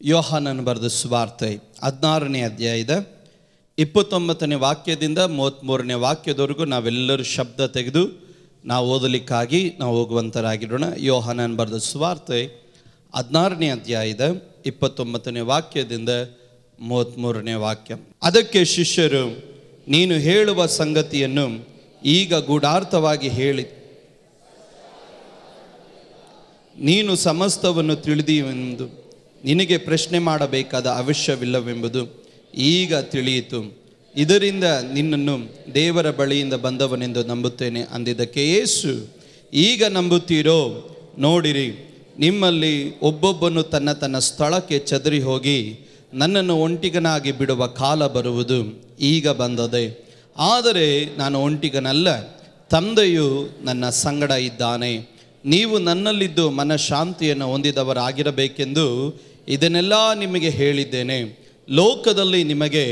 ಯೋಹಾನನು ಬರೆದ ಸುವಾರ್ತೆ 16ನೇ ಅಧ್ಯಾಯದ 29ನೇ ವಾಕ್ಯದಿಂದ 33ನೇ ವಾಕ್ಯದವರೆಗೂ ನಾವೆಲ್ಲರೂ ಶಬ್ದ ತೆಗೆದು ನಾವು ಓದಲಿಕ್ಕಾಗಿ ನಾವು ಹೋಗುವಂತರಾಗಿರೋಣ. ಯೋಹಾನನು ಬರೆದ ಸುವಾರ್ತೆ 16ನೇ ಅಧ್ಯಾಯದ 29ನೇ ವಾಕ್ಯದಿಂದ 33ನೇ ವಾಕ್ಯ. ಅದಕ್ಕೆ ಶಿಷ್ಯರು, ನೀನು ಹೇಳುವ ಸಂಗತಿಯನ್ನು ಈಗ ಗೂಢಾರ್ಥವಾಗಿ ಹೇಳಿ, ನೀನು ಸಮಸ್ತವನ್ನು ತಿಳಿದೀವೆಂದು ನಿನಗೆ ಪ್ರಶ್ನೆ ಮಾಡಬೇಕಾದ ಅವಶ್ಯವಿಲ್ಲವೆಂಬುದು ಈಗ ತಿಳಿಯಿತು. ಇದರಿಂದ ನಿನ್ನನ್ನು ದೇವರ ಬಳಿಯಿಂದ ಬಂದವನೆಂದು ನಂಬುತ್ತೇನೆ ಅಂದಿದ್ದಕ್ಕೆ ಯೇಸು, ಈಗ ನಂಬುತ್ತೀರೋ? ನೋಡಿರಿ, ನಿಮ್ಮಲ್ಲಿ ಒಬ್ಬೊಬ್ಬನು ತನ್ನ ತನ್ನ ಸ್ಥಳಕ್ಕೆ ಚದರಿ ಹೋಗಿ ನನ್ನನ್ನು ಒಂಟಿಗನಾಗಿ ಬಿಡುವ ಕಾಲ ಬರುವುದು ಈಗ ಬಂದದೆ. ಆದರೆ ನಾನು ಒಂಟಿಗನಲ್ಲ, ತಂದೆಯು ನನ್ನ ಸಂಗಡ ಇದ್ದಾನೆ. ನೀವು ನನ್ನಲ್ಲಿದ್ದು ಮನಃಶಾಂತಿಯನ್ನು ಹೊಂದಿದವರಾಗಿರಬೇಕೆಂದು ಇದನ್ನೆಲ್ಲ ನಿಮಗೆ ಹೇಳಿದ್ದೇನೆ. ಲೋಕದಲ್ಲಿ ನಿಮಗೆ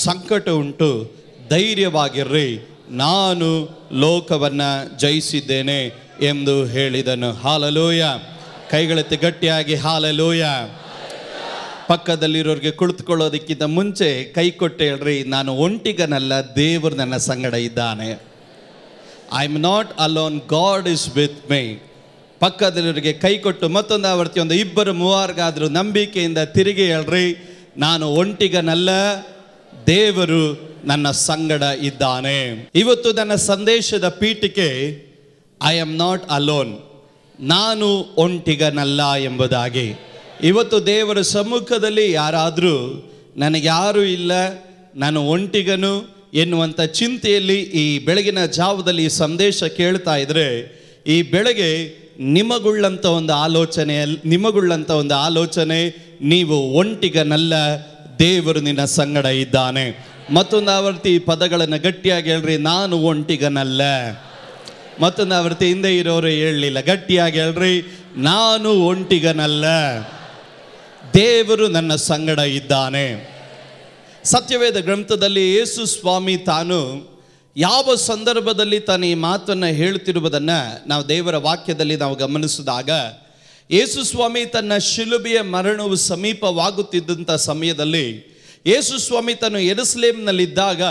ಸಂಕಟ ಉಂಟು, ಧೈರ್ಯವಾಗಿರ್ರಿ, ನಾನು ಲೋಕವನ್ನು ಜಯಿಸಿದ್ದೇನೆ ಎಂದು ಹೇಳಿದನು. ಹಾಲೆಲೂಯ. ಕೈಗಳೆತ್ತಿ ಗಟ್ಟಿಯಾಗಿ ಹಾಲೆಲೂಯ. ಪಕ್ಕದಲ್ಲಿರೋರಿಗೆ ಕುಳಿತುಕೊಳ್ಳೋದಕ್ಕಿಂತ ಮುಂಚೆ ಕೈ ಕೊಟ್ಟು ಹೇಳ್ರಿ, ನಾನು ಒಂಟಿಗನಲ್ಲ, ದೇವರು ನನ್ನ ಸಂಗಡ ಇದ್ದಾನೆ. I am not alone, God is with my. ಪಕ್ಕದಲ್ಲಿರೋರಿಗೆ ಕೈ ಕೊಟ್ಟು ಮತ್ತೊಂದು ಆವರ್ತಿ ಒಂದು 2-3 ನಂಬಿಕೆಯಿಂದ ತಿರುಗಿ ಹೇಳ್ರಿ, ನಾನು ಒಂಟಿಗನಲ್ಲ, ದೇವರು ನನ್ನ ಸಂಗಡ ಇದ್ದಾನೆ. ಇವತ್ತು ನನ್ನ ಸಂದೇಶದ ಪೀಠಿಕೆ ಐ ಆಮ್ ನಾಟ್ ಅಲೋನ್, ನಾನು ಒಂಟಿಗನಲ್ಲ ಎಂಬುದಾಗಿ. ಇವತ್ತು ದೇವರ ಸಮ್ಮುಖದಲ್ಲಿ ಯಾರಾದರೂ ನನಗೆ ಯಾರೂ ಇಲ್ಲ, ನಾನು ಒಂಟಿಗನು ಎನ್ನುವಂಥ ಚಿಂತೆಯಲ್ಲಿ ಈ ಬೆಳಗಿನ ಜಾವದಲ್ಲಿ ಈ ಸಂದೇಶ ಕೇಳ್ತಾ ಇದ್ರೆ, ಈ ಬೆಳಗ್ಗೆ ನಿಮಗುಳ್ಳಂಥ ಒಂದು ಆಲೋಚನೆ ನೀವು ಒಂಟಿಗನಲ್ಲ, ದೇವರು ನಿನ್ನ ಸಂಗಡ ಇದ್ದಾನೆ. ಮತ್ತೊಂದು ಆವರ್ತಿ ಈ ಪದಗಳನ್ನು ಗಟ್ಟಿಯಾಗಿ ಹೇಳ್ರಿ, ನಾನು ಒಂಟಿಗನಲ್ಲ. ಮತ್ತೊಂದು ಆವರ್ತಿ ಹಿಂದೆ ಇರೋರು ಹೇಳಲಿಲ್ಲ, ಗಟ್ಟಿಯಾಗಿ ಹೇಳ್ರಿ, ನಾನು ಒಂಟಿಗನಲ್ಲ, ದೇವರು ನನ್ನ ಸಂಗಡ ಇದ್ದಾನೆ. ಸತ್ಯವೇದ ಗ್ರಂಥದಲ್ಲಿ ಯೇಸು ಸ್ವಾಮಿ ತಾನು ಯಾವ ಸಂದರ್ಭದಲ್ಲಿ ತಾನು ಈ ಮಾತನ್ನು ಹೇಳುತ್ತಿರುವುದನ್ನು ನಾವು ದೇವರ ವಾಕ್ಯದಲ್ಲಿ ನಾವು ಗಮನಿಸಿದಾಗ, ಯೇಸು ಸ್ವಾಮಿ ತನ್ನ ಶಿಲುಬೆಯ ಮರಣವು ಸಮೀಪವಾಗುತ್ತಿದ್ದಂಥ ಸಮಯದಲ್ಲಿ ಯೇಸು ಸ್ವಾಮಿ ತಾನು ಯೆರೂಸಲೇಮಿನಲ್ಲಿದ್ದಾಗ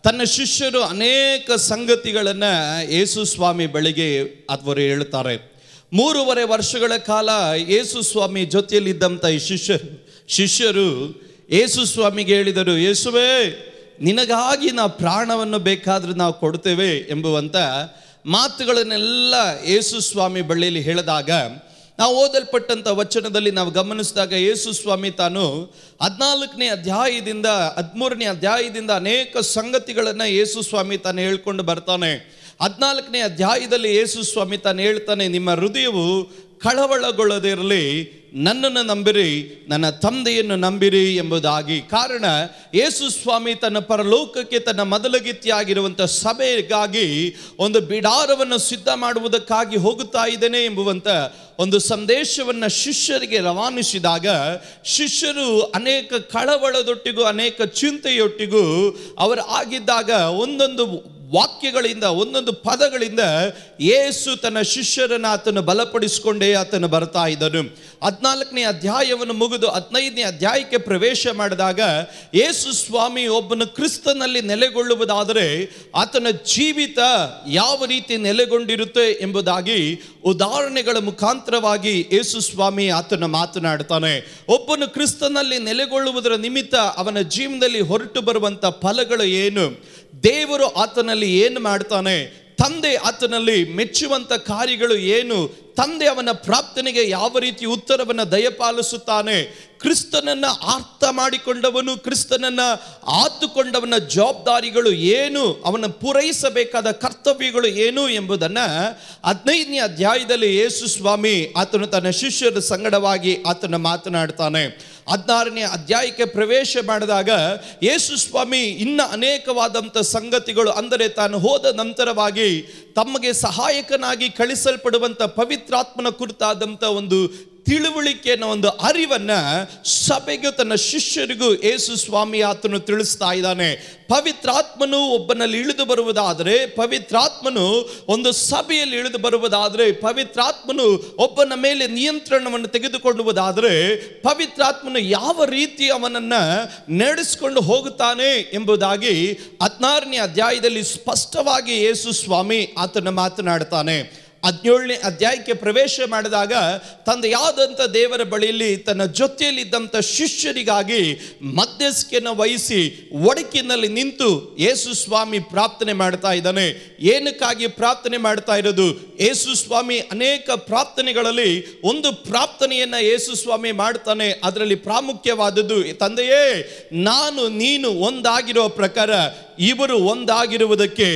ತನ್ನ ಶಿಷ್ಯರು ಅನೇಕ ಸಂಗತಿಗಳನ್ನು ಯೇಸು ಸ್ವಾಮಿ ಬಳಿಗೆ ಅವರು ಹೇಳ್ತಾರೆ. 3.5 ವರ್ಷಗಳ ಕಾಲ ಯೇಸು ಸ್ವಾಮಿ ಜೊತೆಯಲ್ಲಿದ್ದಂಥ ಈ ಶಿಷ್ಯರು ಯೇಸು ಸ್ವಾಮಿಗೆ ಹೇಳಿದರು, ಯೇಸುವೇ, ನಿನಗಾಗಿ ನಾವು ಪ್ರಾಣವನ್ನು ಬೇಕಾದರೂ ನಾವು ಕೊಡ್ತೇವೆ ಎಂಬುವಂಥ ಮಾತುಗಳನ್ನೆಲ್ಲ ಯೇಸು ಸ್ವಾಮಿ ಬಳಿಯಲ್ಲಿ ಹೇಳಿದಾಗ, ನಾವು ಓದಲ್ಪಟ್ಟಂಥ ವಚನದಲ್ಲಿ ನಾವು ಗಮನಿಸಿದಾಗ ಯೇಸು ಸ್ವಾಮಿ ತಾನು 14ನೇ ಅಧ್ಯಾಯದಿಂದ 13ನೇ ಅಧ್ಯಾಯದಿಂದ ಅನೇಕ ಸಂಗತಿಗಳನ್ನು ಯೇಸು ಸ್ವಾಮಿ ತಾನು ಹೇಳ್ಕೊಂಡು ಬರ್ತಾನೆ. 14ನೇ ಅಧ್ಯಾಯದಲ್ಲಿ ಯೇಸು ಸ್ವಾಮಿ ತಾನು ಹೇಳ್ತಾನೆ, ನಿಮ್ಮ ಹೃದಯವು ಕಳವಳಗೊಳ್ಳದಿರಲಿ, ನನ್ನನ್ನು ನಂಬಿರಿ, ನನ್ನ ತಂದೆಯನ್ನು ನಂಬಿರಿ ಎಂಬುದಾಗಿ. ಕಾರಣ ಯೇಸು ಸ್ವಾಮಿ ತನ್ನ ಪರಲೋಕಕ್ಕೆ ತನ್ನ ಮೊದಲಗಿತ್ತಿಯಾಗಿರುವಂಥ ಸಭೆಗಾಗಿ ಒಂದು ಬಿಡಾರವನ್ನು ಸಿದ್ಧ ಮಾಡುವುದಕ್ಕಾಗಿ ಹೋಗುತ್ತಾ ಇದ್ದೇನೆ ಎಂಬುವಂಥ ಒಂದು ಸಂದೇಶವನ್ನು ಶಿಷ್ಯರಿಗೆ ರವಾನಿಸಿದಾಗ, ಶಿಷ್ಯರು ಅನೇಕ ಕಳವಳದೊಟ್ಟಿಗೂ ಅನೇಕ ಚಿಂತೆಯೊಟ್ಟಿಗೂ ಅವರು ಆಗಿದ್ದಾಗ ಒಂದೊಂದು ವಾಕ್ಯಗಳಿಂದ ಒಂದೊಂದು ಪದಗಳಿಂದ ಯೇಸು ತನ್ನ ಶಿಷ್ಯರನ್ನು ಆತನು ಬಲಪಡಿಸಿಕೊಂಡೇ ಆತನು ಬರ್ತಾ ಇದ್ದನು. 14ನೇ ಅಧ್ಯಾಯವನ್ನು ಮುಗಿದು 15ನೇ ಅಧ್ಯಾಯಕ್ಕೆ ಪ್ರವೇಶ ಮಾಡಿದಾಗ ಯೇಸು ಸ್ವಾಮಿ ಒಬ್ಬನು ಕ್ರಿಸ್ತನಲ್ಲಿ ನೆಲೆಗೊಳ್ಳುವುದಾದರೆ ಆತನ ಜೀವಿತ ಯಾವ ರೀತಿ ನೆಲೆಗೊಂಡಿರುತ್ತೆ ಎಂಬುದಾಗಿ ಉದಾಹರಣೆಗಳ ಮುಖಾಂತರವಾಗಿ ಯೇಸು ಸ್ವಾಮಿ ಆತನ ಮಾತನಾಡ್ತಾನೆ. ಒಬ್ಬನು ಕ್ರಿಸ್ತನಲ್ಲಿ ನೆಲೆಗೊಳ್ಳುವುದರ ನಿಮಿತ್ತ ಅವನ ಜೀವನದಲ್ಲಿ ಹೊರಟು ಬರುವಂಥ ಫಲಗಳು ಏನು, ದೇವರು ಆತನಲ್ಲಿ ಏನು ಮಾಡ್ತಾನೆ, ತಂದೆ ಆತನಲ್ಲಿ ಮೆಚ್ಚುವಂಥ ಕಾರ್ಯಗಳು ಏನು, ತಂದೆ ಅವನ ಪ್ರಾರ್ಥನೆಗೆ ಯಾವ ರೀತಿ ಉತ್ತರವನ್ನು ದಯಪಾಲಿಸುತ್ತಾನೆ, ಕ್ರಿಸ್ತನನ್ನು ಅರ್ಥ ಮಾಡಿಕೊಂಡವನು, ಕ್ರಿಸ್ತನನ್ನು ಆತುಕೊಂಡವನ ಜವಾಬ್ದಾರಿಗಳು ಏನು, ಅವನ ಪೂರೈಸಬೇಕಾದ ಕರ್ತವ್ಯಗಳು ಏನು ಎಂಬುದನ್ನು 15ನೇ ಅಧ್ಯಾಯದಲ್ಲಿ ಯೇಸು ಸ್ವಾಮಿ ಆತನು ತನ್ನ ಶಿಷ್ಯರ ಸಂಗಡವಾಗಿ ಆತನ ಮಾತನಾಡ್ತಾನೆ. 16ನೇ ಅಧ್ಯಾಯಕ್ಕೆ ಪ್ರವೇಶ ಮಾಡಿದಾಗ ಯೇಸು ಸ್ವಾಮಿ ಇನ್ನು ಅನೇಕವಾದಂಥ ಸಂಗತಿಗಳು, ಅಂದರೆ ತಾನು ಹೋದ ನಂತರವಾಗಿ ತಮಗೆ ಸಹಾಯಕನಾಗಿ ಕಳಿಸಲ್ಪಡುವಂಥ ಪವಿತ್ರಾತ್ಮನ ಕುರಿತಾದಂಥ ಒಂದು ತಿಳುವಳಿಕೆಯನ್ನು, ಒಂದು ಅರಿವನ್ನ ಸಭೆಗೂ ತನ್ನ ಶಿಷ್ಯರಿಗೂ ಯೇಸು ಸ್ವಾಮಿ ಆತನು ತಿಳಿಸ್ತಾ ಇದ್ದಾನೆ. ಪವಿತ್ರಾತ್ಮನು ಒಬ್ಬನಲ್ಲಿ ಇಳಿದು ಬರುವುದಾದರೆ, ಪವಿತ್ರಾತ್ಮನು ಒಂದು ಸಭೆಯಲ್ಲಿ ಇಳಿದು ಬರುವುದಾದರೆ, ಪವಿತ್ರಾತ್ಮನು ಒಬ್ಬನ ಮೇಲೆ ನಿಯಂತ್ರಣವನ್ನು ತೆಗೆದುಕೊಳ್ಳುವುದಾದರೆ, ಪವಿತ್ರಾತ್ಮನು ಯಾವ ರೀತಿ ಅವನನ್ನ ನಡೆಸಿಕೊಂಡು ಹೋಗುತ್ತಾನೆ ಎಂಬುದಾಗಿ 16ನೇ ಅಧ್ಯಾಯದಲ್ಲಿ ಸ್ಪಷ್ಟವಾಗಿ ಯೇಸು ಸ್ವಾಮಿ ಆತನ ಮಾತನಾಡ್ತಾನೆ. 17ನೇ ಅಧ್ಯಾಯಕ್ಕೆ ಪ್ರವೇಶ ಮಾಡಿದಾಗ ತಂದೆಯಾದಂಥ ದೇವರ ಬಳಿಯಲ್ಲಿ ತನ್ನ ಜೊತೆಯಲ್ಲಿದ್ದಂಥ ಶಿಷ್ಯರಿಗಾಗಿ ಮಧ್ಯಸ್ಥಿಕೆಯನ್ನು ವಹಿಸಿ ಒಡಕಿನಲ್ಲಿ ನಿಂತು ಯೇಸು ಸ್ವಾಮಿ ಪ್ರಾರ್ಥನೆ ಮಾಡ್ತಾ ಇದ್ದಾನೆ. ಏನಕ್ಕಾಗಿ ಪ್ರಾರ್ಥನೆ ಮಾಡ್ತಾ ಇರೋದು? ಯೇಸು ಸ್ವಾಮಿ ಅನೇಕ ಪ್ರಾರ್ಥನೆಗಳಲ್ಲಿ ಒಂದು ಪ್ರಾರ್ಥನೆಯನ್ನ ಯೇಸು ಸ್ವಾಮಿ ಮಾಡ್ತಾನೆ. ಅದರಲ್ಲಿ ಪ್ರಾಮುಖ್ಯವಾದದ್ದು, ತಂದೆಯೇ, ನಾನು ನೀನು ಒಂದಾಗಿರೋ ಪ್ರಕಾರ ಇವರು ಒಂದಾಗಿರುವುದಕ್ಕೆ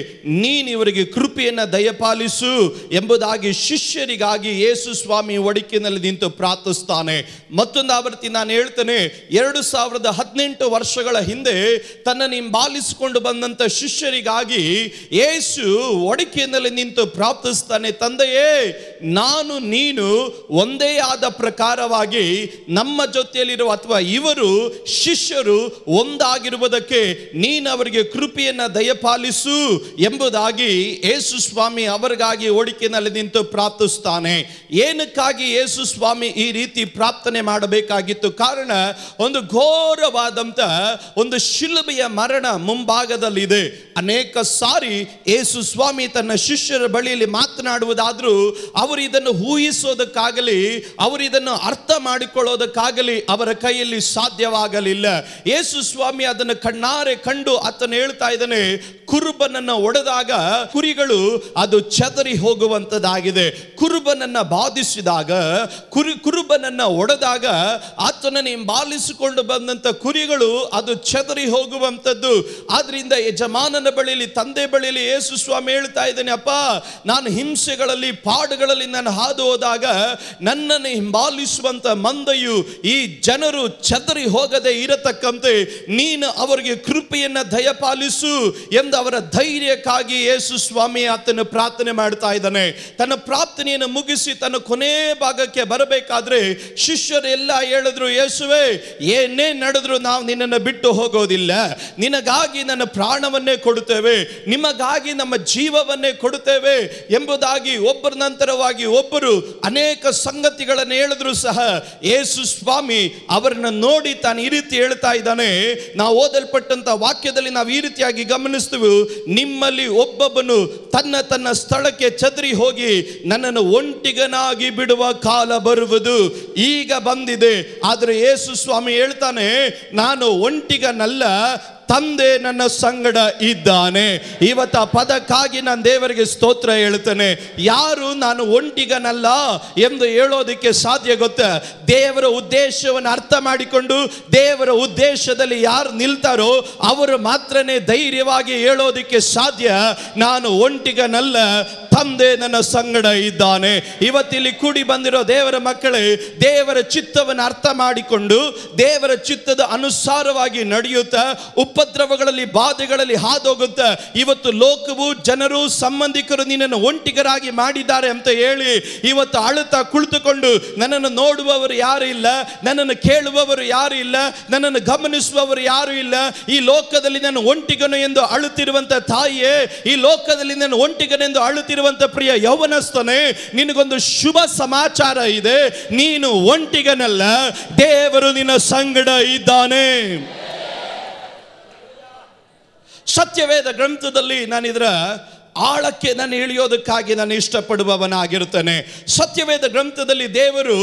ನೀನು ಇವರಿಗೆ ಕೃಪೆಯನ್ನು ದಯಪಾಲಿಸು ಎಂಬುದಾಗಿ ಶಿಷ್ಯರಿಗಾಗಿ ಯೇಸು ಸ್ವಾಮಿ ಒಡಕಿನಲ್ಲಿ ನಿಂತು ಪ್ರಾರ್ಥಿಸ್ತಾನೆ. ಮತ್ತೊಂದು ಆವೃತ್ತಿ ನಾನು ಹೇಳ್ತೇನೆ, 2018 ವರ್ಷಗಳ ಹಿಂದೆ ತನ್ನ ಹಿಂಬಾಲಿಸಿಕೊಂಡು ಬಂದಂಥ ಶಿಷ್ಯರಿಗಾಗಿ ಯೇಸು ಒಡಕಿನಲ್ಲಿ ನಿಂತು ಪ್ರಾರ್ಥಿಸ್ತಾನೆ. ತಂದೆಯೇ, ನಾನು ನೀನು ಒಂದೇ ಆದ ಪ್ರಕಾರವಾಗಿ ನಮ್ಮ ಜೊತೆಯಲ್ಲಿರುವ ಅಥವಾ ಇವರು ಶಿಷ್ಯರು ಒಂದಾಗಿರುವುದಕ್ಕೆ ನೀನು ಅವರಿಗೆ ಕೃಪೆಯನ್ನು ದಯಪಾಲಿಸು ಎಂಬುದಾಗಿ ಯೇಸು ಸ್ವಾಮಿ ಅವರಿಗಾಗಿ ಒಡಕಿನಲ್ಲಿ ನಿಂತು ಪ್ರಾರ್ಥಿಸ್ತಾನೆ. ಏನಕ್ಕಾಗಿ ಯೇಸು ಸ್ವಾಮಿ ಈ ರೀತಿ ಪ್ರಾರ್ಥನೆ ಮಾಡಬೇಕಾಗಿತ್ತು? ಕಾರಣ, ಒಂದು ಘೋರವಾದಂಥ ಒಂದು ಶಿಲುಬೆಯ ಮರಣ ಮುಂಭಾಗದಲ್ಲಿದೆ. ಅನೇಕ ಸಾರಿ ಯೇಸು ಸ್ವಾಮಿ ತನ್ನ ಶಿಷ್ಯರ ಬಳಿಯಲ್ಲಿ ಮಾತನಾಡುವುದಾದರೂ ಅವರು ಇದನ್ನು ಊಹಿಸೋದಕ್ಕಾಗಲಿ ಅವರು ಇದನ್ನು ಅರ್ಥ ಮಾಡಿಕೊಳ್ಳೋದಕ್ಕಾಗಲಿ ಅವರ ಕೈಯಲ್ಲಿ ಸಾಧ್ಯವಾಗಲಿಲ್ಲ. ಯೇಸು ಸ್ವಾಮಿ ಅದನ್ನು ಕಣ್ಣಾರೆ ಕಂಡು ಆತನು ಹೇಳ್ತಾ ಇದ್ದಾನೆ, ಕುರುಬನನ್ನು ಒಡೆದಾಗ ಕುರಿಗಳು ಅದು ಚದರಿ ಹೋಗುವಂತದ್ದಾಗಿದೆ. ಕುರುಬನನ್ನ ಬಾಧಿಸಿದಾಗ, ಕುರುಬನನ್ನ ಒಡೆದಾಗ ಆತನನ್ನು ಹಿಂಬಾಲಿಸಿಕೊಂಡು ಬಂದಂತ ಕುರಿಗಳು ಅದು ಚದರಿ ಹೋಗುವಂತದ್ದು. ಆದ್ರಿಂದ ಯಜಮಾನನ ಬಳಿಯಲ್ಲಿ, ತಂದೆ ಬಳಿಯಲ್ಲಿ ಯೇಸು ಸ್ವಾಮಿ ಹೇಳ್ತಾ ಇದ್ದಾನೆ, ಅಪ್ಪ, ನಾನು ಹಿಂಸೆಗಳಲ್ಲಿ ಪಾಡುಗಳಲ್ಲಿ ನಾನು ಹಾದು ಹೋದಾಗ ನನ್ನನ್ನು ಹಿಂಬಾಲಿಸುವಂತ ಮಂದೆಯು ಈ ಜನರು ಚದರಿ ಹೋಗದೆ ಇರತಕ್ಕಂತೆ ನೀನು ಅವರಿಗೆ ಕೃಪೆಯನ್ನ ದಯಪಾಲಿಸು ಎಂದು ಅವರ ಧೈರ್ಯಕ್ಕಾಗಿ ಯೇಸು ಸ್ವಾಮಿ ಆತನು ಪ್ರಾರ್ಥನೆ ಮಾಡ್ತಾ ಇದ್ದಾನೆ. ತನ್ನ ಪ್ರಾರ್ಥನೆಯನ್ನು ಮುಗಿಸಿ ತನ್ನ ಕೊನೆ ಭಾಗಕ್ಕೆ ಬರಬೇಕಾದ್ರೆ ಶಿಷ್ಯರೆಲ್ಲ ಹೇಳಿದ್ರು, ಯೇಸುವೆ, ಏನೇ ನಡೆದ್ರು ನಾವು ನಿನ್ನನ್ನು ಬಿಟ್ಟು ಹೋಗೋದಿಲ್ಲ, ನಿನಗಾಗಿ ನನ್ನ ಪ್ರಾಣವನ್ನೇ ಕೊಡುತ್ತೇವೆ, ನಿಮಗಾಗಿ ನಮ್ಮ ಜೀವವನ್ನೇ ಕೊಡುತ್ತೇವೆ ಎಂಬುದಾಗಿ ಒಬ್ಬರ ನಂತರವಾಗಿ ಒಬ್ಬರು ಅನೇಕ ಸಂಗತಿಗಳನ್ನು ಹೇಳಿದ್ರು ಸಹ ಯೇಸು ಸ್ವಾಮಿ ಅವರನ್ನು ನೋಡಿ ತಾನು ಈ ರೀತಿ ಹೇಳ್ತಾ ಇದ್ದಾನೆ. ನಾವು ಓದಲ್ಪಟ್ಟಂತ ವಾಕ್ಯದಲ್ಲಿ ನಾವು ಈ ರೀತಿಯಾಗಿ ಗಮನಿಸ್ತೀವಿ, ನಿಮ್ಮಲ್ಲಿ ಒಬ್ಬೊಬ್ಬನು ತನ್ನ ತನ್ನ ಸ್ಥಳಕ್ಕೆ ಚದರಿ ಹೋಗಿ ನನ್ನನ್ನು ಒಂಟಿಗನಾಗಿ ಬಿಡುವ ಕಾಲ ಬರುವುದು, ಈಗ ಬಂದಿದೆ. ಆದರೆ ಯೇಸು ಸ್ವಾಮಿ ಹೇಳ್ತಾನೆ, ನಾನು ಒಂಟಿಗನಲ್ಲ, ತಂದೆ ನನ್ನ ಸಂಗಡ ಇದ್ದಾನೆ. ಇವತ್ತು ಆ ಪದಕ್ಕಾಗಿ ನಾನು ದೇವರಿಗೆ ಸ್ತೋತ್ರ ಹೇಳ್ತೇನೆ. ಯಾರು ನಾನು ಒಂಟಿಗನಲ್ಲ ಎಂದು ಹೇಳೋದಕ್ಕೆ ಸಾಧ್ಯ ಗೊತ್ತಾ? ದೇವರ ಉದ್ದೇಶವನ್ನು ಅರ್ಥ ಮಾಡಿಕೊಂಡು ದೇವರ ಉದ್ದೇಶದಲ್ಲಿ ಯಾರು ನಿಲ್ತಾರೋ ಅವರು ಮಾತ್ರನೇ ಧೈರ್ಯವಾಗಿ ಹೇಳೋದಕ್ಕೆ ಸಾಧ್ಯ, ನಾನು ಒಂಟಿಗನಲ್ಲ, ತಂದೆ ನನ್ನ ಸಂಗಡ ಇದ್ದಾನೆ. ಇವತ್ತಿಲ್ಲಿ ಕೂಡಿ ಬಂದಿರೋ ದೇವರ ಮಕ್ಕಳೇ, ದೇವರ ಚಿತ್ತವನ್ನು ಅರ್ಥ ಮಾಡಿಕೊಂಡು ದೇವರ ಚಿತ್ತದ ಅನುಸಾರವಾಗಿ ನಡೆಯುತ್ತಾ ಉಪದ್ರವಗಳಲ್ಲಿ ಬಾಧೆಗಳಲ್ಲಿ ಹಾದೋಗುತ್ತಾ ಇವತ್ತು ಲೋಕವು, ಜನರು, ಸಂಬಂಧಿಕರು ನಿನ್ನನ್ನು ಒಂಟಿಗರಾಗಿ ಮಾಡಿದ್ದಾರೆ ಅಂತ ಹೇಳಿ ಇವತ್ತು ಅಳುತ್ತಾ ಕುಳಿತುಕೊಂಡು ನನ್ನನ್ನು ನೋಡುವವರು ಯಾರು ಇಲ್ಲ, ನನ್ನನ್ನು ಕೇಳುವವರು ಯಾರು ಇಲ್ಲ, ನನ್ನನ್ನು ಗಮನಿಸುವವರು ಯಾರು ಇಲ್ಲ, ಈ ಲೋಕದಲ್ಲಿ ನಾನು ಒಂಟಿಗನು ಎಂದು ಅಳುತ್ತಿರುವಂತ ತಾಯಿಯೇ, ಈ ಲೋಕದಲ್ಲಿ ನಾನು ಒಂಟಿಗನೆಂದು ಅಳುತ್ತಿರುವಂತ ಪ್ರಿಯ ಯೌವನಸ್ಥನೇ, ನಿನಗೊಂದು ಶುಭ ಸಮಾಚಾರ ಇದೆ. ನೀನು ಒಂಟಿಗನಲ್ಲ, ದೇವರು ನಿನ್ನ ಸಂಗಡ ಇದ್ದಾನೆ. ಸತ್ಯವೇದ ಗ್ರಂಥದಲ್ಲಿ ನಾನು ಇದರ ಆಳಕ್ಕೆ ನಾನು ಇಳಿಯೋದಕ್ಕಾಗಿ ನಾನು ಇಷ್ಟಪಡುವವನಾಗಿರುತ್ತೇನೆ. ಸತ್ಯವೇದ ಗ್ರಂಥದಲ್ಲಿ ದೇವರು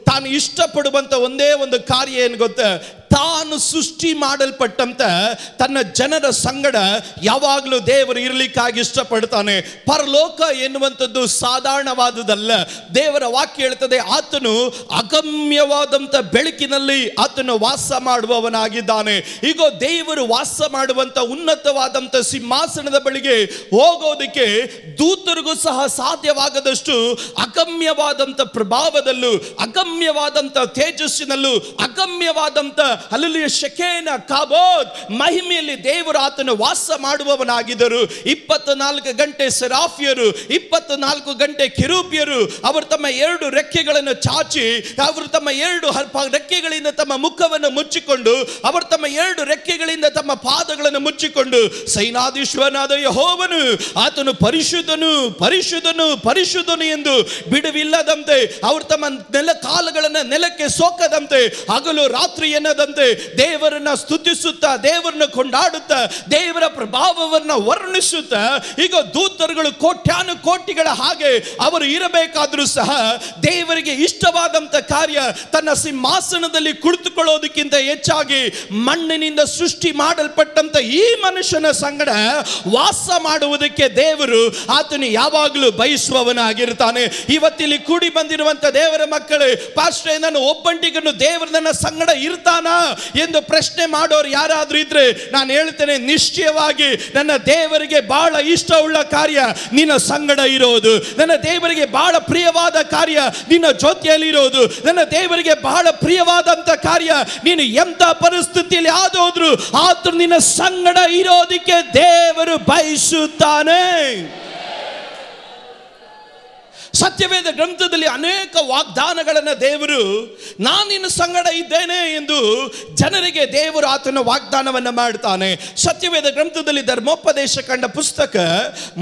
ತಾನು ಇಷ್ಟಪಡುವಂತ ಒಂದೇ ಒಂದು ಕಾರ್ಯ ಏನು ಗೊತ್ತಾ? ತಾನು ಸೃಷ್ಟಿ ಮಾಡಲ್ಪಟ್ಟಂತ ತನ್ನ ಜನರ ಸಂಗಡ ಯಾವಾಗಲೂ ದೇವರು ಇರಲಿಕ್ಕಾಗಿ ಇಷ್ಟಪಡ್ತಾನೆ. ಪರಲೋಕ ಎನ್ನುವಂಥದ್ದು ಸಾಧಾರಣವಾದುದಲ್ಲ. ದೇವರ ವಾಕ್ಯ ಹೇಳ್ತದೆ, ಆತನು ಅಗಮ್ಯವಾದಂಥ ಬೆಳಕಿನಲ್ಲಿ ಆತನು ವಾಸ ಮಾಡುವವನಾಗಿದ್ದಾನೆ. ಈಗ ದೇವರು ವಾಸ ಮಾಡುವಂಥ ಉನ್ನತವಾದಂಥ ಸಿಂಹಾಸನದ ಬಳಿಗೆ ಹೋಗೋದಕ್ಕೆ ದೂತರಿಗೂ ಸಹ ಸಾಧ್ಯವಾಗದಷ್ಟು ಅಗಮ್ಯವಾದಂಥ ಪ್ರಭಾವದಲ್ಲೂ, ಅಗಮ್ಯವಾದಂಥ ತೇಜಸ್ಸಿನಲ್ಲೂ, ಅಗಮ್ಯವಾದಂಥ ಹಲ್ಲೆಲೂಯ ಶೆಕೆನ ಕಾಬೋದ್ ಮಹಿಮೆಯಲ್ಲಿ ದೇವರು ಆತನು ವಾಸ ಮಾಡುವವನಾಗಿದ್ದರು. 24 ಗಂಟೆ ಸೆರಾಫಿಯರು, 24 ಗಂಟೆ ಕೆರೂಬಿಯರು ಅವರು ತಮ್ಮ 2 ರೆಕ್ಕೆಗಳನ್ನು ಚಾಚಿ, ಅವರು ತಮ್ಮ 2 ರೆಕ್ಕೆಗಳಿಂದ ತಮ್ಮ ಮುಖವನ್ನು ಮುಚ್ಚಿಕೊಂಡು, ಅವರು ತಮ್ಮ 2 ರೆಕ್ಕೆಗಳಿಂದ ತಮ್ಮ ಪಾದಗಳನ್ನು ಮುಚ್ಚಿಕೊಂಡು, ಸೈನಾಧೀಶ್ವರನಾದ ಯೆಹೋವನು ಆತನು ಪರಿಶುದ್ಧನು ಪರಿಶುದ್ಧನು ಪರಿಶುದ್ಧನು ಎಂದು ಬಿಡುವಿಲ್ಲದಂತೆ, ಅವರು ತಮ್ಮ ಕಾಲುಗಳನ್ನು ನೆಲಕ್ಕೆ ಸೋಕದಂತೆ, ಹಗಲು ರಾತ್ರಿ ಎನ್ನದಂತೆ ದೇವರನ್ನ ಸ್ತುತಿಸುತ್ತಾ, ದೇವರನ್ನು ಕೊಂಡಾಡುತ್ತಾ, ದೇವರ ಪ್ರಭಾವವನ್ನು ವರ್ಣಿಸುತ್ತಾ, ಈಗ ದೂತರುಗಳು ಕೋಟ್ಯಾನು ಕೋಟಿಗಳ ಹಾಗೆ ಅವರು ಇರಬೇಕಾದ್ರೂ ಸಹ ದೇವರಿಗೆ ಇಷ್ಟವಾದಂತ ಕಾರ್ಯ ತನ್ನ ಸಿಂಹಾಸನದಲ್ಲಿ ಕುಳಿತುಕೊಳ್ಳೋದಕ್ಕಿಂತ ಹೆಚ್ಚಾಗಿ ಮಣ್ಣಿನಿಂದ ಸೃಷ್ಟಿ ಮಾಡಲ್ಪಟ್ಟಂತ ಈ ಮನುಷ್ಯನ ಸಂಗಡ ವಾಸ ಮಾಡುವುದಕ್ಕೆ ದೇವರು ಆತನು ಯಾವಾಗಲೂ ಬಯಸುವವನಾಗಿರ್ತಾನೆ. ಇವತ್ತಿಲ್ಲಿ ಕೂಡಿ ಬಂದಿರುವಂತ ದೇವರ ಮಕ್ಕಳೇ, ಪಾಸ್ಟರ್ ನಾನು ಒಬ್ಬಂಟಿಗನು ದೇವರು ನನ್ನ ಸಂಗಡ ಇರ್ತಾನ ಎಂದು ಪ್ರಶ್ನೆ ಮಾಡೋರು ಯಾರಾದ್ರೂ ಇದ್ರೆ ನಾನು ಹೇಳ್ತೇನೆ, ನಿಶ್ಚಯವಾಗಿ ನನ್ನ ದೇವರಿಗೆ ಬಹಳ ಇಷ್ಟವುಳ್ಳ ಕಾರ್ಯ ನಿನ್ನ ಸಂಗಡ ಇರೋದು, ನನ್ನ ದೇವರಿಗೆ ಬಹಳ ಪ್ರಿಯವಾದ ಕಾರ್ಯ ನಿನ್ನ ಜೊತೆಯಲ್ಲಿ ಇರೋದು, ನನ್ನ ದೇವರಿಗೆ ಬಹಳ ಪ್ರಿಯವಾದಂತ ಕಾರ್ಯ ನೀನು ಎಂತ ಪರಿಸ್ಥಿತಿಯಲ್ಲಿ ಆದೋದ್ರು ಆತನು ನಿನ್ನ ಸಂಗಡ ಇರೋದಕ್ಕೆ ದೇವರು ಬಯಸುತ್ತಾನೆ. ಸತ್ಯವೇದ ಗ್ರಂಥದಲ್ಲಿ ಅನೇಕ ವಾಗ್ದಾನಗಳನ್ನು ದೇವರು ನಾನು ನಿನ್ನ ಸಂಗಡ ಇದ್ದೇನೆ ಎಂದು ಜನರಿಗೆ ದೇವರು ಆತನ ವಾಗ್ದಾನವನ್ನು ಮಾಡ್ತಾನೆ. ಸತ್ಯವೇದ ಗ್ರಂಥದಲ್ಲಿ ಧರ್ಮೋಪದೇಶ ಕಂಡ ಪುಸ್ತಕ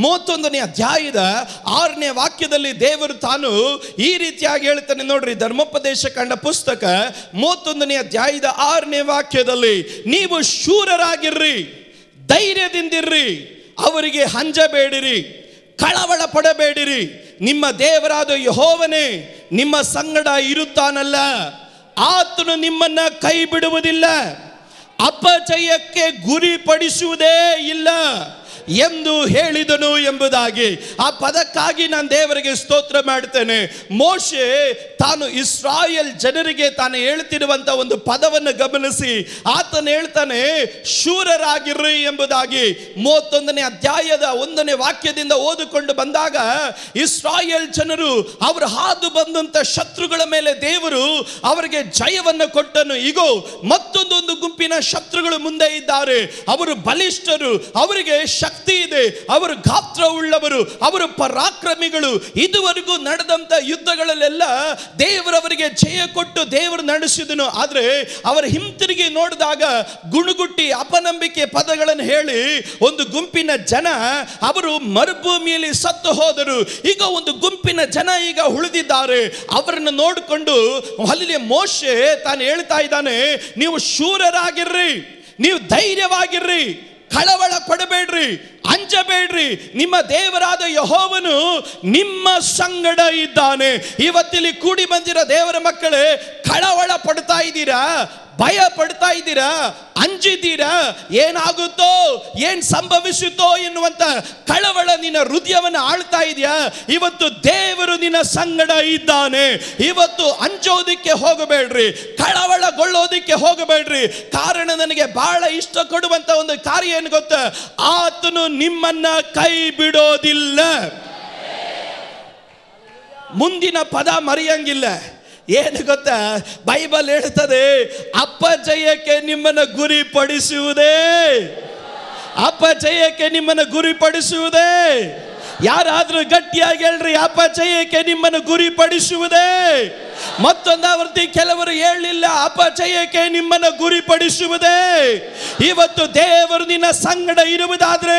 31ನೇ ಅಧ್ಯಾಯದ 6ನೇ ವಾಕ್ಯದಲ್ಲಿ ದೇವರು ತಾನು ಈ ರೀತಿಯಾಗಿ ಹೇಳ್ತಾನೆ ನೋಡ್ರಿ. ಧರ್ಮೋಪದೇಶ ಕಂಡ ಪುಸ್ತಕ 31ನೇ ಅಧ್ಯಾಯದ 6ನೇ ವಾಕ್ಯದಲ್ಲಿ, ನೀವು ಶೂರರಾಗಿರ್ರಿ, ಧೈರ್ಯದಿಂದಿರ್ರಿ, ಅವರಿಗೆ ಹಂಜಬೇಡಿರಿ, ಕಳವಳ ಪಡಬೇಡಿರಿ, ನಿಮ್ಮ ದೇವರಾದ ಯೆಹೋವನೇ ನಿಮ್ಮ ಸಂಗಡ ಇರುತ್ತಾನಲ್ಲ, ಆತನು ನಿಮ್ಮನ್ನ ಕೈ ಬಿಡುವುದಿಲ್ಲ, ಅಪಜಯಕ್ಕೆ ಗುರಿಪಡಿಸುವುದೇ ಇಲ್ಲ ಎಂದು ಹೇಳಿದನು ಎಂಬುದಾಗಿ. ಆ ಪದಕ್ಕಾಗಿ ನಾನು ದೇವರಿಗೆ ಸ್ತೋತ್ರ ಮಾಡ್ತೇನೆ. ಮೋಶೆ ತಾನು ಇಸ್ರಾಯೇಲ್ ಜನರಿಗೆ ತಾನು ಹೇಳ್ತಿರುವಂತ ಒಂದು ಪದವನ್ನು ಗಮನಿಸಿ ಆತನು ಹೇಳ್ತಾನೆ, ಶೂರರಾಗಿರ್ರಿ ಎಂಬುದಾಗಿ. 31ನೇ ಅಧ್ಯಾಯದ 1ನೇ ವಾಕ್ಯದಿಂದ ಓದಿಕೊಂಡು ಬಂದಾಗ ಇಸ್ರಾಯೇಲ್ ಜನರು ಅವರು ಹಾದು ಬಂದಂತ ಶತ್ರುಗಳ ಮೇಲೆ ದೇವರು ಅವರಿಗೆ ಜಯವನ್ನು ಕೊಟ್ಟನು. ಈಗೋ ಮತ್ತೊಂದು ಗುಂಪಿನ ಶತ್ರುಗಳು ಮುಂದೆ ಇದ್ದಾರೆ. ಅವರು ಬಲಿಷ್ಠರು, ಅವರಿಗೆ ಶಕ್ತಿ ಇದೆ, ಅವರು ಗಾತ್ರವುಳ್ಳವರು, ಅವರು ಪರಾಕ್ರಮಿಗಳು. ಇದುವರೆಗೂ ನಡೆದಂತ ಯುದ್ಧಗಳಲ್ಲೆಲ್ಲ ದೇವರವರಿಗೆ ಜಯ ಕೊಟ್ಟು ದೇವರು ನಡೆಸಿದನು. ಆದ್ರೆ ಅವರ ಹಿಂತಿರುಗಿ ನೋಡಿದಾಗ ಗುಣಗುಟ್ಟಿ ಅಪನಂಬಿಕೆ ಪದಗಳನ್ನು ಹೇಳಿ ಒಂದು ಗುಂಪಿನ ಜನ ಅವರು ಮರುಭೂಮಿಯಲ್ಲಿ ಸತ್ತು ಹೋದರು. ಈಗ ಒಂದು ಗುಂಪಿನ ಜನ ಈಗ ಉಳಿದಿದ್ದಾರೆ. ಅವರನ್ನು ನೋಡಿಕೊಂಡು ಅಲ್ಲಿ ಮೋಶೆ ತಾನು ಹೇಳ್ತಾ ಇದ್ದಾನೆ, ನೀವು ಶೂರರಾಗಿರ್ರಿ, ನೀವು ಧೈರ್ಯವಾಗಿರ್ರಿ, ಕಳವಳ ಪಡಬೇಡ್ರಿ, ಅಂಜಬೇಡ್ರಿ, ನಿಮ್ಮ ದೇವರಾದ ಯೆಹೋವನು ನಿಮ್ಮ ಸಂಗಡ ಇದ್ದಾನೆ. ಇವತ್ತಿಲ್ಲಿ ಕೂಡಿ ಬಂದಿರೋ ದೇವರ ಮಕ್ಕಳೇ, ಕಳವಳ ಪಡ್ತಾ ಇದ್ದೀರಾ, ಭಯ ಪಡ್ತಾ ಇದ್ದೀರಾ, ಅಂಜಿದ್ದೀರಾ, ಏನಾಗುತ್ತೋ ಏನ್ ಸಂಭವಿಸುತ್ತೋ ಎನ್ನುವಂತ ಕಳವಳ ನಿನ್ನ ಹೃದಯವನ್ನು ಆಳ್ತಾ ಇದೆಯಾ? ಇವತ್ತು ದೇವರು ನಿನ್ನ ಸಂಗಡ ಇದ್ದಾನೆ. ಇವತ್ತು ಅಂಜೋದಿಕ್ಕೆ ಹೋಗಬೇಡ್ರಿ, ಕಳವಳಗೊಳ್ಳೋದಿಕ್ಕೆ ಹೋಗಬೇಡ್ರಿ. ಕಾರಣ ನನಗೆ ಬಹಳ ಇಷ್ಟ ಕೊಡುವಂತ ಒಂದು ಕಾರ್ಯ ಏನು ಗೊತ್ತಾ? ಆತನು ನಿಮ್ಮನ್ನ ಕೈ ಬಿಡೋದಿಲ್ಲ. ಮುಂದಿನ ಪದ ಮರೆಯಂಗಿಲ್ಲ. ಏನು ಗೊತ್ತಾ? ಬೈಬಲ್ ಹೇಳ್ತದೆ, ಅಪಜಯಕ್ಕೆ ನಿಮ್ಮನ್ನು ಗುರಿಪಡಿಸುವುದೇ, ಅಪಜಯಕ್ಕೆ ನಿಮ್ಮನ್ನು ಗುರಿಪಡಿಸುವುದೇ. ಯಾರಾದ್ರೂ ಗಟ್ಟಿಯಾಗಿ ಹೇಳ್ರಿ, ಅಪಜಯಕ್ಕೆ ನಿಮ್ಮನ್ನು ಗುರಿಪಡಿಸುವುದೇ. ಮತ್ತೊಂದು ಆವೃತ್ತಿ ಕೆಲವರು ಹೇಳಲಿಲ್ಲ, ಅಪಜಯಕ್ಕೆ ನಿಮ್ಮನ್ನು ಗುರಿಪಡಿಸುವುದೇ. ಇವತ್ತು ದೇವರು ನಿನ್ನ ಸಂಗಡ ಇರುವುದಾದ್ರೆ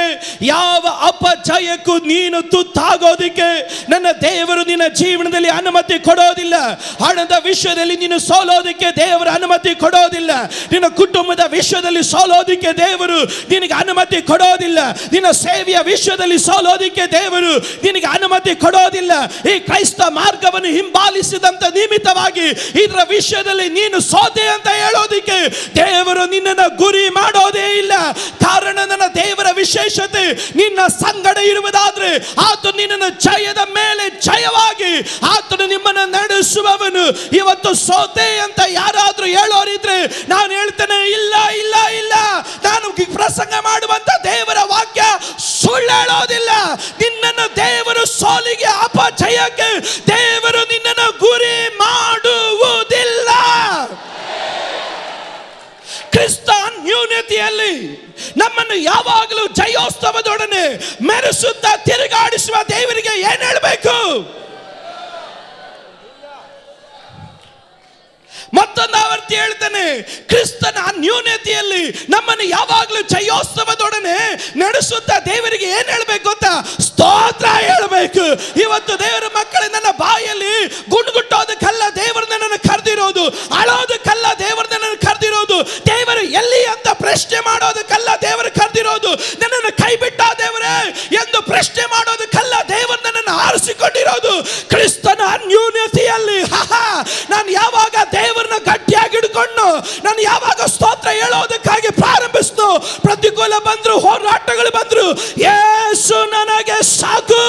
ಯಾವ ಅಪಜಯಕ್ಕೂ ನೀನು ತುತ್ತಾಗೋದಿಕ್ಕೆ ನನ್ನ ದೇವರು ನಿನ್ನ ಜೀವನದಲ್ಲಿ ಅನುಮತಿ ಕೊಡೋದಿಲ್ಲ. ಹಣದ ವಿಷಯದಲ್ಲಿ ನೀನು ಸೋಲೋದಿಕ್ಕೆ ದೇವರು ಅನುಮತಿ ಕೊಡೋದಿಲ್ಲ. ನಿನ್ನ ಕುಟುಂಬದ ವಿಷಯದಲ್ಲಿ ಸೋಲೋದಿಕ್ಕೆ ದೇವರು ನಿನಗೆ ಅನುಮತಿ ಕೊಡೋದಿಲ್ಲ. ನಿನ್ನ ಸೇವೆಯ ವಿಷಯದಲ್ಲಿ ಸೋಲೋದಿಕ್ಕೆ ದೇವರು ನಿನಗೆ ಅನುಮತಿ ಕೊಡೋದಿಲ್ಲ. ಈ ಕ್ರೈಸ್ತ ಮಾರ್ಗವನ್ನು ಹಿಂಬಾಲಿಸಿದಂತ ನಿಮಿತ್ತವಾಗಿ ಇದರ ವಿಷಯದಲ್ಲಿ ನೀನು ಸೋತೆ ಅಂತ ಹೇಳೋದಿಕ್ಕೆ ದೇವರು ನಿನ್ನನ್ನು ಗುರಿ ಮಾಡೋದೇ ಇಲ್ಲ. ಕಾರಣ ನನ್ನ ದೇವರ ವಿಶೇಷತೆ ನಿನ್ನ ಸಂಗಡ ಇರುವುದಾದ್ರೆ ಆತನು ನಿನ್ನನ್ನು ಜಯದ ಮೇಲೆ ಜಯವಾಗಿ ಆತನು ನಿಮ್ಮನ್ನು ನಡೆಸುವವನು. ಇವತ್ತು ಸೋತೆ ಅಂತ ಯಾರಾದ್ರೂ ಹೇಳೋರಿದ್ರೆ ನಾನು ಹೇಳ್ತೇನೆ, ಇಲ್ಲ ಇಲ್ಲ ಇಲ್ಲ, ನಾನು ಪ್ರಸಂಗ ಮಾಡುವಂತ ದೇವರ ವಾಕ್ಯ ಸುಳ್ಳು ಹೇಳೋದಿಲ್ಲ. ನಿನ್ನನ್ನು ದೇವರು ಸೋಲಿಗೆ ಅಪಜಯಕ್ಕೆ ದೇವರು ನಿನ್ನನ್ನು ಗುರಿ ಮಾಡುವುದಿಲ್ಲ. ಜಯೋತ್ಸವದೊಡನೆ ಮೆರೆಸುತ್ತಾ ತಿರುಗಾಡಿಸುವ ದೇವರಿಗೆ ಏನ್ ಹೇಳಬೇಕು? ಮತ್ತೊಂದು ಆವರ್ತಿ ಹೇಳ್ತಾನೆ, ಕ್ರಿಸ್ತನ ಅನ್ಯೋನ್ಯತೆಯಲ್ಲಿ ನಮ್ಮನ್ನು ಯಾವಾಗಲೂ ಜಯೋತ್ಸವದೊಡನೆ ನಡೆಸುತ್ತಾ ದೇವರಿಗೆ ಏನ್ ಹೇಳ್ಬೇಕು ಗೊತ್ತಾ? ಸ್ತೋತ್ರ ಹೇಳಬೇಕು. ಇವತ್ತು ದೇವರ ಮಕ್ಕಳೇ, ನನ್ನ ಬಾಯಲ್ಲಿ ಗುಣಗುಟ್ಟೋದಕ್ಕಲ್ಲ ದೇವರು ನನ್ನನ್ನು ಕರೆದಿರೋದು, ಅಳೋದಕ್ಕಲ್ಲ ದೇವರು ನನ್ನನ್ನು ಕರೆದಿರೋದು, ದೇವರು ಎಲ್ಲಿ ಅಂತ ಪ್ರಶ್ನೆ ಮಾಡೋದಕ್ಕಲ್ಲ ದೇವರು ಕರೆದಿರೋದು, ನನ್ನನ್ನು ಕೈ ಬಿಟ್ಟ ದೇವರೇ ಎಂದು ಪ್ರಶ್ನೆ ಮಾಡೋದಕ್ಕಲ್ಲ ದೇವರು ನನ್ನನ್ನು ಆರಿಸಿಕೊಂಡಿರೋದು. ಕ್ರಿಸ್ತನ ಅನ್ಯೋನ್ಯತೆಯಲ್ಲಿ ನಾನು ಯಾವಾಗ ದೇವರನ್ನ ಗಟ್ಟಿಯಾಗಿ ಹಿಡ್ಕೊಂಡು ನಾನು ಯಾವಾಗ ಸ್ತೋತ್ರ ಹೇಳೋದಕ್ಕಾಗಿ ಪ್ರಾರಂಭಿಸ್ತು, ಪ್ರತಿಕೂಲ ಬಂದ್ರು, ಹೋರಾಟಗಳು ಬಂದ್ರು, ಯೇಸು ನನಗೆ ಸಾಕು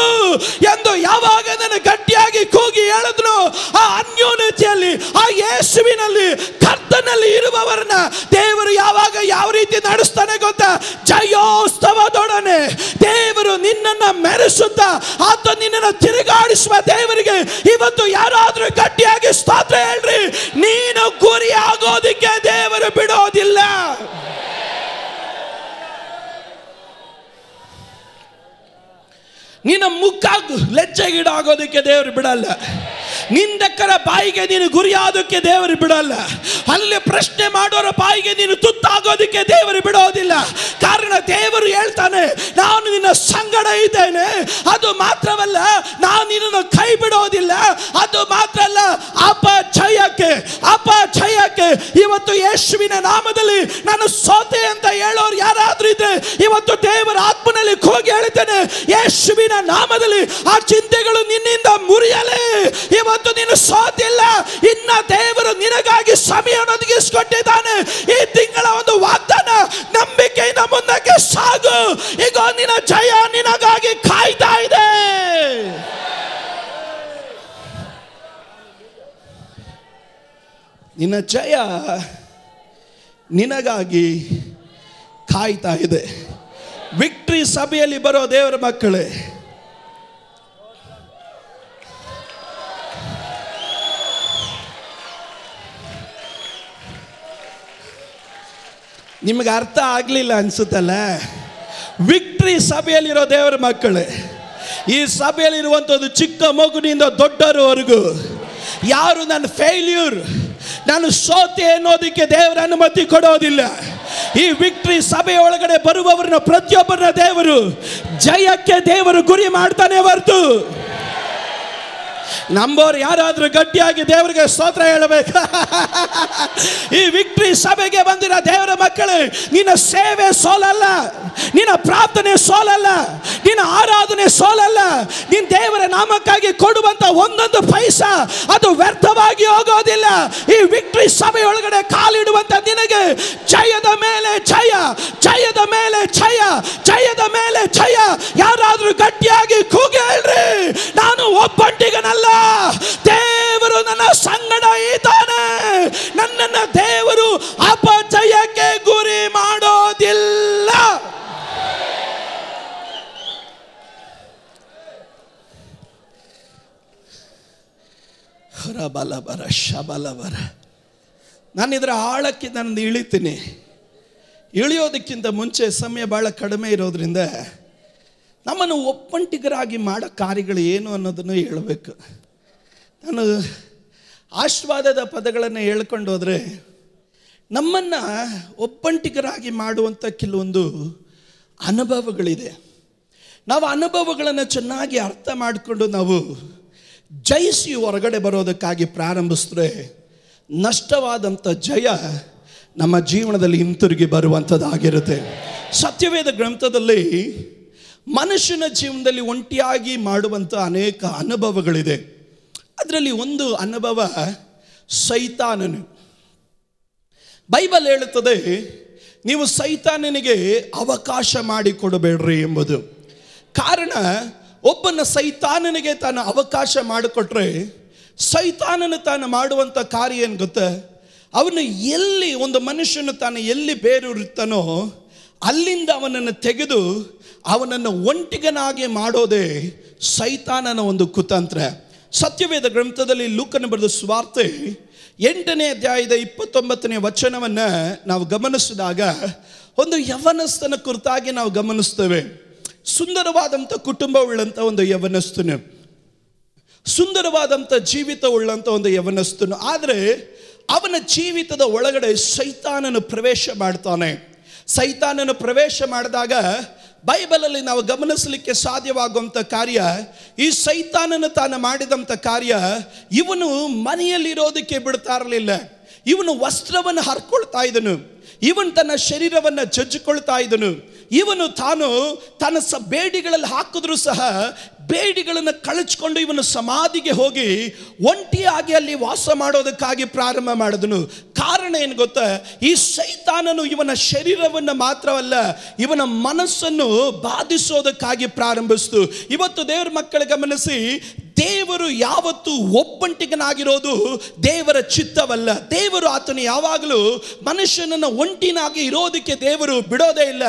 ಎಂದು ಯಾವಾಗ ನಾನು ಗಟ್ಟಿಯಾಗಿ ಕೂಗಿ ಹೇಳಿದ್ನು, ಆ ಅನ್ಯೋನ್ಯತೆಯಲ್ಲಿ, ಆ ಯೇಸುವಿನಲ್ಲಿ, ಕರ್ತನಲ್ಲಿ ಇರುವವರನ್ನ ದೇವರು ಯಾವಾಗ ಯಾವ ರೀತಿ ನಡೆಸ್ತಾನೆ ಗೊತ್ತಾ? ಜಯೋತ್ಸವದೊಡನೆ ದೇವರು ನಿನ್ನನ್ನ ಮೆರೆಸುತ್ತಾ ಆತ ನಿನ್ನನ್ನು ತಿರುಗಾಡಿಸುವ ದೇವರಿಗೆ ಇವತ್ತು ಯಾರಾದ್ರೂ ಗಟ್ಟಿಯಾಗಿ ಸ್ತೋತ್ರ ಹೇಳ್ರಿ. ನೀನು ಗುರಿ ಆಗೋದಕ್ಕೆ ದೇವರು ಬಿಡೋದಿಲ್ಲ. ನಿನ್ನ ಮುಖ ಲಜ್ಜೆಗೀಡಾಗೋದಕ್ಕೆ ದೇವರು ಬಿಡಲ್ಲ. ನಿಂದಕ್ಕರ ಬಾಯಿಗೆ ನೀನು ಗುರಿಯಾದಕ್ಕೆ ದೇವರು ಬಿಡಲ್ಲ. ಅಲ್ಲಿ ಪ್ರಶ್ನೆ ಮಾಡೋರ ಬಾಯಿಗೆ ನೀನು ತುತ್ತಾಗೋದಕ್ಕೆ ದೇವರು ಬಿಡೋದಿಲ್ಲ. ಕಾರಣ ದೇವರು ಹೇಳ್ತಾನೆ, ನಾನು ನಿನ್ನ ಸಂಗಡ ಇದ್ದೇನೆ, ಅದು ಮಾತ್ರವಲ್ಲ ನಾನು ನಿನ್ನನ್ನು ಕೈ ಬಿಡೋದಿಲ್ಲ, ಅದು ಮಾತ್ರ ಅಲ್ಲ ಅಪಜಯಕ್ಕೆ ಇವತ್ತು ಯೇಸುವಿನ ನಾಮದಲ್ಲಿ ನಾನು ಸೋತೆ ಅಂತ ಹೇಳೋರು ಯಾರಾದ್ರೂ ಇದ್ರೆ ಇವತ್ತು ದೇವರ ಆತ್ಮನಲ್ಲಿ ಹೋಗಿ ಹೇಳ್ತೇನೆ, ಯೇಸುವಿನ ನಾಮದಲ್ಲಿ ಆ ಚಿಂತೆಗಳು ನಿನ್ನಿಂದ ಮುರಿಯಲೇ. ಇವತ್ತು ನೀನು ಸೋತಿಲ್ಲ, ಇನ್ನ ದೇವರು ನಿನಗಾಗಿ ಸಮಯ ಒದಗಿಸಿಕೊಟ್ಟಿದ್ದಾನೆ. ಈ ತಿಂಗಳ ಒಂದು ವಾಗ್ದಾನ, ನಂಬಿಕೆಯಿಂದ ಮುಂದಕ್ಕೆ ಸಾಗು, ಈಗ ನಿನ್ನ ಜಯ ನಿನಗಾಗಿ ಕಾಯ್ತಾ ಇದೆ. ನಿನ್ನ ಜಯ ನಿನಗಾಗಿ ಕಾಯ್ತಾ ಇದೆ. ವಿಕ್ಟ್ರಿ ಸಭೆಯಲ್ಲಿ ಬರೋ ದೇವರ ಮಕ್ಕಳೇ, ನಿಮಗೆ ಅರ್ಥ ಆಗಲಿಲ್ಲ ಅನ್ಸುತ್ತಲ್ಲ? ವಿಕ್ಟ್ರಿ ಸಭೆಯಲ್ಲಿರೋ ದೇವರ ಮಕ್ಕಳೇ, ಈ ಸಭೆಯಲ್ಲಿರುವಂಥದ್ದು ಚಿಕ್ಕ ಮಗುವಿನಿಂದ ದೊಡ್ಡವರವರೆಗೂ ಯಾರು ನನ್ನ ಫೇಲ್ಯೂರ್, ನಾನು ಸೋತೆ ಅನ್ನೋದಕ್ಕೆ ದೇವರ ಅನುಮತಿ ಕೊಡೋದಿಲ್ಲ. ಈ ವಿಕ್ಟ್ರಿ ಸಭೆ ಒಳಗಡೆ ಬರುವವರನ್ನ ಪ್ರತಿಯೊಬ್ಬರನ್ನ ದೇವರು ಜಯಕ್ಕೆ ದೇವರು ಗುರಿ ಮಾಡ್ತಾನೆ ಹೊರತು, ನಂಬೋರು ಯಾರಾದ್ರೂ ಗಟ್ಟಿಯಾಗಿ ದೇವರಿಗೆ ಸ್ತೋತ್ರ ಹೇಳಬೇಕು. ಈ ವಿಕ್ಟ್ರಿ ಸಭೆಗೆ ಬಂದಿರೋ ದೇವರ ಮಕ್ಕಳು, ನಿನ್ನ ಸೇವೆ ಸೋಲಲ್ಲ, ನಿನ್ನ ಪ್ರಾರ್ಥನೆ ಸೋಲಲ್ಲ, ನಿನ್ನ ಆರಾಧನೆ ಸೋಲಲ್ಲ, ನಿನ್ನ ದೇವರ ನಾಮಕ್ಕಾಗಿ ಕೊಡುವಂತ ಒಂದೊಂದು ಪೈಸಾ ಅದು ವ್ಯರ್ಥವಾಗಿ ಹೋಗೋದಿಲ್ಲ. ಈ ವಿಕ್ಟ್ರಿ ಸಭೆ ಒಳಗಡೆ ಕಾಲಿಡುವಂತ ನಿನಗೆ ಜಯದ ಮೇಲೆ ಜಯ, ಜಯದ ಮೇಲೆ ಜಯ, ಜಯದ ಮೇಲೆ ಜಯ. ಯಾರಾದ್ರೂ ಗಟ್ಟಿಯಾಗಿ ಕೂಗಿ ಹೇಳ್ರಿ, ನಾನು ಒಬ್ಬಂಟಿಗನಲ್ಲ, ದೇವರು ನನ್ನ ಸಂಗಡ ಇದ್ದಾನೆ, ನನ್ನನ್ನು ದೇವರು ಅಪಜಯಕ್ಕೆ ಗುರಿ ಮಾಡೋದಿಲ್ಲ. ಬಲಬರ ಶಬಲಬರ. ನಾನು ಇದರ ಆಳಕ್ಕೆ ನಾನು ಇಳಿತೀನಿ. ಇಳಿಯೋದಕ್ಕಿಂತ ಮುಂಚೆ ಸಮಯ ಬಹಳ ಕಡಿಮೆ ಇರೋದ್ರಿಂದ ನಮ್ಮನ್ನು ಒಪ್ಪಂಟಿಗರಾಗಿ ಮಾಡೋ ಕಾರ್ಯಗಳು ಏನು ಅನ್ನೋದನ್ನು ಹೇಳಬೇಕು. ನಾನು ಆಶೀರ್ವಾದದ ಪದಗಳನ್ನು ಹೇಳ್ಕೊಂಡು ಹೋದರೆ ನಮ್ಮನ್ನು ಒಪ್ಪಂಟಿಗರಾಗಿ ಮಾಡುವಂಥ ಕೆಲವೊಂದು ಅನುಭವಗಳಿದೆ. ನಾವು ಅನುಭವಗಳನ್ನು ಚೆನ್ನಾಗಿ ಅರ್ಥ ಮಾಡಿಕೊಂಡು ನಾವು ಜಯಿಸಿ ಹೊರಗಡೆ ಬರೋದಕ್ಕಾಗಿ ಪ್ರಾರಂಭಿಸಿದ್ರೆ ನಷ್ಟವಾದಂಥ ಜಯ ನಮ್ಮ ಜೀವನದಲ್ಲಿ ಹಿಂತಿರುಗಿ ಬರುವಂಥದ್ದಾಗಿರುತ್ತೆ. ಸತ್ಯವೇದ ಗ್ರಂಥದಲ್ಲಿ ಮನುಷ್ಯನ ಜೀವನದಲ್ಲಿ ಒಂಟಿಯಾಗಿ ಮಾಡುವಂಥ ಅನೇಕ ಅನುಭವಗಳಿದೆ. ಅದರಲ್ಲಿ ಒಂದು ಅನುಭವ ಸೈತಾನನು. ಬೈಬಲ್ ಹೇಳುತ್ತದೆ, ನೀವು ಸೈತಾನನಿಗೆ ಅವಕಾಶ ಮಾಡಿಕೊಡಬೇಡ್ರಿ ಎಂಬುದು. ಕಾರಣ, ಒಬ್ಬನ ಸೈತಾನನಿಗೆ ತಾನು ಅವಕಾಶ ಮಾಡಿಕೊಟ್ರೆ ಸೈತಾನನು ತಾನು ಮಾಡುವಂಥ ಕಾರ್ಯ ಏನು ಗೊತ್ತಾ? ಅವನು ಎಲ್ಲಿ ಒಂದು ಮನುಷ್ಯನು ತಾನು ಎಲ್ಲಿ ಬೇರೂರುತ್ತಾನೋ ಅಲ್ಲಿಂದ ಅವನನ್ನು ತೆಗೆದು ಅವನನ್ನು ಒಂಟಿಗನಾಗಿ ಮಾಡೋದೇ ಸೈತಾನನ ಒಂದು ಕುತಂತ್ರ. ಸತ್ಯವೇದ ಗ್ರಂಥದಲ್ಲಿ ಲೂಕನ ಬರೆದ ಸುವಾರ್ತೆ 8ನೇ ಅಧ್ಯಾಯದ 29ನೇ ವಚನವನ್ನು ನಾವು ಗಮನಿಸಿದಾಗ ಒಂದು ಯವನಸ್ಥನ ಕುರಿತಾಗಿ ನಾವು ಗಮನಿಸ್ತೇವೆ. ಸುಂದರವಾದಂಥ ಕುಟುಂಬವುಳ್ಳಂಥ ಒಂದು ಯವನಸ್ಥನು, ಸುಂದರವಾದಂಥ ಜೀವಿತವುಳ್ಳಂಥ ಒಂದು ಯವನಸ್ಥನು. ಆದರೆ ಅವನ ಜೀವಿತದ ಒಳಗಡೆ ಸೈತಾನನು ಪ್ರವೇಶ ಮಾಡ್ತಾನೆ. ಸೈತಾನನು ಪ್ರವೇಶ ಮಾಡಿದಾಗ ಬೈಬಲಲ್ಲಿ ನಾವು ಗಮನಿಸಲಿಕ್ಕೆ ಸಾಧ್ಯವಾಗುವಂಥ ಕಾರ್ಯ, ಈ ಸೈತಾನನು ತಾನು ಮಾಡಿದಂಥ ಕಾರ್ಯ, ಇವನು ಮನೆಯಲ್ಲಿರೋದಕ್ಕೆ ಬಿಡ್ತಾ ಇರಲಿಲ್ಲ. ಇವನು ವಸ್ತ್ರವನ್ನು ಹರ್ಕೊಳ್ತಾ ಇದ್ದನು, ಇವನು ತನ್ನ ಶರೀರವನ್ನು ಜಜ್ಜಿಕೊಳ್ತಾ ಇದ್ದನು. ಇವನು ತನ್ನ ಬೇಡಿಗಳಲ್ಲಿ ಹಾಕಿದ್ರೂ ಸಹ ಬೇಡಿಗಳನ್ನು ಕಳಚಿಕೊಂಡು ಇವನು ಸಮಾಧಿಗೆ ಹೋಗಿ ಒಂಟಿಯಾಗಿ ಅಲ್ಲಿ ವಾಸ ಮಾಡೋದಕ್ಕಾಗಿ ಪ್ರಾರಂಭ ಮಾಡಿದನು. ಕಾರಣ ಏನು ಗೊತ್ತಾ? ಈ ಸೈತಾನನು ಇವನ ಶರೀರವನ್ನು ಮಾತ್ರವಲ್ಲ, ಇವನ ಮನಸ್ಸನ್ನು ಬಾಧಿಸೋದಕ್ಕಾಗಿ ಪ್ರಾರಂಭಿಸಿತು. ಇವತ್ತು ದೇವರ ಮಕ್ಕಳ ಗಮನಿಸಿ, ದೇವರು ಯಾವತ್ತು ಒಬ್ಬಂಟಿಗನಾಗಿರೋದು ದೇವರ ಚಿತ್ತವಲ್ಲ. ದೇವರು ಆತನು ಯಾವಾಗಲೂ ಮನುಷ್ಯನನ್ನು ಒಂಟಿನಾಗಿ ಇರೋದಕ್ಕೆ ದೇವರು ಬಿಡೋದೇ ಇಲ್ಲ.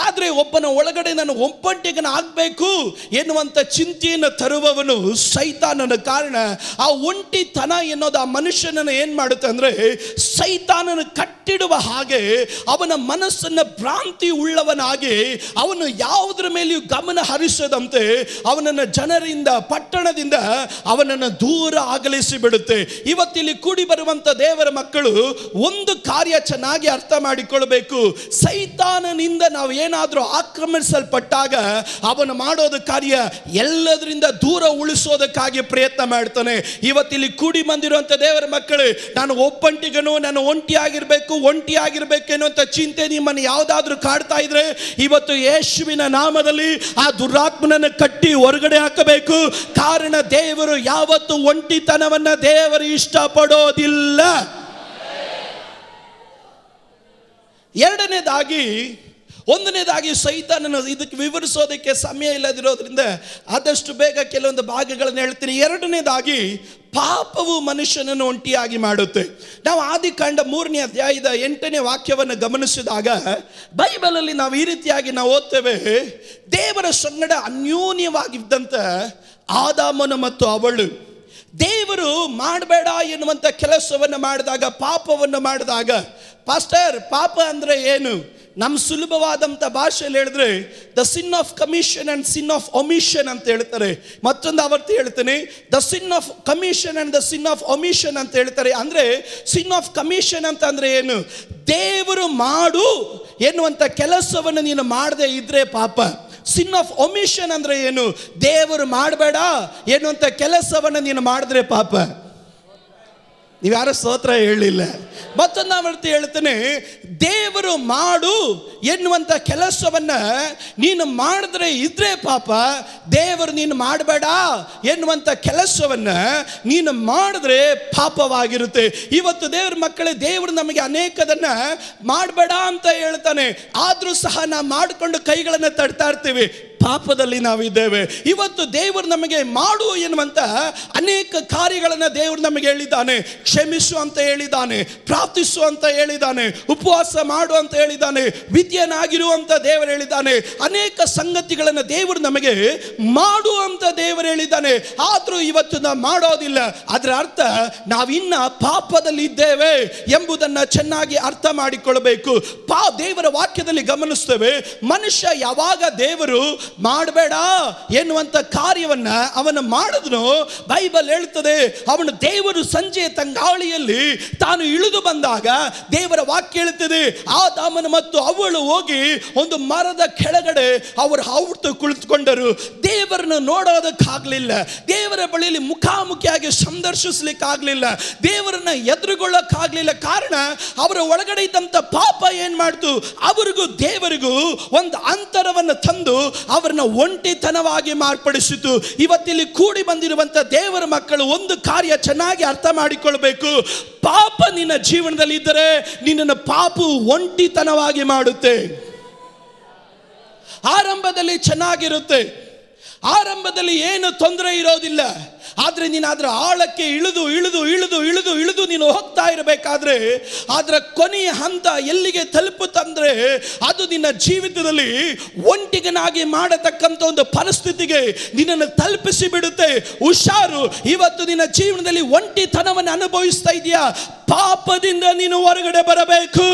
ಆದರೆ ಒಬ್ಬನ ಒಳಗಡೆ ನಾನು ಒಬ್ಬಂಟಿಗನ ಆಗಬೇಕು ಎನ್ನುವಂಥ ಚಿಂತೆಯನ್ನು ತರುವವನು ಸೈತಾನನ. ಕಾರಣ ಆ ಒಂಟಿತನ ಎನ್ನೋದು ಆ ಮನುಷ್ಯನನ್ನು ಏನು ಮಾಡುತ್ತೆ ಅಂದರೆ, ಸೈತಾನನ ಕಟ್ಟಿಡುವ ಹಾಗೆ ಅವನ ಮನಸ್ಸನ್ನು ಭ್ರಾಂತಿ ಉಳ್ಳವನಾಗಿ ಅವನು ಯಾವುದರ ಮೇಲೆಯೂ ಗಮನ ಹರಿಸದಂತೆ ಅವನನ್ನು ಜನರಿಂದ, ಪಟ್ಟಣದಿಂದ ಅವನನ್ನು ದೂರ ಅಗಲಿಸಿ ಬಿಡುತ್ತೆ. ಇವತ್ತಿಲ್ಲಿ ಕೂಡಿ ಬರುವಂತ ದೇವರ ಮಕ್ಕಳು ಒಂದು ಕಾರ್ಯ ಚೆನ್ನಾಗಿ ಅರ್ಥ ಮಾಡಿಕೊಳ್ಳಬೇಕು. ಸೈತಾನನಿಂದ ನಾವು ಏನಾದರೂ ಆಕ್ರಮಿಸಲ್ಪಟ್ಟಾಗ ಅವನು ಮಾಡೋದ ಕಾರ್ಯ ಎಲ್ಲದರಿಂದ ದೂರ ಉಳಿಸೋದಕ್ಕಾಗಿ ಪ್ರಯತ್ನ ಮಾಡ್ತಾನೆ. ಇವತ್ತಿಲ್ಲಿ ಕೂಡಿ ಬಂದಿರುವಂತ ದೇವರ ಮಕ್ಕಳು, ನಾನು ಒಬ್ಬಂಟಿಗನು, ನಾನು ಒಂಟಿಯಾಗಿರ್ಬೇಕು ಎನ್ನುವಂತ ಚಿಂತೆ ನಿಮ್ಮನ್ನು ಯಾವುದಾದ್ರೂ ಕಾಡ್ತಾ ಇದ್ರೆ, ಇವತ್ತು ಯೇಸುವಿನ ನಾಮದಲ್ಲಿ ಆ ದುರಾತ್ಮನನ್ನು ಕಟ್ಟಿ ಹೊರಗಡೆ ಹಾಕಬೇಕು. ಕಾರಣ ದೇವರು ಯಾವತ್ತು ಒಂಟಿತನವನ್ನ ದೇವರು ಇಷ್ಟಪಡೋದಿಲ್ಲ. ಒಂದನೇದಾಗಿ ಸೈತಾನನ ಇದಕ್ಕೆ ವಿವರಿಸೋದಕ್ಕೆ ಸಮಯ ಇಲ್ಲದಿರೋದ್ರಿಂದ ಆದಷ್ಟು ಬೇಗ ಕೆಲವೊಂದು ಭಾಗಗಳನ್ನು ಹೇಳ್ತೀನಿ. ಎರಡನೇದಾಗಿ, ಪಾಪವು ಮನುಷ್ಯನನ್ನು ಒಂಟಿಯಾಗಿ ಮಾಡುತ್ತೆ. ನಾವು ಆದಿಕಾಂಡ 3ನೇ ಅಧ್ಯಾಯದ 8ನೇ ವಾಕ್ಯವನ್ನು ಗಮನಿಸಿದಾಗ ಬೈಬಲಲ್ಲಿ ನಾವು ಈ ರೀತಿಯಾಗಿ ನಾವು ಓದ್ತೇವೆ, ದೇವರ ಸಂಗಡ ಅನ್ಯೋನ್ಯವಾಗಿದ್ದಂಥ ಆದಾಮನು ಮತ್ತು ಅವಳು ದೇವರು ಮಾಡಬೇಡ ಎನ್ನುವಂಥ ಕೆಲಸವನ್ನು ಮಾಡಿದಾಗ, ಪಾಪವನ್ನು ಮಾಡಿದಾಗ, ಪಾಸ್ಟರ್ ಪಾಪ ಅಂದರೆ ಏನು? ನಮ್ಮ ಸುಲಭವಾದಂಥ ಭಾಷೆಯಲ್ಲಿ ಹೇಳಿದ್ರೆ the sin of commission and sin of omission ಅಂತ ಹೇಳ್ತಾರೆ. ಮತ್ತೊಂದು ಆವರ್ತಿ ಹೇಳ್ತೀನಿ, the sin of commission and the sin of omission ಅಂತ ಹೇಳ್ತಾರೆ. ಅಂದರೆ ಸಿನ್ ಆಫ್ ಕಮಿಷನ್ ಅಂತ ಅಂದರೆ ಏನು? ದೇವರು ಮಾಡು ಎನ್ನುವಂಥ ಕೆಲಸವನ್ನು ನೀನು ಮಾಡದೇ ಇದ್ರೆ ಪಾಪ. ಸಿನ್ ಆಫ್ ಒಮಿಷನ್ ಅಂದರೆ ಏನು? ದೇವರು ಮಾಡಬೇಡ ಎನ್ನುವಂಥ ಕೆಲಸವನ್ನು ನೀನು ಮಾಡಿದ್ರೆ ಪಾಪ. ನೀವ್ಯಾರು ಸ್ತೋತ್ರ ಹೇಳಿಲ್ಲ. ಮತ್ತೊಂದು ಆವರ್ತಿ ಹೇಳ್ತೇನೆ, ದೇವರು ಮಾಡು ಎನ್ನುವಂಥ ಕೆಲಸವನ್ನ ನೀನು ಮಾಡಿದ್ರೆ ಇದ್ರೆ ಪಾಪ. ದೇವರು ನೀನು ಮಾಡಬೇಡ ಎನ್ನುವಂಥ ಕೆಲಸವನ್ನ ನೀನು ಮಾಡಿದ್ರೆ ಪಾಪವಾಗಿರುತ್ತೆ. ಇವತ್ತು ದೇವ್ರ ಮಕ್ಕಳೇ, ದೇವರು ನಮಗೆ ಅನೇಕದನ್ನ ಮಾಡಬೇಡ ಅಂತ ಹೇಳ್ತಾನೆ, ಆದರೂ ಸಹ ನಾವು ಮಾಡಿಕೊಂಡು ಕೈಗಳನ್ನು ತಡ್ತಾ ಇರ್ತೀವಿ, ಪಾಪದಲ್ಲಿ ನಾವಿದ್ದೇವೆ. ಇವತ್ತು ದೇವರು ನಮಗೆ ಮಾಡು ಎನ್ನುವಂತ ಅನೇಕ ಕಾರ್ಯಗಳನ್ನು ದೇವರು ನಮಗೆ ಹೇಳಿದ್ದಾನೆ. ಕ್ಷಮಿಸು ಅಂತ ಹೇಳಿದ್ದಾನೆ, ಪ್ರಾರ್ಥಿಸು ಅಂತ ಹೇಳಿದ್ದಾನೆ, ಉಪವಾಸ ಮಾಡು ಅಂತ ಹೇಳಿದ್ದಾನೆ, ವಿದ್ಯನಾಗಿರು ಅಂತ ದೇವರು ಹೇಳಿದ್ದಾನೆ. ಅನೇಕ ಸಂಗತಿಗಳನ್ನು ದೇವರು ನಮಗೆ ಮಾಡು ಅಂತ ದೇವರು ಹೇಳಿದ್ದಾನೆ. ಆದರೂ ಇವತ್ತು ನಾವು ಮಾಡೋದಿಲ್ಲ. ಅದರ ಅರ್ಥ ನಾವಿನ್ನ ಪಾಪದಲ್ಲಿ ಇದ್ದೇವೆ ಎಂಬುದನ್ನು ಚೆನ್ನಾಗಿ ಅರ್ಥ ಮಾಡಿಕೊಳ್ಳಬೇಕು. ದೇವರ ವಾಕ್ಯದಲ್ಲಿ ಗಮನಿಸ್ತೇವೆ, ಮನುಷ್ಯ ಯಾವಾಗ ದೇವರು ಮಾಡಬೇಡ ಎನ್ನುವಂತ ಕಾರ್ಯವನ್ನ ಅವನು ಮಾಡಿದ್ನು, ಬೈಬಲ್ ಹೇಳ್ತದೆ, ಅವನು ದೇವರು ಸಂಜೆ ತಂಗಾಳಿಯಲ್ಲಿ ತಾನು ಇಳಿದು ಬಂದಾಗ ದೇವರ ವಾಕ್ಯ ಹೇಳ್ತದೆ, ಆದಾಮನು ಮತ್ತು ಅವಳು ಹೋಗಿ ಒಂದು ಮರದ ಕೆಳಗಡೆ ಅವರು ಕುಳಿತುಕೊಂಡರು. ದೇವರನ್ನು ನೋಡೋದಕ್ಕಾಗಲಿಲ್ಲ, ದೇವರ ಬಳಿಯಲ್ಲಿ ಮುಖಾಮುಖಿಯಾಗಿ ಸಂದರ್ಶಿಸಲಿಕ್ಕಾಗಲಿಲ್ಲ, ದೇವರನ್ನ ಎದುರುಗೊಳ್ಳಕ್ಕಾಗಲಿಲ್ಲ. ಕಾರಣ ಅವರ ಒಳಗಡೆ ಇದ್ದಂತ ಪಾಪ ಏನ್ ಮಾಡ್ತು, ಅವರಿಗೂ ದೇವರಿಗೂ ಒಂದು ಅಂತರವನ್ನು ತಂದು ಅವರನ್ನ ಒಂಟಿತನವಾಗಿ ಮಾರ್ಪಡಿಸಿತು. ಇವತ್ತಿಲ್ಲಿ ಕೂಡಿ ಬಂದಿರುವಂತ ದೇವರ ಮಕ್ಕಳು ಒಂದು ಕಾರ್ಯ ಚೆನ್ನಾಗಿ ಅರ್ಥ ಮಾಡಿಕೊಳ್ಬೇಕು. ಪಾಪ ನಿನ್ನ ಜೀವನದಲ್ಲಿ ಇದ್ದರೆ ನಿನ್ನನ್ನು ಪಾಪವು ಒಂಟಿತನವಾಗಿ ಮಾಡುತ್ತೆ. ಆರಂಭದಲ್ಲಿ ಚೆನ್ನಾಗಿರುತ್ತೆ, ಆರಂಭದಲ್ಲಿ ಏನು ತೊಂದರೆ ಇರೋದಿಲ್ಲ. ಆದರೆ ನೀನು ಅದರ ಆಳಕ್ಕೆ ಇಳಿದು ಇಳಿದು ಇಳಿದು ಇಳಿದು ಇಳಿದು ನೀನು ಹೋಗ್ತಾ ಇರಬೇಕಾದ್ರೆ ಅದರ ಕೊನೆಯ ಹಂತ ಎಲ್ಲಿಗೆ ತಲುಪುತ್ತಂದ್ರೆ ಅದು ನಿನ್ನ ಜೀವಿತದಲ್ಲಿ ಒಂಟಿಗನಾಗಿ ಮಾಡತಕ್ಕಂಥ ಒಂದು ಪರಿಸ್ಥಿತಿಗೆ ನಿನ್ನನ್ನು ತಲುಪಿಸಿ ಬಿಡುತ್ತೆ. ಹುಷಾರು, ಇವತ್ತು ನಿನ್ನ ಜೀವನದಲ್ಲಿ ಒಂಟಿತನವನ್ನು ಅನುಭವಿಸ್ತಾ ಇದೆಯಾ? ಪಾಪದಿಂದ ನೀನು ಹೊರಗಡೆ ಬರಬೇಕು.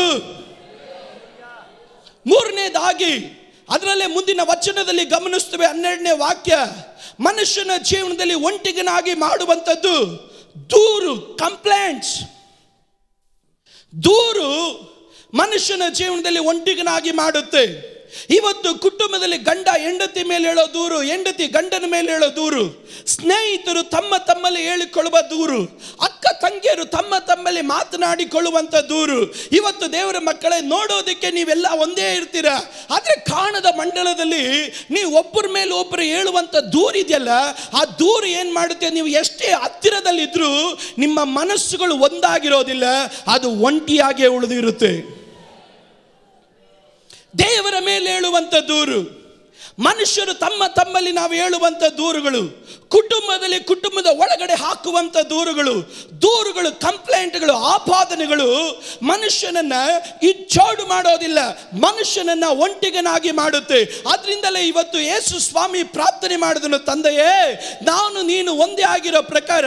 ಮೂರನೇದಾಗಿ ಅದರಲ್ಲೇ ಮುಂದಿನ ವಚನದಲ್ಲಿ ಗಮನಿಸ್ತೇವೆ, 12ನೇ ವಾಕ್ಯ, ಮನುಷ್ಯನ ಜೀವನದಲ್ಲಿ ಒಂಟಿಗನಾಗಿ ಮಾಡುವಂಥದ್ದು ದೂರು, ಕಂಪ್ಲೇಂಟ್ಸ್. ದೂರು ಮನುಷ್ಯನ ಜೀವನದಲ್ಲಿ ಒಂಟಿಗನಾಗಿ ಮಾಡುತ್ತೆ. ಇವತ್ತು ಕುಟುಂಬದಲ್ಲಿ ಗಂಡ ಹೆಂಡತಿ ಮೇಲೆ ಹೇಳೋ ದೂರು, ಹೆಂಡತಿ ಗಂಡನ ಮೇಲೆ ಹೇಳೋ ದೂರು, ಸ್ನೇಹಿತರು ತಮ್ಮ ತಮ್ಮಲ್ಲಿ ಹೇಳಿಕೊಳ್ಳುವ ದೂರು, ಅಕ್ಕ ತಂಗಿಯರು ತಮ್ಮ ತಮ್ಮಲ್ಲಿ ಮಾತನಾಡಿಕೊಳ್ಳುವಂಥ ದೂರು. ಇವತ್ತು ದೇವರ ಮಕ್ಕಳೇ, ನೋಡೋದಕ್ಕೆ ನೀವೆಲ್ಲ ಒಂದೇ ಇರ್ತೀರ, ಆದರೆ ಕಾಣದ ಮಂಡಲದಲ್ಲಿ ನೀವು ಒಬ್ಬರ ಮೇಲೆ ಒಬ್ಬರು ಹೇಳುವಂಥ ದೂರು ಇದೆಯಲ್ಲ, ಆ ದೂರು ಏನು ಮಾಡುತ್ತೆ, ನೀವು ಎಷ್ಟೇ ಹತ್ತಿರದಲ್ಲಿದ್ದರೂ ನಿಮ್ಮ ಮನಸ್ಸುಗಳು ಒಂದಾಗಿರೋದಿಲ್ಲ, ಅದು ಒಂಟಿಯಾಗೇ ಉಳಿದಿರುತ್ತೆ. ದೇವರ ಮೇಲೆ ಹೇಳುವಂಥ ದೂರು, ಮನುಷ್ಯರು ತಮ್ಮ ತಮ್ಮಲ್ಲಿ ನಾವು ಹೇಳುವಂಥ ದೂರುಗಳು, ಕುಟುಂಬದ ಒಳಗಡೆ ಹಾಕುವಂಥ ದೂರುಗಳು, ಕಂಪ್ಲೇಂಟ್ಗಳು, ಆಪಾದನೆಗಳು ಮನುಷ್ಯನನ್ನ ಇಚ್ಚೋಡು ಮಾಡೋದಿಲ್ಲ, ಮನುಷ್ಯನನ್ನ ಒಂಟಿಗನಾಗಿ ಮಾಡುತ್ತೆ. ಆದ್ರಿಂದಲೇ ಇವತ್ತು ಯೇಸು ಸ್ವಾಮಿ ಪ್ರಾರ್ಥನೆ ಮಾಡಿದನು, ತಂದೆಯೇ, ನಾನು ನೀನು ಒಂದೇ ಆಗಿರೋ ಪ್ರಕಾರ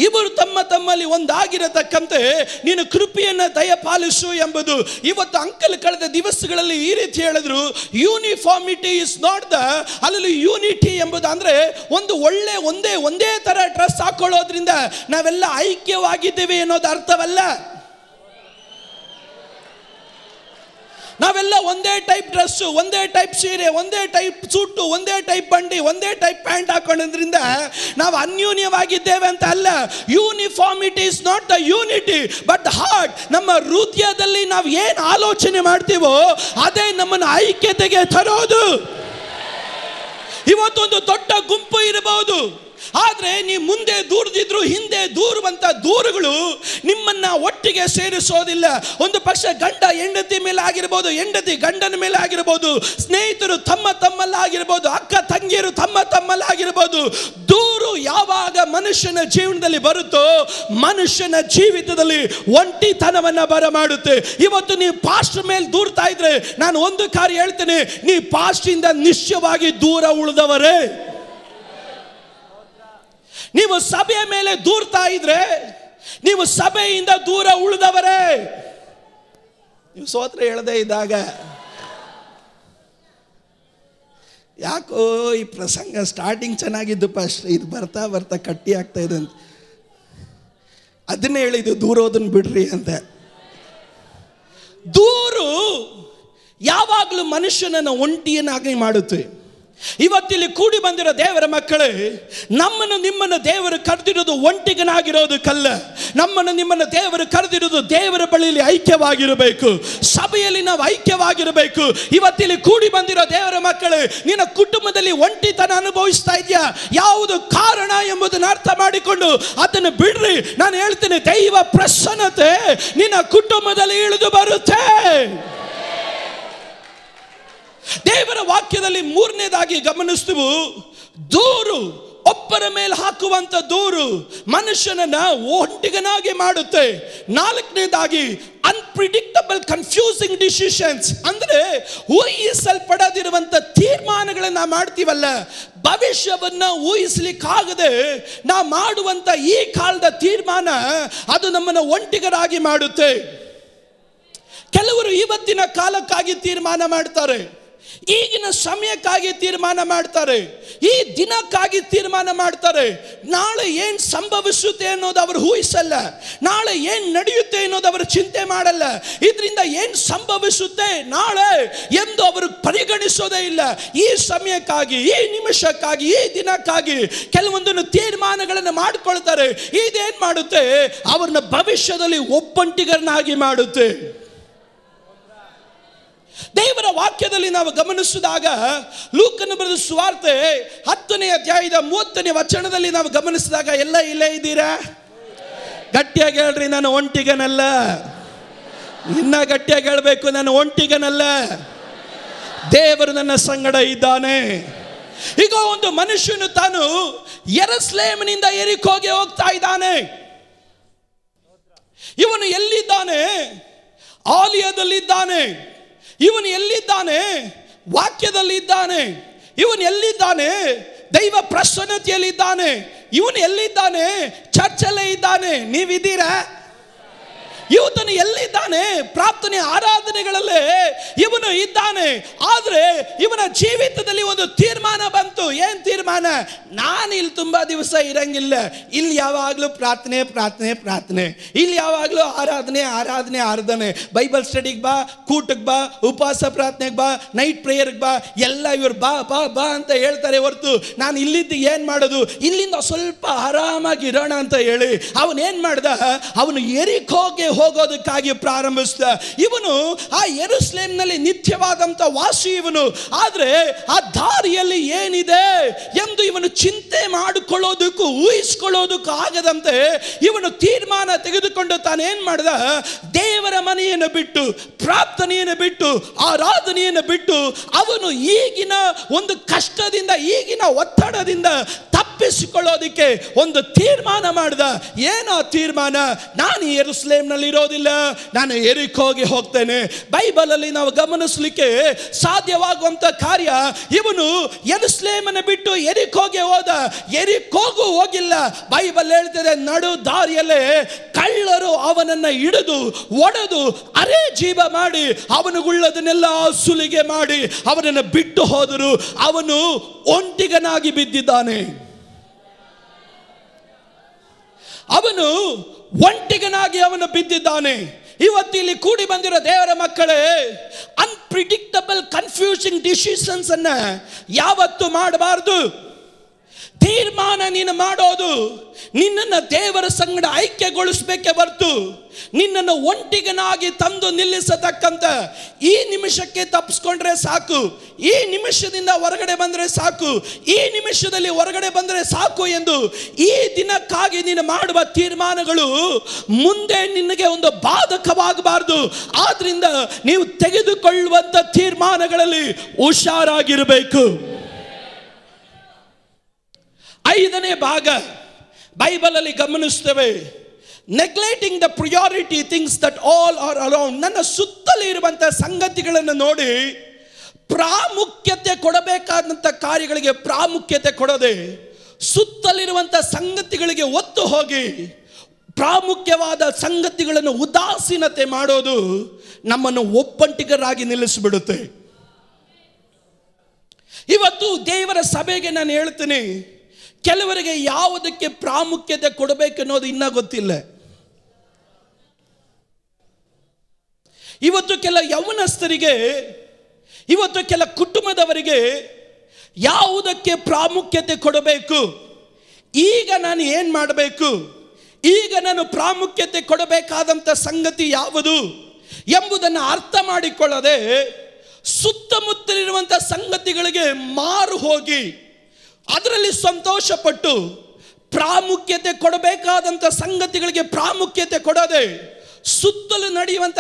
ಇವರು ತಮ್ಮ ತಮ್ಮಲ್ಲಿ ಒಂದಾಗಿರತಕ್ಕಂತೆ ನೀನು ಕೃಪೆಯನ್ನ ದಯಪಾಲಿಸು ಎಂಬುದು. ಇವತ್ತು ಅಂಕಲ್ ಕಳೆದ ದಿವಸಗಳಲ್ಲಿ ಈ ರೀತಿ ಹೇಳಿದ್ರು, ಯೂನಿಫಾರ್ಮಿಟಿ ಇಸ್ ನಾಟ್ ದ, ಅಲ್ಲಿ ಯೂನಿಟಿ ಎಂಬುದು ಅಂದ್ರೆ ಒಂದು ಒಳ್ಳೆ ಒಂದೇ ತರ ಡ್ರೆಸ್ ಹಾಕೊಳ್ಳೋದ್ರಿಂದ ನಾವೆಲ್ಲ ಐಕ್ಯವಾಗಿದ್ದೇವೆ ಅನ್ನೋದು ಅರ್ಥವಲ್ಲ. ನಾವೆಲ್ಲ ಒಂದೇ ಟೈಪ್ ಡ್ರೆಸ್, ಒಂದೇ ಟೈಪ್ ಸೀರೆ, ಒಂದೇ ಟೈಪ್ ಸೂಟು, ಒಂದೇ ಟೈಪ್ ಬಂಡಿ, ಒಂದೇ ಟೈಪ್ ಪ್ಯಾಂಟ್ ಹಾಕೊಳ್ಳೋದ್ರಿಂದ ನಾವು ಅನ್ಯೂನ್ಯವಾಗಿದ್ದೇವೆ ಅಂತ ಅಲ್ಲ. Uniformity is not the unity but heart. ನಮ್ಮ ಹೃದಯದಲ್ಲಿ ನಾವು ಏನು ಆಲೋಚನೆ ಮಾಡ್ತೀವೋ ಅದೇ ನಮ್ಮನ್ನು ಐಕ್ಯತೆಗೆ ತರೋದು. ಇವತ್ತೊಂದು ದೊಡ್ಡ ಗುಂಪು ಇರಬಹುದು, ಆದರೆ ನೀವು ಮುಂದೆ ದೂರದಿದ್ರು ಹಿಂದೆ ದೂರುವಂತ ದೂರುಗಳು ನಿಮ್ಮನ್ನ ಒಟ್ಟಿಗೆ ಸೇರಿಸೋದಿಲ್ಲ. ಒಂದು ಪಕ್ಷ ಗಂಡ ಹೆಂಡತಿ ಮೇಲೆ ಆಗಿರಬಹುದು, ಹೆಂಡತಿ ಗಂಡನ ಮೇಲೆ ಆಗಿರಬಹುದು, ಸ್ನೇಹಿತರು ತಮ್ಮ ತಮ್ಮಲ್ಲಾಗಿರಬಹುದು, ಅಕ್ಕ ತಂಗಿಯರು ತಮ್ಮ ತಮ್ಮಲ್ಲಾಗಿರಬಹುದು. ದೂರು ಯಾವಾಗ ಮನುಷ್ಯನ ಜೀವನದಲ್ಲಿ ಬರುತ್ತೋ ಮನುಷ್ಯನ ಜೀವಿತದಲ್ಲಿ ಒಂಟಿತನವನ್ನ ಬರಮಾಡುತ್ತೆ. ಇವತ್ತು ನೀವು ಪಾಸ್ಟ್ ಮೇಲೆ ದೂರ್ತಾ ಇದ್ರೆ ನಾನು ಒಂದು ಕಾರ್ಯ ಹೇಳ್ತೇನೆ, ನೀವು ಪಾಸ್ಟ್ ಇಂದ ನಿಶ್ಚಯವಾಗಿ ದೂರ ಉಳಿದವರೇ. ನೀವು ಸಭೆಯ ಮೇಲೆ ದೂರ್ತಾ ಇದ್ರೆ ನೀವು ಸಭೆಯಿಂದ ದೂರ ಉಳಿದವರೇ. ನೀವು ಸ್ತೋತ್ರ ಹೇಳದೇ ಇದ್ದಾಗ ಯಾಕೋ ಈ ಪ್ರಸಂಗ ಸ್ಟಾರ್ಟಿಂಗ್ ಚೆನ್ನಾಗಿದ್ದು ಫಸ್ಟ್, ಇದು ಬರ್ತಾ ಬರ್ತಾ ಕಟ್ಟಿ ಆಗ್ತಾ ಇದೆ ಅಂತ ಅದನ್ನೇ ಹೇಳಿದ್ದು, ದೂರೋದನ್ನ ಬಿಡ್ರಿ ಅಂತ. ದೂರು ಯಾವಾಗಲೂ ಮನುಷ್ಯನನ್ನು ಒಂಟಿಯನ್ನಾಗಿ ಮಾಡುತ್ತೆ. ಇವತ್ತಿಲ್ಲಿ ಕೂಡಿ ಬಂದಿರೋ ದೇವರ ಮಕ್ಕಳೇ, ನಮ್ಮನ್ನು ನಿಮ್ಮನ್ನು ದೇವರು ಕರೆದಿರೋದು ಒಂಟಿಗನಾಗಿರೋದಕ್ಕಲ್ಲ. ನಮ್ಮನ್ನು ನಿಮ್ಮನ್ನು ದೇವರು ಕರೆದಿರೋದು ದೇವರ ಬಳಿಯಲ್ಲಿ ಐಕ್ಯವಾಗಿರಬೇಕು, ಸಭೆಯಲ್ಲಿ ನಾವು ಐಕ್ಯವಾಗಿರಬೇಕು. ಇವತ್ತಿಲ್ಲಿ ಕೂಡಿ ಬಂದಿರೋ ದೇವರ ಮಕ್ಕಳೇ, ನಿನ್ನ ಕುಟುಂಬದಲ್ಲಿ ಒಂಟಿತನ ಅನುಭವಿಸ್ತಾ ಇದೆಯಾ? ಯಾವುದು ಕಾರಣ ಎಂಬುದನ್ನು ಅರ್ಥ ಮಾಡಿಕೊಂಡು ಅದನ್ನು ಬಿಡ್ರಿ. ನಾನು ಹೇಳ್ತೇನೆ, ದೈವ ಪ್ರಸನ್ನತೆ ನಿನ್ನ ಕುಟುಂಬದಲ್ಲಿ ಇಳಿದು ಬರುತ್ತೆ. ದೇವರ ವಾಕ್ಯದಲ್ಲಿ ಮೂರನೇದಾಗಿ ಗಮನಿಸ್ತೀವಿ, ದೂರು, ಒಬ್ಬರ ಮೇಲೆ ಹಾಕುವಂತ ದೂರು ಮನುಷ್ಯನನ್ನ ಒಂಟಿಗನಾಗಿ ಮಾಡುತ್ತೆ. ನಾಲ್ಕನೇದಾಗಿ ಅನ್ಪ್ರಿಡಿಕ್ಟಬಲ್ ಕನ್ಫ್ಯೂಸಿಂಗ್ ಡಿಸಿಷನ್ಸ್, ಅಂದ್ರೆ ಊಹಿಸಲ್ಪಡದಿರುವಂತ ತೀರ್ಮಾನಗಳನ್ನ ಮಾಡ್ತೀವಲ್ಲ, ಭವಿಷ್ಯವನ್ನ ಊಹಿಸಲಿಕ್ಕಾಗದೆ ನಾವು ಮಾಡುವಂತ ಈ ಕಾಲದ ತೀರ್ಮಾನ ಅದು ನಮ್ಮನ್ನು ಒಂಟಿಗರಾಗಿ ಮಾಡುತ್ತೆ. ಕೆಲವರು ಇವತ್ತಿನ ಕಾಲಕ್ಕಾಗಿ ತೀರ್ಮಾನ ಮಾಡ್ತಾರೆ, ಈಗಿನ ಸಮಯಕ್ಕಾಗಿ ತೀರ್ಮಾನ ಮಾಡ್ತಾರೆ, ಈ ದಿನಕ್ಕಾಗಿ ತೀರ್ಮಾನ ಮಾಡ್ತಾರೆ. ನಾಳೆ ಏನು ಸಂಭವಿಸುತ್ತೆ ಅನ್ನೋದು ಅವರು ಊಹಿಸಲ್ಲ, ನಾಳೆ ಏನು ನಡೆಯುತ್ತೆ ಅನ್ನೋದು ಅವರು ಚಿಂತೆ ಮಾಡಲ್ಲ. ಇದರಿಂದ ಏನು ಸಂಭವಿಸುತ್ತೆ ನಾಳೆ ಎಂದು ಅವರು ಪರಿಗಣಿಸೋದೇ ಇಲ್ಲ. ಈ ಸಮಯಕ್ಕಾಗಿ, ಈ ನಿಮಿಷಕ್ಕಾಗಿ, ಈ ದಿನಕ್ಕಾಗಿ ಕೆಲವೊಂದನ್ನು ತೀರ್ಮಾನಗಳನ್ನು ಮಾಡಿಕೊಳ್ತಾರೆ. ಇದೇನು ಮಾಡುತ್ತೆ, ಅವ್ರನ್ನ ಭವಿಷ್ಯದಲ್ಲಿ ಒಬ್ಬಂಟಿಗರನ್ನಾಗಿ ಮಾಡುತ್ತೆ. ದೇವರ ವಾಕ್ಯದಲ್ಲಿ ನಾವು ಗಮನಿಸಿದಾಗ ಲೂಕನ ಬರೆದ ಸುವಾರ್ತೆ 10ನೇ ಅಧ್ಯಾಯದ 30ನೇ ವಚನದಲ್ಲಿ ನಾವು ಗಮನಿಸಿದಾಗ, ಎಲ್ಲ ಇಲ್ಲೇ ಇದ್ದೀರಾ? ಗಟ್ಟಿಯಾಗಿ ಹೇಳ್ರಿ, ನಾನು ಒಂಟಿಗನಲ್ಲ. ಇನ್ನ ಗಟ್ಟಿಯಾಗಿ ಹೇಳಬೇಕು, ನಾನು ಒಂಟಿಗನಲ್ಲ, ದೇವರು ನನ್ನ ಸಂಗಡ ಇದ್ದಾನೆ. ಈಗ ಒಂದು ಮನುಷ್ಯನು ತಾನು ಯೆರೂಸಲೇಮಿನಿಂದ ಯೆರಿಕೋಗೆ ಹೋಗ್ತಾ ಇದ್ದಾನೆ. ಇವನು ಎಲ್ಲಿದ್ದಾನೆ? ಆಲಯದಲ್ಲಿದ್ದಾನೆ. ಇವನು ಎಲ್ಲಿದ್ದಾನೆ? ವಾಕ್ಯದಲ್ಲಿದ್ದಾನೆ. ಇವನು ಎಲ್ಲಿದ್ದಾನೆ? ದೈವ ಪ್ರಸನ್ನತೆಯಲ್ಲಿದ್ದಾನೆ. ಇವನು ಎಲ್ಲಿದ್ದಾನೆ? ಚರ್ಚಲ್ಲೇ ಇದ್ದಾನೆ. ನೀವಿದ್ದೀರಾ? ಇವನು ಎಲ್ಲಿದ್ದಾನೆ? ಪ್ರಾರ್ಥನೆ ಆರಾಧನೆಗಳಲ್ಲೇ ಇವನು ಇದ್ದಾನೆ. ಆದರೆ ಇವನ ಜೀವಿತದಲ್ಲಿ ಒಂದು ತೀರ್ಮಾನ ಬಂತು. ಏನ್ ತೀರ್ಮಾನ? ನಾನು ಇಲ್ಲಿ ತುಂಬಾ ದಿವಸ ಇರಂಗಿಲ್ಲ. ಇಲ್ಲಿ ಯಾವಾಗಲೂ ಪ್ರಾರ್ಥನೆ ಪ್ರಾರ್ಥನೆ ಪ್ರಾರ್ಥನೆ, ಇಲ್ಲಿ ಯಾವಾಗಲೂ ಆರಾಧನೆ ಆರಾಧನೆ ಆರಾಧನೆ. ಬೈಬಲ್ ಸ್ಟಡಿಗೆ ಬಾ, ಕೂಟಕ್ಕೆ ಬಾ, ಉಪವಾಸ ಪ್ರಾರ್ಥನೆಗೆ ಬಾ, ನೈಟ್ ಪ್ರೇಯರ್ಗೆ ಬಾ, ಎಲ್ಲ ಇವ್ರು ಬಾ ಬಾ ಬಾ ಅಂತ ಹೇಳ್ತಾರೆ ಹೊರತು ನಾನು ಇಲ್ಲಿದ್ದು ಏನು ಮಾಡೋದು, ಇಲ್ಲಿಂದ ಸ್ವಲ್ಪ ಆರಾಮಾಗಿ ಇರೋಣ ಅಂತ ಹೇಳಿ ಅವನೇನ್ ಮಾಡ್ದ? ಅವನು ಯೆರಿಕೋಗೆ ಹೋಗೋದಕ್ಕಾಗಿ ಪ್ರಾರಂಭಿಸಿದ. ಇವನು ಆ ಯೆರೂಸಲೇಮಿನಲ್ಲಿ ನಿತ್ಯವಾದಂಥ ವಾಸಿ ಇವನು. ಆದರೆ ಆ ದಾರಿಯಲ್ಲಿ ಏನಿದೆ ಎಂದು ಇವನು ಚಿಂತೆ ಮಾಡಿಕೊಳ್ಳೋದಕ್ಕೂ ಊಹಿಸಿಕೊಳ್ಳೋದಕ್ಕೂ ಆಗದಂತೆ ಇವನು ತೀರ್ಮಾನ ತೆಗೆದುಕೊಂಡು ತಾನೇನ್ ಮಾಡ್ದ? ದೇವರ ಮನೆಯನ್ನು ಬಿಟ್ಟು, ಪ್ರಾರ್ಥನೆಯನ್ನು ಬಿಟ್ಟು, ಆರಾಧನೆಯನ್ನು ಬಿಟ್ಟು ಅವನು ಈಗಿನ ಒಂದು ಕಷ್ಟದಿಂದ, ಈಗಿನ ಒತ್ತಡದಿಂದ ತಪ್ಪಿಸಿಕೊಳ್ಳೋದಿಕ್ಕೆ ಒಂದು ತೀರ್ಮಾನ ಮಾಡಿದ. ಏನೋ ತೀರ್ಮಾನ? ನಾನು ಯೆರೂಸಲೇಮಿನಲ್ಲಿ ಇರೋದಿಲ್ಲ, ನಾನು ಯೆರಿಕೋಗೆ ಹೋಗ್ತೇನೆ. ಬೈಬಲ್ ಅಲ್ಲಿ ನಾವು ಗಮನಿಸಲಿಕ್ಕೆ ಸಾಧ್ಯವಾಗುವಂತ ಕಾರ್ಯ, ಇವನು ಯೆರೂಸಲೇಮನ್ನು ಬಿಟ್ಟು ಯೆರಿಕೋಗೆ ಹೋದ. ಯೆರಿಕೋಗೂ ಹೋಗಿಲ್ಲ. ಬೈಬಲ್ ಹೇಳ್ತದೆ, ನಡು ದಾರಿಯಲ್ಲೇ ಕಳ್ಳರು ಅವನನ್ನು ಹಿಡಿದು ಒಡೆದು ಅರೆ ಜೀವ ಮಾಡಿ ಅವನಿಗುಳ್ಳದನ್ನೆಲ್ಲ ಸುಲಿಗೆ ಮಾಡಿ ಅವನನ್ನು ಬಿಟ್ಟು ಹೋದರು. ಅವನು ಒಂಟಿಗನಾಗಿ ಬಿದ್ದಿದ್ದಾನೆ. ಅವನು ಒಂಟಿಗನಾಗಿ ಅವನು ಬಿದ್ದಿದ್ದಾನೆ. ಇವತ್ತು ಇಲ್ಲಿ ಕೂಡಿ ಬಂದಿರೋ ದೇವರ ಮಕ್ಕಳೇ, ಅನ್ಪ್ರಿಡಿಕ್ಟಬಲ್ ಕನ್ಫ್ಯೂಸಿಂಗ್ ಡಿಸಿಷನ್ಸ್ ಅನ್ನ ಯಾವತ್ತು ಮಾಡಬಾರದು. ತೀರ್ಮಾನ ನೀನು ಮಾಡೋದು ನಿನ್ನನ್ನು ದೇವರ ಸಂಗಡ ಐಕ್ಯಗೊಳಿಸಬೇಕೆ ಹೊರತು ನಿನ್ನನ್ನು ಒಂಟಿಗನಾಗಿ ತಂದು ನಿಲ್ಲಿಸತಕ್ಕಂಥ ಈ ನಿಮಿಷಕ್ಕೆ ತಪ್ಪಿಸ್ಕೊಂಡ್ರೆ ಸಾಕು, ಈ ನಿಮಿಷದಿಂದ ಹೊರಗಡೆ ಬಂದರೆ ಸಾಕು, ಈ ನಿಮಿಷದಲ್ಲಿ ಹೊರಗಡೆ ಬಂದರೆ ಸಾಕು ಎಂದು ಈ ದಿನಕ್ಕಾಗಿ ನೀನು ಮಾಡುವ ತೀರ್ಮಾನಗಳು ಮುಂದೆ ನಿನಗೆ ಒಂದು ಬಾಧಕವಾಗಬಾರದು. ಆದ್ರಿಂದ ನೀವು ತೆಗೆದುಕೊಳ್ಳುವಂಥ ತೀರ್ಮಾನಗಳಲ್ಲಿ ಹುಷಾರಾಗಿರಬೇಕು. 5ನೇ ಭಾಗ ಬೈಬಲ್ ಅಲ್ಲಿ ಗಮನಿಸ್ತೇವೆ. Neglecting the priority things that all are around. ನನ್ನ ಸುತ್ತಲೇ ಇರುವಂತಹ ಸಂಗತಿಗಳನ್ನು ನೋಡಿ ಪ್ರಾಮುಖ್ಯತೆ ಕೊಡಬೇಕಾದಂಥ ಕಾರ್ಯಗಳಿಗೆ ಪ್ರಾಮುಖ್ಯತೆ ಕೊಡದೆ, ಸುತ್ತಲಿರುವಂಥ ಸಂಗತಿಗಳಿಗೆ ಒತ್ತು ಹೋಗಿ ಪ್ರಾಮುಖ್ಯವಾದ ಸಂಗತಿಗಳನ್ನು ಉದಾಸೀನತೆ ಮಾಡೋದು ನಮ್ಮನ್ನು ಒಬ್ಬಂಟಿಗರಾಗಿ ನಿಲ್ಲಿಸಿಬಿಡುತ್ತೆ. ಇವತ್ತು ದೇವರ ಸಭೆಗೆ ನಾನು ಹೇಳ್ತೀನಿ, ಕೆಲವರಿಗೆ ಯಾವುದಕ್ಕೆ ಪ್ರಾಮುಖ್ಯತೆ ಕೊಡಬೇಕೆನ್ನೋದು ಇನ್ನೂ ಗೊತ್ತಿಲ್ಲ. ಇವತ್ತು ಕೆಲ ಯೌವನಸ್ಥರಿಗೆ, ಇವತ್ತು ಕೆಲ ಕುಟುಂಬದವರಿಗೆ ಯಾವುದಕ್ಕೆ ಪ್ರಾಮುಖ್ಯತೆ ಕೊಡಬೇಕು, ಈಗ ನಾನು ಏನು ಮಾಡಬೇಕು, ಈಗ ನಾನು ಪ್ರಾಮುಖ್ಯತೆ ಕೊಡಬೇಕಾದಂಥ ಸಂಗತಿ ಯಾವುದು ಎಂಬುದನ್ನು ಅರ್ಥ ಮಾಡಿಕೊಳ್ಳದೆ ಸುತ್ತಮುತ್ತಲಿರುವಂಥ ಸಂಗತಿಗಳಿಗೆ ಮಾರು ಹೋಗಿ ಅದರಲ್ಲಿ ಸಂತೋಷಪಟ್ಟು ಪ್ರಾಮುಖ್ಯತೆ ಕೊಡಬೇಕಾದಂಥ ಸಂಗತಿಗಳಿಗೆ ಪ್ರಾಮುಖ್ಯತೆ ಕೊಡದೆ ಸುತ್ತಲೂ ನಡೆಯುವಂಥ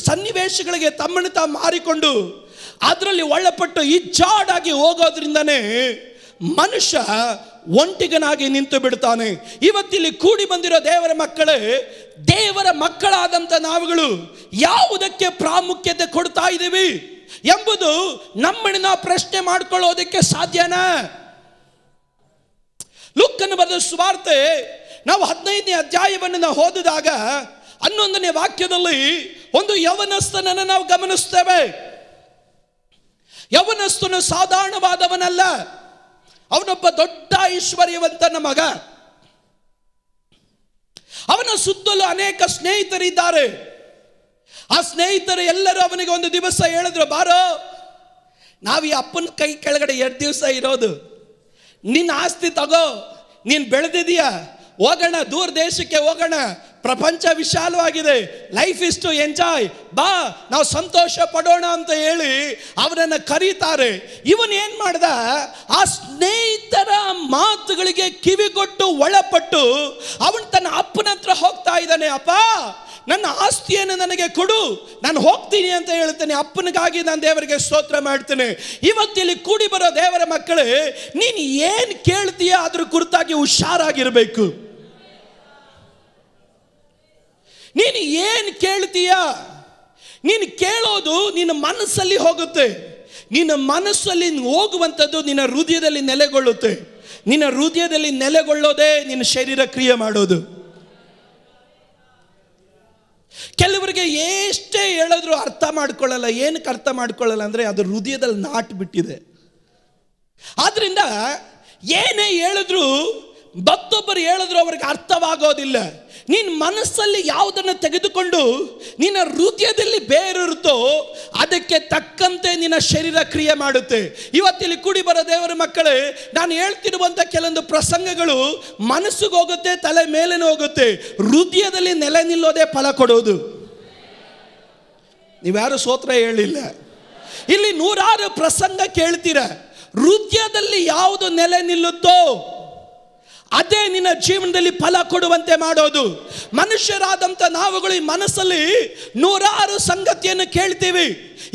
ಸನ್ನಿವೇಶಗಳಿಗೆ ತಮ್ಮನ್ನು ತಾವು ಮಾರಿಕೊಂಡು ಅದರಲ್ಲಿ ಒಳಪಟ್ಟು ಇಜ್ಜಾಡಾಗಿ ಹೋಗೋದ್ರಿಂದನೇ ಮನುಷ್ಯ ಒಂಟಿಗನಾಗಿ ನಿಂತು ಬಿಡ್ತಾನೆ. ಇವತ್ತಿಲ್ಲಿ ಕೂಡಿ ಬಂದಿರೋ ದೇವರ ಮಕ್ಕಳೇ, ದೇವರ ಮಕ್ಕಳಾದಂಥ ನಾವುಗಳು ಯಾವುದಕ್ಕೆ ಪ್ರಾಮುಖ್ಯತೆ ಕೊಡ್ತಾ ಇದ್ದೀವಿ ಎಂಬುದು ನಮ್ಮನ್ನು ನಾವು ಪ್ರಶ್ನೆ ಮಾಡ್ಕೊಳ್ಳೋದಕ್ಕೆ ಸಾಧ್ಯನಾ? ಲೂಕನ ಬರೆದ ಸುವಾರ್ತೆ ನಾವು 15ನೇ ಅಧ್ಯಾಯವನ್ನು ನಾವು ಓದಿದಾಗ 11ನೇ ವಾಕ್ಯದಲ್ಲಿ ಒಂದು ಯೌವನಸ್ಥನನ್ನು ನಾವು ಗಮನಿಸ್ತೇವೆ. ಯೌವನಸ್ಥನು ಸಾಧಾರಣವಾದವನಲ್ಲ, ಅವನೊಬ್ಬ ದೊಡ್ಡ ಐಶ್ವರ್ಯವಂತನ ಮಗ. ಅವನ ಸುತ್ತಲೂ ಅನೇಕ ಸ್ನೇಹಿತರಿದ್ದಾರೆ. ಆ ಸ್ನೇಹಿತರು ಎಲ್ಲರೂ ಅವನಿಗೆ ಒಂದು ದಿವಸ ಹೇಳಿದ್ರು, ಬಾರೋ, ನಾವು ಈ ಅಪ್ಪನ ಕೈ ಕೆಳಗಡೆ 2 ದಿವಸ ಇರೋದು, ನಿನ್ನ ಆಸ್ತಿ ತಗೋ, ನೀನು ಬೆಳೆದಿದೀಯ, ಹೋಗೋಣ, ದೂರ ದೇಶಕ್ಕೆ ಹೋಗೋಣ, ಪ್ರಪಂಚ ವಿಶಾಲವಾಗಿದೆ, ಲೈಫ್ ಇಸ್ ಟು ಎಂಜಾಯ್, ಬಾ ನಾವು ಸಂತೋಷ ಪಡೋಣ ಅಂತ ಹೇಳಿ ಅವನನ್ನು ಕರೀತಾರೆ. ಇವನ್ ಏನ್ ಮಾಡ್ದ? ಆ ಸ್ನೇಹಿತರ ಮಾತುಗಳಿಗೆ ಕಿವಿಗೊಟ್ಟು ಒಳಪಟ್ಟು ಅವನು ತನ್ನ ಅಪ್ಪನ ಹತ್ರ ಹೋಗ್ತಾ ಇದ್ದಾನೆ. ಅಪ್ಪ, ನನ್ನ ಆಸ್ತಿಯನ್ನು ನನಗೆ ಕೊಡು, ನಾನು ಹೋಗ್ತೀನಿ ಅಂತ ಹೇಳ್ತೇನೆ. ಅಪ್ಪನಿಗಾಗಿ ನಾನು ದೇವರಿಗೆ ಸ್ತೋತ್ರ ಮಾಡ್ತೇನೆ. ಇವತ್ತಿಲ್ಲಿ ಕೂಡಿ ಬರೋ ದೇವರ ಮಕ್ಕಳೇ, ನೀನು ಏನು ಕೇಳ್ತೀಯ ಅದ್ರ ಕುರಿತಾಗಿ ಹುಷಾರಾಗಿರ್ಬೇಕು. ನೀನು ಏನು ಕೇಳ್ತೀಯ, ನೀನು ಕೇಳೋದು ನಿನ್ನ ಮನಸ್ಸಲ್ಲಿ ಹೋಗುತ್ತೆ. ನಿನ್ನ ಮನಸ್ಸಲ್ಲಿ ಹೋಗುವಂಥದ್ದು ನಿನ್ನ ಹೃದಯದಲ್ಲಿ ನೆಲೆಗೊಳ್ಳುತ್ತೆ. ನಿನ್ನ ಹೃದಯದಲ್ಲಿ ನೆಲೆಗೊಳ್ಳೋದೇ ನಿನ್ನ ಶರೀರ ಕ್ರಿಯೆ ಮಾಡೋದು. ಕೆಲವರಿಗೆ ಎಷ್ಟೇ ಹೇಳಿದ್ರು ಅರ್ಥ ಮಾಡ್ಕೊಳ್ಳಲ್ಲ. ಏನಕ್ಕೆ ಅರ್ಥ ಮಾಡ್ಕೊಳ್ಳಲ್ಲ ಅಂದರೆ ಅದು ಹೃದಯದಲ್ಲಿ ನಾಟು ಬಿಟ್ಟಿದೆ. ಆದ್ರಿಂದ ಏನೇ ಹೇಳಿದ್ರು, ಮತ್ತೊಬ್ಬರು ಹೇಳಿದ್ರು ಅವ್ರಿಗೆ ಅರ್ಥವಾಗೋದಿಲ್ಲ. ನಿನ್ನ ಮನಸ್ಸಲ್ಲಿ ಯಾವುದನ್ನು ತೆಗೆದುಕೊಂಡು ನಿನ್ನ ಹೃದಯದಲ್ಲಿ ಬೇರಿರುತ್ತೋ ಅದಕ್ಕೆ ತಕ್ಕಂತೆ ನಿನ್ನ ಶರೀರ ಕ್ರಿಯೆ ಮಾಡುತ್ತೆ. ಇವತ್ತಿಲ್ಲಿ ಕೂಡಿ ಬರೋ ದೇವರ ಮಕ್ಕಳೇ, ನಾನು ಹೇಳ್ತಿರುವಂಥ ಕೆಲವೊಂದು ಪ್ರಸಂಗಗಳು ಮನಸ್ಸಿಗೆ ಹೋಗುತ್ತೆ, ತಲೆ ಮೇಲೇನೂ ಹೋಗುತ್ತೆ. ಹೃದಯದಲ್ಲಿ ನೆಲೆ ನಿಲ್ಲೋದೇ ಫಲ ಕೊಡೋದು. ನೀವ್ಯಾರು ಸ್ತೋತ್ರ ಹೇಳಿಲ್ಲ. ಇಲ್ಲಿ ನೂರಾರು ಪ್ರಸಂಗ ಕೇಳ್ತೀರ. ಹೃದಯದಲ್ಲಿ ಯಾವುದು ನೆಲೆ ನಿಲ್ಲುತ್ತೋ ಅದೇ ನಿನ್ನ ಜೀವನದಲ್ಲಿ ಫಲ ಕೊಡುವಂತೆ ಮಾಡೋದು. ಮನುಷ್ಯರಾದಂಥ ನಾವುಗಳು ಈ ಮನಸ್ಸಲ್ಲಿ ನೂರಾರು ಸಂಗತಿಯನ್ನು ಕೇಳ್ತೀವಿ.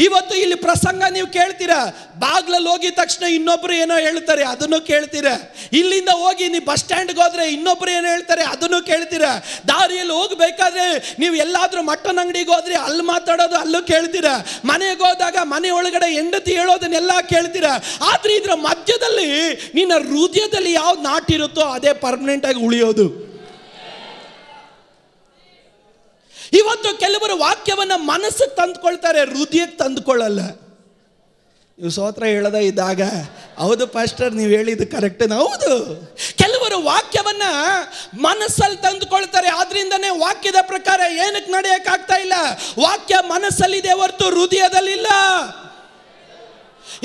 ಇವತ್ತು ಇಲ್ಲಿ ಪ್ರಸಂಗ ನೀವು ಕೇಳ್ತೀರಾ, ಬಾಗ್ಲಲ್ಲಿ ಹೋಗಿದ ತಕ್ಷಣ ಇನ್ನೊಬ್ರು ಏನೋ ಹೇಳ್ತಾರೆ, ಅದನ್ನು ಕೇಳ್ತೀರಾ. ಇಲ್ಲಿಂದ ಹೋಗಿ ನೀವು ಬಸ್ ಸ್ಟ್ಯಾಂಡ್ಗೆ ಹೋದ್ರೆ ಇನ್ನೊಬ್ರು ಏನೋ ಹೇಳ್ತಾರೆ, ಅದನ್ನು ಕೇಳ್ತೀರಾ. ದಾರಿಯಲ್ಲಿ ಹೋಗ್ಬೇಕಾದ್ರೆ ನೀವು ಎಲ್ಲಾದ್ರೂ ಮಟನ್ ಅಂಗಡಿಗೆ ಹೋದ್ರೆ ಅಲ್ಲಿ ಮಾತಾಡೋದು ಅಲ್ಲೂ ಕೇಳ್ತೀರಾ. ಮನೆಗೆ ಹೋದಾಗ ಮನೆ ಒಳಗಡೆ ಹೆಂಡತಿ ಹೇಳೋದನ್ನೆಲ್ಲ ಕೇಳ್ತೀರಾ. ಆದ್ರೆ ಇದ್ರ ಮಧ್ಯದಲ್ಲಿ ನಿನ್ನ ಹೃದಯದಲ್ಲಿ ಯಾವ್ದು ನಾಟಿರುತ್ತೋ ಅದೇ ಪರ್ಮನೆಂಟ್ ಆಗಿ ಉಳಿಯೋದು. ಇವತ್ತು ಕೆಲವರು ವಾಕ್ಯವನ್ನ ಮನಸ್ಸಿಗೆ ತಂದುಕೊಳ್ತಾರೆ, ಹೃದಯಕ್ಕೆ ತಂದುಕೊಳ್ಳಲ್ಲ. ನೀವು ಸ್ತೋತ್ರ ಹೇಳದ ಇದ್ದಾಗ, ಹೌದು ಪಾಸ್ಟರ್ ನೀವು ಹೇಳಿದ್ದು ಕರೆಕ್ಟ್. ಹೌದು, ಕೆಲವರು ವಾಕ್ಯವನ್ನ ಮನಸ್ಸಲ್ಲಿ ತಂದುಕೊಳ್ತಾರೆ, ಆದ್ರಿಂದನೇ ವಾಕ್ಯದ ಪ್ರಕಾರ ಏನಕ್ಕೆ ನಡೆಯಕ್ಕಾಗ್ತಾ ಇಲ್ಲ. ವಾಕ್ಯ ಮನಸ್ಸಲ್ಲಿದೆ ಹೊರತು ಹೃದಯದಲ್ಲಿಲ್ಲ.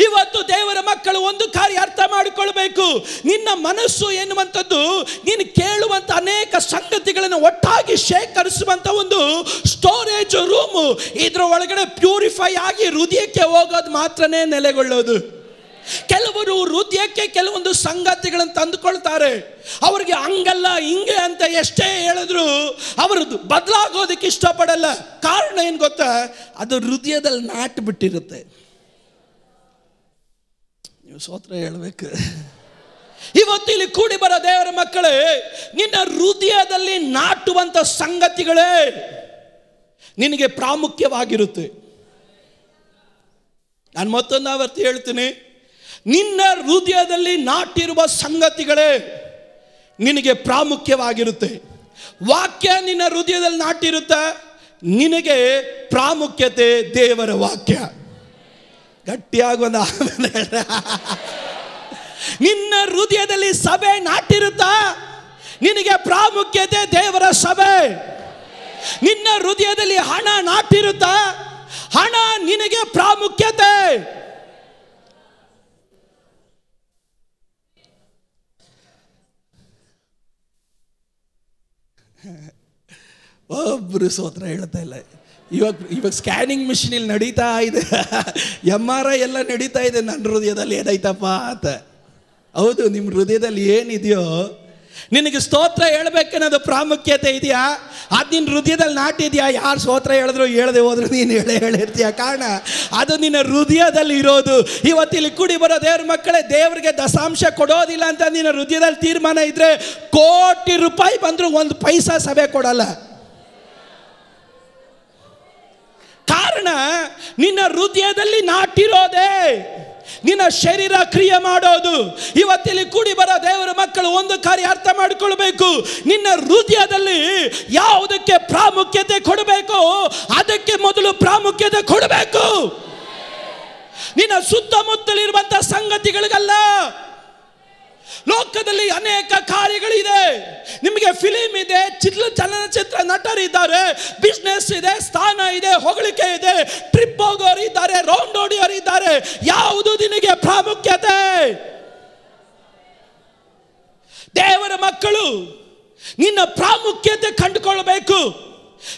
ಇವತ್ತು ದೇವರ ಮಕ್ಕಳು ಒಂದು ಕಾರ್ಯ ಅರ್ಥ ಮಾಡಿಕೊಳ್ಬೇಕು. ನಿನ್ನ ಮನಸ್ಸು ಎನ್ನುವಂಥದ್ದು ನೀನು ಕೇಳುವಂತ ಅನೇಕ ಸಂಗತಿಗಳನ್ನು ಒಟ್ಟಾಗಿ ಶೇಖರಿಸುವಂತ ಒಂದು ಸ್ಟೋರೇಜ್ ರೂಮು. ಇದರ ಒಳಗಡೆ ಪ್ಯೂರಿಫೈ ಆಗಿ ಹೃದಯಕ್ಕೆ ಹೋಗೋದು ಮಾತ್ರನೇ ನೆಲೆಗೊಳ್ಳೋದು. ಕೆಲವರು ಹೃದಯಕ್ಕೆ ಕೆಲವೊಂದು ಸಂಗತಿಗಳನ್ನು ತಂದುಕೊಳ್ತಾರೆ. ಅವರಿಗೆ ಹಂಗಲ್ಲ ಹಿಂಗೆ ಅಂತ ಎಷ್ಟೇ ಹೇಳಿದ್ರು ಅವರು ಬದಲಾಗೋದಕ್ಕೆ ಇಷ್ಟಪಡಲ್ಲ. ಕಾರಣ ಏನು ಗೊತ್ತಾ, ಅದು ಹೃದಯದಲ್ಲಿ ನಾಟು ಬಿಟ್ಟಿರುತ್ತೆ. ನೀವು ಸ್ತೋತ್ರ ಹೇಳಬೇಕು. ಇವತ್ತು ಇಲ್ಲಿ ಕೂಡಿ ಬರೋ ದೇವರ ಮಕ್ಕಳೇ, ನಿನ್ನ ಹೃದಯದಲ್ಲಿ ನಾಟುವಂತ ಸಂಗತಿಗಳೇ ನಿನಗೆ ಪ್ರಾಮುಖ್ಯವಾಗಿರುತ್ತೆ. ನಾನು ಮತ್ತೊಂದು ಆವರ್ತಿ ಹೇಳ್ತೀನಿ, ನಿನ್ನ ಹೃದಯದಲ್ಲಿ ನಾಟಿರುವ ಸಂಗತಿಗಳೇ ನಿನಗೆ ಪ್ರಾಮುಖ್ಯವಾಗಿರುತ್ತೆ. ವಾಕ್ಯ ನಿನ್ನ ಹೃದಯದಲ್ಲಿ ನಾಟಿರುತ್ತೆ, ನಿನಗೆ ಪ್ರಾಮುಖ್ಯತೆ ದೇವರ ವಾಕ್ಯ. ಗಟ್ಟಿಯಾಗಿ ಒಂದು ನಿನ್ನ ಹೃದಯದಲ್ಲಿ ಸಭೆ ನಾಟಿರುತ್ತಾ, ನಿನಗೆ ಪ್ರಾಮುಖ್ಯತೆ ದೇವರ ಸಭೆ. ನಿನ್ನ ಹೃದಯದಲ್ಲಿ ಹಣ ನಾಟಿರುತ್ತಾ, ಹಣ ನಿನಗೆ ಪ್ರಾಮುಖ್ಯತೆ. ಒಬ್ಬರು ಸ್ತೋತ್ರ ಹೇಳ್ತಾ ಇಲ್ಲ. ಇವಾಗ ಸ್ಕ್ಯಾನಿಂಗ್ ಮಿಷಿನ್ ಇಲ್ಲಿ ನಡೀತಾ ಇದೆ, MRI ಎಲ್ಲ ನಡೀತಾ ಇದೆ. ನನ್ನ ಹೃದಯದಲ್ಲಿ ಏನೈತಪ್ಪ ಅಂತ. ಹೌದು, ನಿಮ್ಮ ಹೃದಯದಲ್ಲಿ ಏನಿದೆಯೋ ನಿನಗೆ ಸ್ತೋತ್ರ ಹೇಳ್ಬೇಕನ್ನೋದು ಪ್ರಾಮುಖ್ಯತೆ ಇದೆಯಾ? ಅದು ನಿನ್ನ ಹೃದಯದಲ್ಲಿ ನಾಟಿದೆಯಾ? ಯಾರು ಸ್ತೋತ್ರ ಹೇಳಿದ್ರು ಹೇಳದೆ ಹೋದ್ರು ನೀನು ಹೇಳಿರ್ತೀಯ. ಕಾರಣ ಅದು ನಿನ್ನ ಹೃದಯದಲ್ಲಿ ಇರೋದು. ಇವತ್ತಿಲ್ಲಿ ಕೂಡಿ ಬರೋ ದೇವ್ರ ಮಕ್ಕಳೇ, ದೇವರಿಗೆ ದಶಾಂಶ ಕೊಡೋದಿಲ್ಲ ಅಂತ ನಿನ್ನ ಹೃದಯದಲ್ಲಿ ತೀರ್ಮಾನ ಇದ್ರೆ ಕೋಟಿ ರೂಪಾಯಿ ಬಂದರೂ ಒಂದು ಪೈಸಾ ಸಭೆ ಕೊಡಲ್ಲ. ಕಾರಣ ನಿನ್ನ ಹೃದಯದಲ್ಲಿ ನಾಟಿರೋದೇ ನಿನ್ನ ಶರೀರ ಕ್ರಿಯೆ ಮಾಡೋದು. ಇವತ್ತಿಲ್ಲಿ ಕೂಡಿ ಬರೋ ದೇವರ ಮಕ್ಕಳು ಒಂದು ಕಾರ್ಯ ಅರ್ಥ ಮಾಡಿಕೊಳ್ಬೇಕು. ನಿನ್ನ ಹೃದಯದಲ್ಲಿ ಯಾವುದಕ್ಕೆ ಪ್ರಾಮುಖ್ಯತೆ ಕೊಡಬೇಕು ಅದಕ್ಕೆ ಮೊದಲು ಪ್ರಾಮುಖ್ಯತೆ ಕೊಡಬೇಕು. ನಿನ್ನ ಸುತ್ತಮುತ್ತಲಿರುವಂತ ಸಂಗತಿಗಳಿಗಲ್ಲ. ಲೋಕದಲ್ಲಿ ಅನೇಕ ಕಾರ್ಯಗಳಿದೆ. ನಿಮಗೆ ಫಿಲಿಮ್ ಇದೆ, ಚಲನಚಿತ್ರ ನಟರಿದ್ದಾರೆ, ಬಿಸ್ನೆಸ್ ಇದೆ, ಸ್ಥಾನ ಇದೆ, ಹೊಗಳಿಕೆ ಇದೆ, ಟ್ರಿಪ್ ಹೋಗೋರು ಇದ್ದಾರೆ, ರೌಂಡ್ ಹೊಡಿಯೋರು ಇದ್ದಾರೆ. ಯಾವುದು ನಿನಗೆ ಪ್ರಾಮುಖ್ಯತೆ? ದೇವರ ಮಕ್ಕಳು ನಿನ್ನ ಪ್ರಾಮುಖ್ಯತೆ ಕಂಡುಕೊಳ್ಬೇಕು.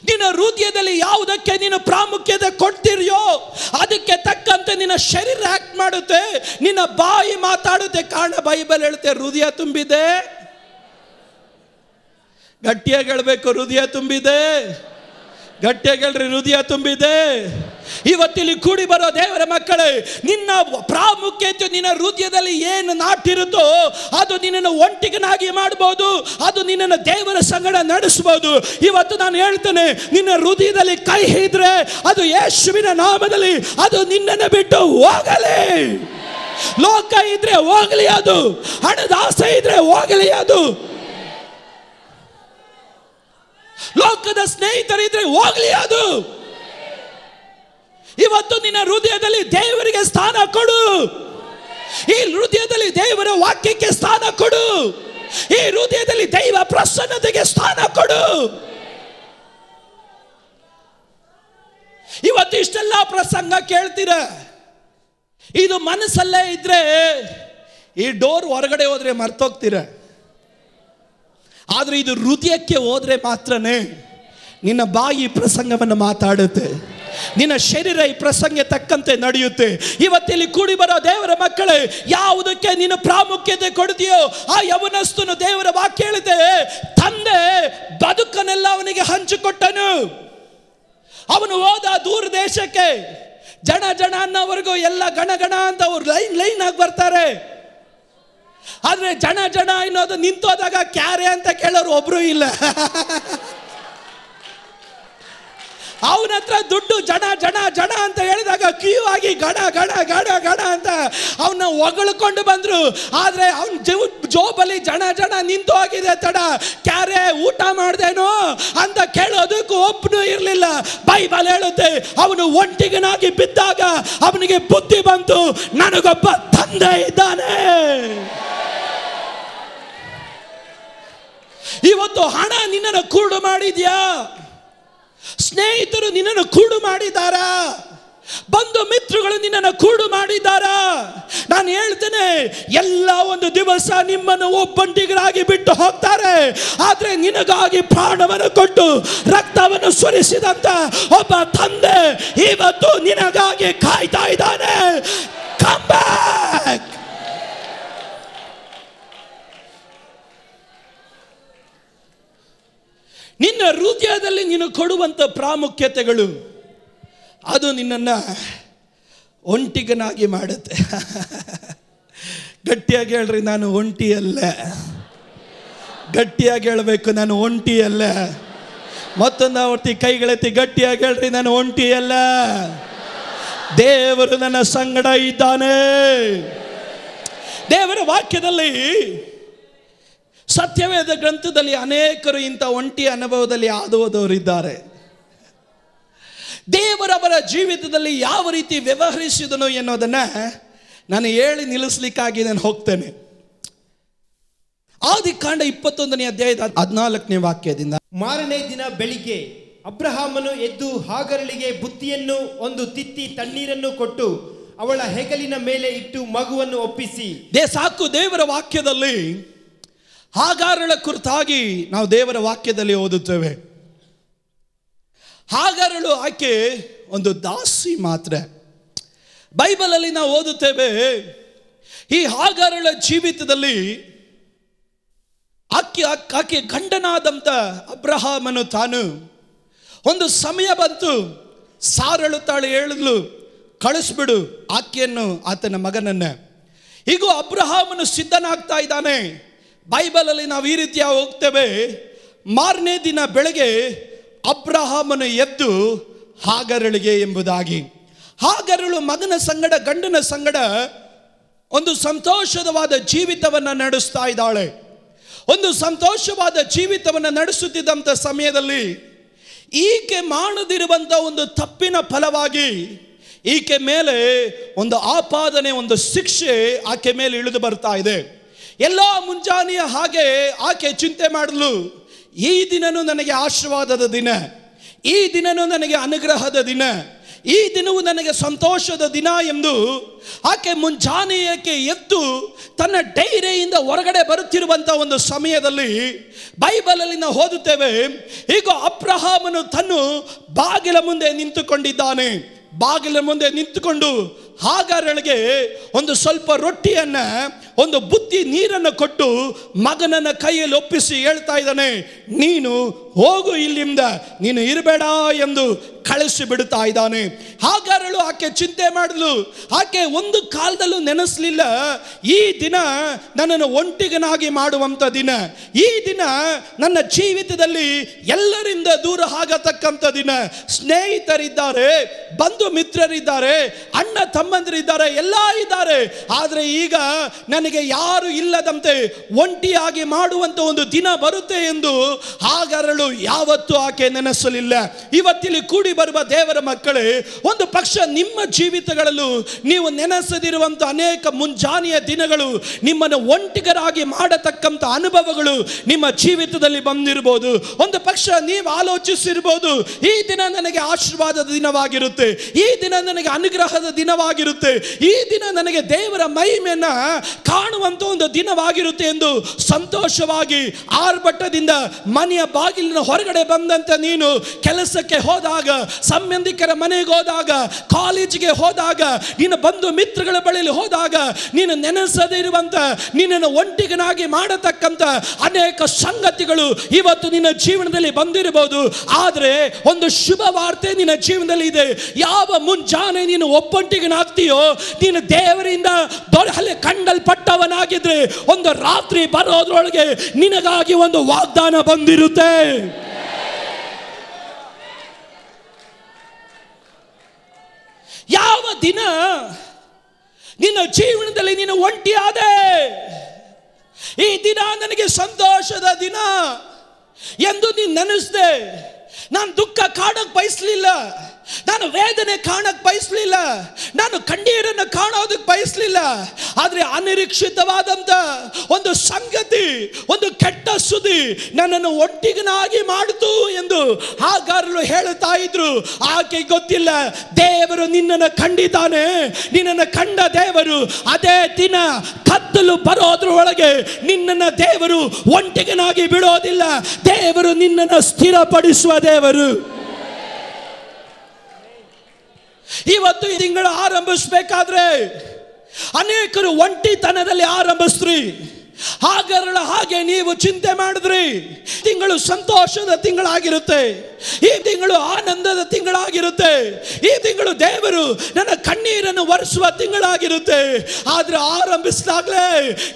ನಿನ್ನ ಹೃದಯದಲ್ಲಿ ಯಾವುದಕ್ಕೆ ನೀನು ಪ್ರಾಮುಖ್ಯತೆ ಕೊಡ್ತಿರ್ಯೋ ಅದಕ್ಕೆ ತಕ್ಕಂತೆ ನಿನ್ನ ಶರೀರ ಆಕ್ಟ್ ಮಾಡುತ್ತೆ, ನಿನ್ನ ಬಾಯಿ ಮಾತಾಡುತ್ತೆ. ಕಾರಣ ಬೈಬಲ್ ಹೇಳುತ್ತೆ, ಹೃದಯ ತುಂಬಿದೆ. ಗಟ್ಟಿಯಾಗಿ ಹೇಳಬೇಕು, ಹೃದಯ ತುಂಬಿದೆ. ಗಟ್ಟಿಯಾಗಿ ಹೇಳ್ರಿ, ಹೃದಯ ತುಂಬಿದೆ. ಇವತ್ತಿಲ್ಲಿ ಕೂಡಿ ಬರೋ ದೇವರ ಮಕ್ಕಳೇ, ನಿನ್ನ ಪ್ರಾಮುಖ್ಯತೆ ನಿನ್ನ ಹೃದಯದಲ್ಲಿ ಏನು ನಾಟಿರುತ್ತೋ ಅದು ನಿನ್ನನ್ನು ಒಂಟಿಗನಾಗಿ ಮಾಡಬಹುದು, ಅದು ನಿನ್ನನ್ನು ದೇವರ ಸಂಗಡ ನಡೆಸಬಹುದು. ಇವತ್ತು ನಾನು ಹೇಳ್ತೇನೆ, ನಿನ್ನ ಹೃದಯದಲ್ಲಿ ಕೈ ಇದ್ರೆ ಅದು ಯೇಸುವಿನ ನಾಮದಲ್ಲಿ ಅದು ನಿನ್ನನ್ನು ಬಿಟ್ಟು ಹೋಗಲಿ. ಲೋಕ ಇದ್ರೆ ಹೋಗಲಿ, ಅದು ಹಣದ ಆಸೆ ಇದ್ರೆ ಹೋಗಲಿ, ಅದು ಲೋಕದ ಸ್ನೇಹಿತರಿದ್ರೆ ಹೋಗ್ಲಿ ಅದು. ಇವತ್ತು ನಿನ್ನ ಹೃದಯದಲ್ಲಿ ದೇವರಿಗೆ ಸ್ಥಾನ ಕೊಡು. ಈ ಹೃದಯದಲ್ಲಿ ದೇವರ ವಾಕ್ಯಕ್ಕೆ ಸ್ಥಾನ ಕೊಡು. ಈ ಹೃದಯದಲ್ಲಿ ದೈವ ಪ್ರಸನ್ನತೆಗೆ ಸ್ಥಾನ ಕೊಡು. ಇವತ್ತು ಇಷ್ಟೆಲ್ಲ ಪ್ರಸಂಗ ಕೇಳ್ತೀರ, ಇದು ಮನಸ್ಸಲ್ಲೇ ಇದ್ರೆ ಈ ಡೋರ್ ಹೊರಗಡೆ ಹೋದ್ರೆ ಮರ್ತೋಗ್ತೀರ. ಆದ್ರೆ ಇದು ಹೃದಯಕ್ಕೆ ಹೋದ್ರೆ ಮಾತ್ರನೇ ನಿನ್ನ ಬಾಯಿ ಪ್ರಸಂಗವನ್ನು ಮಾತಾಡುತ್ತೆ, ನಿನ್ನ ಶರೀರ ಈ ಪ್ರಸಂಗ ತಕ್ಕಂತೆ ನಡೆಯುತ್ತೆ. ಇವತ್ತಿಲ್ಲಿ ಕೂಡಿ ಬರೋ ದೇವರ ಮಕ್ಕಳೇ, ಯಾವುದಕ್ಕೆ ನೀನು ಪ್ರಾಮುಖ್ಯತೆ ಕೊಡ್ತೀಯೋ ಆ ಯವನಸ್ಥನು ದೇವರ ವಾಕ್ಯ ಹೇಳುತ್ತೆ, ತಂದೆ ಬದುಕನ್ನೆಲ್ಲ ಅವನಿಗೆ ಹಂಚಿಕೊಟ್ಟನು. ಅವನು ಹೋದ ದೂರ ದೇಶಕ್ಕೆ. ಜನ ಜನ ಅನ್ನೋವರೆಗೂ ಎಲ್ಲ ಗಣ ಗಣ ಅಂತ ಅವ್ರು ಲೈನ್ ಆಗಿ ಬರ್ತಾರೆ. ಆದ್ರೆ ಜನ ಜನ ಅನ್ನೋದು ನಿಂತೋದಾಗ ಕ್ಯಾರೆ ಅಂತ ಕೇಳೋರು ಒಬ್ರು ಇಲ್ಲ. ಅವನ ಹತ್ರ ದುಡ್ಡು ಜನ ಜನ ಜನ ಅಂತ ಹೇಳಿದಾಗ ಕ್ಯೂ ಆಗಿ ಗಣ ಗಣ ಗಣ ಗಣ ಅಂತ ಅವನ್ನ ಹೊಗಳ್ಕೊಂಡು ಬಂದ್ರು. ಆದ್ರೆ ಅವನ ಜೋಬಲ್ಲಿ ಜನ ಜನ ನಿಂತು ಹೋಗಿದೆ. ತಡ ಕ್ಯಾರೆ ಊಟ ಮಾಡ್ದೇನೋ ಅಂತ ಕೇಳೋದಕ್ಕೂ ಒಬ್ಬನು ಇರಲಿಲ್ಲ. ಬೈಬಲ್ ಹೇಳುತ್ತೆ, ಅವನು ಒಂಟಿಗನಾಗಿ ಬಿದ್ದಾಗ ಅವನಿಗೆ ಬುದ್ಧಿ ಬಂತು, ನನಗೊಬ್ಬ ತಂದೆ ಇದ್ದಾನೆ. ಇವತ್ತು ಹಣ ನಿನ್ನನ್ನು ಕುರುಡು ಮಾಡಿದ್ಯಾ? ಸ್ನೇಹಿತರು ನಿನ್ನನ್ನು ಕೂಡು ಮಾಡಿದ್ದಾರಾ? ಬಂಧು ಮಿತ್ರಗಳು ನಿನ್ನನ್ನು ಕೂಡು ಮಾಡಿದ್ದಾರಾ? ನಾನು ಹೇಳ್ತೇನೆ, ಎಲ್ಲ ಒಂದು ದಿವಸ ನಿಮ್ಮನ್ನು ಒಬ್ಬಂಟಿಗರಾಗಿ ಬಿಟ್ಟು ಹೋಗ್ತಾರೆ. ಆದ್ರೆ ನಿನಗಾಗಿ ಪ್ರಾಣವನ್ನು ಕೊಟ್ಟು ರಕ್ತವನ್ನು ಸುರಿಸಿದಂತ ಒಬ್ಬ ತಂದೆ ಇವತ್ತು ನಿನಗಾಗಿ ಕಾಯ್ತಾ ಇದ್ದಾನೆ. Come back. ನಿನ್ನ ಹೃದಯದಲ್ಲಿ ನೀನು ಕೊಡುವಂಥ ಪ್ರಾಮುಖ್ಯತೆಗಳು ಅದು ನಿನ್ನನ್ನು ಒಂಟಿಗನಾಗಿ ಮಾಡುತ್ತೆ. ಗಟ್ಟಿಯಾಗಿ ಹೇಳ್ರಿ, ನಾನು ಒಂಟಿಯಲ್ಲ. ಗಟ್ಟಿಯಾಗಿ ಹೇಳಬೇಕು, ನಾನು ಒಂಟಿಯಲ್ಲ. ಮತ್ತೊಂದು ಆವರ್ತಿ ಕೈಗಳೆತ್ತಿ ಗಟ್ಟಿಯಾಗಿ ಹೇಳ್ರಿ, ನಾನು ಒಂಟಿಯಲ್ಲ. ದೇವರು ನನ್ನ ಸಂಗಡ ಇದ್ದಾನೆ. ದೇವರ ವಾಕ್ಯದಲ್ಲಿ, ಸತ್ಯವೇದ ಗ್ರಂಥದಲ್ಲಿ ಅನೇಕರು ಇಂಥ ಒಂಟಿ ಅನುಭವದಲ್ಲಿ ಹಾದು ಹೋದವರಿದ್ದಾರೆ. ದೇವರವರ ಜೀವಿತದಲ್ಲಿ ಯಾವ ರೀತಿ ವ್ಯವಹರಿಸಿದನು ಎನ್ನುವುದನ್ನ ನಾನು ಹೇಳಿ ನಿಲ್ಲಿಸಲಿಕ್ಕಾಗಿ ನಾನು ಹೋಗ್ತೇನೆ. ಆದಿಕಾಂಡ 21ನೇ ಅಧ್ಯಾಯದ 14ನೇ ವಾಕ್ಯದಿಂದ, ಮಾರನೇ ದಿನ ಬೆಳಿಗ್ಗೆ ಅಬ್ರಹಾಮನು ಎದ್ದು ಹಾಗರಳಿಗೆ ಬುತ್ತಿಯನ್ನು ಒಂದು ತಿತ್ತಿ ತಣ್ಣೀರನ್ನು ಕೊಟ್ಟು ಅವಳ ಹೆಗಲಿನ ಮೇಲೆ ಇಟ್ಟು ಮಗುವನ್ನು ಒಪ್ಪಿಸಿ. ಸಾಕು. ದೇವರ ವಾಕ್ಯದಲ್ಲಿ ಹಾಗಾರಳ ಕುರಿತಾಗಿ ನಾವು ದೇವರ ವಾಕ್ಯದಲ್ಲಿ ಓದುತ್ತೇವೆ. ಹಾಗಾರಳು ಆಕೆ ಒಂದು ದಾಸಿ ಮಾತ್ರ. ಬೈಬಲಲ್ಲಿ ನಾವು ಓದುತ್ತೇವೆ, ಈ ಹಾಗಾರಳ ಜೀವಿತದಲ್ಲಿ ಆಕೆ ಗಂಡನಾದಂಥ ಅಬ್ರಹಾಮನು ತಾನು ಒಂದು ಸಮಯ ಬಂತು, ಸಾರಳು ತಾಳು ಹೇಳಿದ್ಲು, ಕಳಿಸ್ಬಿಡು ಆಕೆಯನ್ನು, ಆತನ ಮಗನನ್ನ. ಈಗ ಅಬ್ರಹಾಮನು ಸಿದ್ಧನಾಗ್ತಾ ಇದ್ದಾನೆ. ಬೈಬಲಲ್ಲಿ ನಾವು ಈ ರೀತಿಯ ಹೋಗ್ತೇವೆ, ಮಾರನೇ ದಿನ ಬೆಳಗ್ಗೆ ಅಬ್ರಹಾಮನು ಎದ್ದು ಹಾಗರಳಿಗೆ ಎಂಬುದಾಗಿ. ಹಾಗರಳು ಮಗನ ಸಂಗಡ ಗಂಡನ ಸಂಗಡ ಒಂದು ಸಂತೋಷವಾದ ಜೀವಿತವನ್ನು ನಡೆಸ್ತಾ ಇದ್ದಾಳೆ. ಒಂದು ಸಂತೋಷವಾದ ಜೀವಿತವನ್ನು ನಡೆಸುತ್ತಿದ್ದಂಥ ಸಮಯದಲ್ಲಿ ಈಕೆ ಮಾಡದಿರುವಂಥ ಒಂದು ತಪ್ಪಿನ ಫಲವಾಗಿ ಈಕೆ ಮೇಲೆ ಒಂದು ಆಪಾದನೆ, ಒಂದು ಶಿಕ್ಷೆ ಆಕೆ ಮೇಲೆ ಇಳಿದು ಬರ್ತಾ ಇದೆ. ಎಲ್ಲ ಮುಂಜಾನೆಯ ಹಾಗೆ ಆಕೆ ಚಿಂತೆ ಮಾಡಲು, ಈ ದಿನನೂ ನನಗೆ ಆಶೀರ್ವಾದದ ದಿನ, ಈ ದಿನನೂ ನನಗೆ ಅನುಗ್ರಹದ ದಿನ, ಈ ದಿನವೂ ನನಗೆ ಸಂತೋಷದ ದಿನ ಎಂದು ಆಕೆ ಮುಂಜಾನೆಯಕ್ಕೆ ಎದ್ದು ತನ್ನ ಡೈರಿಯಿಂದ ಹೊರಗಡೆ ಬರುತ್ತಿರುವಂಥ ಒಂದು ಸಮಯದಲ್ಲಿ ಬೈಬಲಲ್ಲಿ ನಾವು ಓದುತ್ತೇವೆ, ಈಗ ಅಬ್ರಹಾಮನು ತನ್ನ ಬಾಗಿಲ ಮುಂದೆ ನಿಂತುಕೊಂಡಿದ್ದಾನೆ. ಬಾಗಿಲ ಮುಂದೆ ನಿಂತುಕೊಂಡು ಹಾಗಾರಳಿಗೆ ಒಂದು ಸ್ವಲ್ಪ ರೊಟ್ಟಿಯನ್ನ, ಒಂದು ಬುತ್ತಿ ನೀರನ್ನು ಕೊಟ್ಟು ಮಗನನ್ನ ಕೈಯಲ್ಲಿ ಒಪ್ಪಿಸಿ ಹೇಳ್ತಾ ಇದ್ದಾನೆ, ನೀನು ಹೋಗು, ಇಲ್ಲಿಂದ ನೀನು ಇರಬೇಡ ಎಂದು ಕಳಿಸಿ ಬಿಡುತ್ತಾ ಇದ್ದಾನೆ. ಹಾಗಾರಳು ಆಕೆ ಚಿಂತೆ ಮಾಡಲು, ಆಕೆ ಒಂದು ಕಾಲದಲ್ಲೂ ನೆನೆಸಲಿಲ್ಲ, ಈ ದಿನ ನನ್ನನ್ನು ಒಂಟಿಗನಾಗಿ ಮಾಡುವಂಥ ದಿನ, ಈ ದಿನ ನನ್ನ ಜೀವಿತದಲ್ಲಿ ಎಲ್ಲರಿಂದ ದೂರ ಆಗತಕ್ಕಂಥ ದಿನ. ಸ್ನೇಹಿತರಿದ್ದಾರೆ, ಬಂಧು ಮಿತ್ರರಿದ್ದಾರೆ, ಅಣ್ಣ ತಮ್ಮ ತಮ್ಮಂದಿರಿದ್ದಾರೆ, ಎಲ್ಲ ಇದ್ದಾರೆ. ಆದರೆ ಈಗ ನನಗೆ ಯಾರು ಇಲ್ಲದಂತೆ ಒಂಟಿಯಾಗಿ ಮಾಡುವಂತ ಒಂದು ದಿನ ಬರುತ್ತೆ ಎಂದು ಹಾಗರಳು ಯಾವತ್ತೂ ಆಕೆ ನೆನೆಸಲಿಲ್ಲ. ಇವತ್ತಿಲ್ಲಿ ಕೂಡಿ ಬರುವ ದೇವರ ಮಕ್ಕಳೇ, ಒಂದು ಪಕ್ಷ ನಿಮ್ಮ ಜೀವಿತಗಳಲ್ಲೂ ನೀವು ನೆನೆಸದಿರುವಂತ ಅನೇಕ ಮುಂಜಾನೆಯ ದಿನಗಳು, ನಿಮ್ಮನ್ನು ಒಂಟಿಗರಾಗಿ ಮಾಡತಕ್ಕಂಥ ಅನುಭವಗಳು ನಿಮ್ಮ ಜೀವಿತದಲ್ಲಿ ಬಂದಿರಬಹುದು. ಒಂದು ಪಕ್ಷ ನೀವು ಆಲೋಚಿಸಿರ್ಬೋದು, ಈ ದಿನ ನನಗೆ ಆಶೀರ್ವಾದದ ದಿನವಾಗಿರುತ್ತೆ, ಈ ದಿನ ನನಗೆ ಅನುಗ್ರಹದ ದಿನವಾಗಿರುತ್ತೆ, ಈ ದಿನ ನನಗೆ ದೇವರ ಮಹಿಮೆಯನ್ನ ಕಾಣುವಂತ ಒಂದು ದಿನವಾಗಿರುತ್ತೆ ಎಂದು ಸಂತೋಷವಾಗಿ ಆರ್ಭಟದಿಂದ ಮನೆಯ ಬಾಗಿಲಿನ ಹೊರಗಡೆ ಬಂದಂತೆ ನೀನು ಕೆಲಸಕ್ಕೆ ಹೋದಾಗ, ಸಂಬಂಧಿಕರ ಮನೆಗೆ ಹೋದಾಗ, ಕಾಲೇಜಿಗೆ ಹೋದಾಗ, ನಿನ್ನ ಬಂಧು ಮಿತ್ರಗಳ ಬಳಿಯಲ್ಲಿ ಹೋದಾಗ ನೀನು ನೆನೆಸದೇ ಇರುವಂತ, ನಿನ್ನನ್ನು ಒಂಟಿಗನಾಗಿ ಮಾಡತಕ್ಕಂತ ಅನೇಕ ಸಂಗತಿಗಳು ಇವತ್ತು ನಿನ್ನ ಜೀವನದಲ್ಲಿ ಬಂದಿರಬಹುದು. ಆದರೆ ಒಂದು ಶುಭ ವಾರ್ತೆ ನಿನ್ನ ಜೀವನದಲ್ಲಿ ಇದೆ. ಯಾವ ಮುಂಜಾನೆ ನೀನು ಒಬ್ಬಂಟಿಗನಾಗ್ತೀಯೋ, ನೀನು ದೇವರಿಂದ ಕಂಡಲ್ಪಟ್ಟವನಾಗಿದ್ರೆ ಒಂದು ರಾತ್ರಿ ಬರೋದ್ರೊಳಗೆ ನಿನಗಾಗಿ ಒಂದು ವಾಗ್ದಾನ ಬಂದಿರುತ್ತೆ. ಯಾವ ದಿನ ನಿನ್ನ ಜೀವನದಲ್ಲಿ ನೀನು ಒಂಟಿಯಾದೆ, ಈ ದಿನ ನನಗೆ ಸಂತೋಷದ ದಿನ ಎಂದು ನೀನು ನೆನೆಸ್ದೆ. ನಾನು ದುಃಖ ಕಾಣಕ್ ಬಯಸಲಿಲ್ಲ, ನಾನು ವೇದನೆ ಕಾಣಕ್ ಬಯಸಲಿಲ್ಲ, ನಾನು ಕಣ್ಣೀರನ್ನು ಕಾಣೋದಕ್ಕೆ ಬಯಸಲಿಲ್ಲ. ಆದರೆ ಅನಿರೀಕ್ಷಿತವಾದಂತ ಒಂದು ಸಂಗತಿ, ಒಂದು ಕೆಟ್ಟ ಸುದ್ದಿ ನನ್ನನ್ನು ಒಂಟಿಗನಾಗಿ ಮಾಡಿತು ಎಂದು ಹಾಗಾರಲು ಹೇಳುತ್ತಾ ಇದ್ರು. ಆಕೆ ಗೊತ್ತಿಲ್ಲ, ದೇವರು ನಿನ್ನನ್ನು ಕಂಡಿದ್ದಾನೆ. ನಿನ್ನನ್ನು ಕಂಡ ದೇವರು ಅದೇ ದಿನ ಕತ್ತಲು ಬರೋದ್ರ ಒಳಗೆ ನಿನ್ನನ್ನು ದೇವರು ಒಂಟಿಗನಾಗಿ ಬಿಡೋದಿಲ್ಲ. ದೇವರು ನಿನ್ನನ್ನು ಸ್ಥಿರಪಡಿಸುವ ದೇವರು. ಇವತ್ತು ಈ ತಿಂಗಳು ಆರಂಭಿಸಬೇಕಾದ್ರೆ ಅನೇಕರು ಒಂಟಿತನದಲ್ಲಿ ಆರಂಭಿಸ್ರಿ. ಹಾಗರಳ ಹಾಗೆ ನೀವು ಚಿಂತೆ ಮಾಡಿದ್ರಿ. ತಿಂಗಳು ಸಂತೋಷದ ತಿಂಗಳಾಗಿರುತ್ತೆ, ಈ ತಿಂಗಳು ಆನಂದದ ತಿಂಗಳಾಗಿರುತ್ತೆ, ಈ ತಿಂಗಳು ದೇವರು ನನ್ನ ಕಣ್ಣೀರನ್ನು ಒರೆಸುವ ತಿಂಗಳಾಗಿರುತ್ತೆ. ಆದ್ರೆ ಆರಂಭಿಸಿದಾಗಲೇ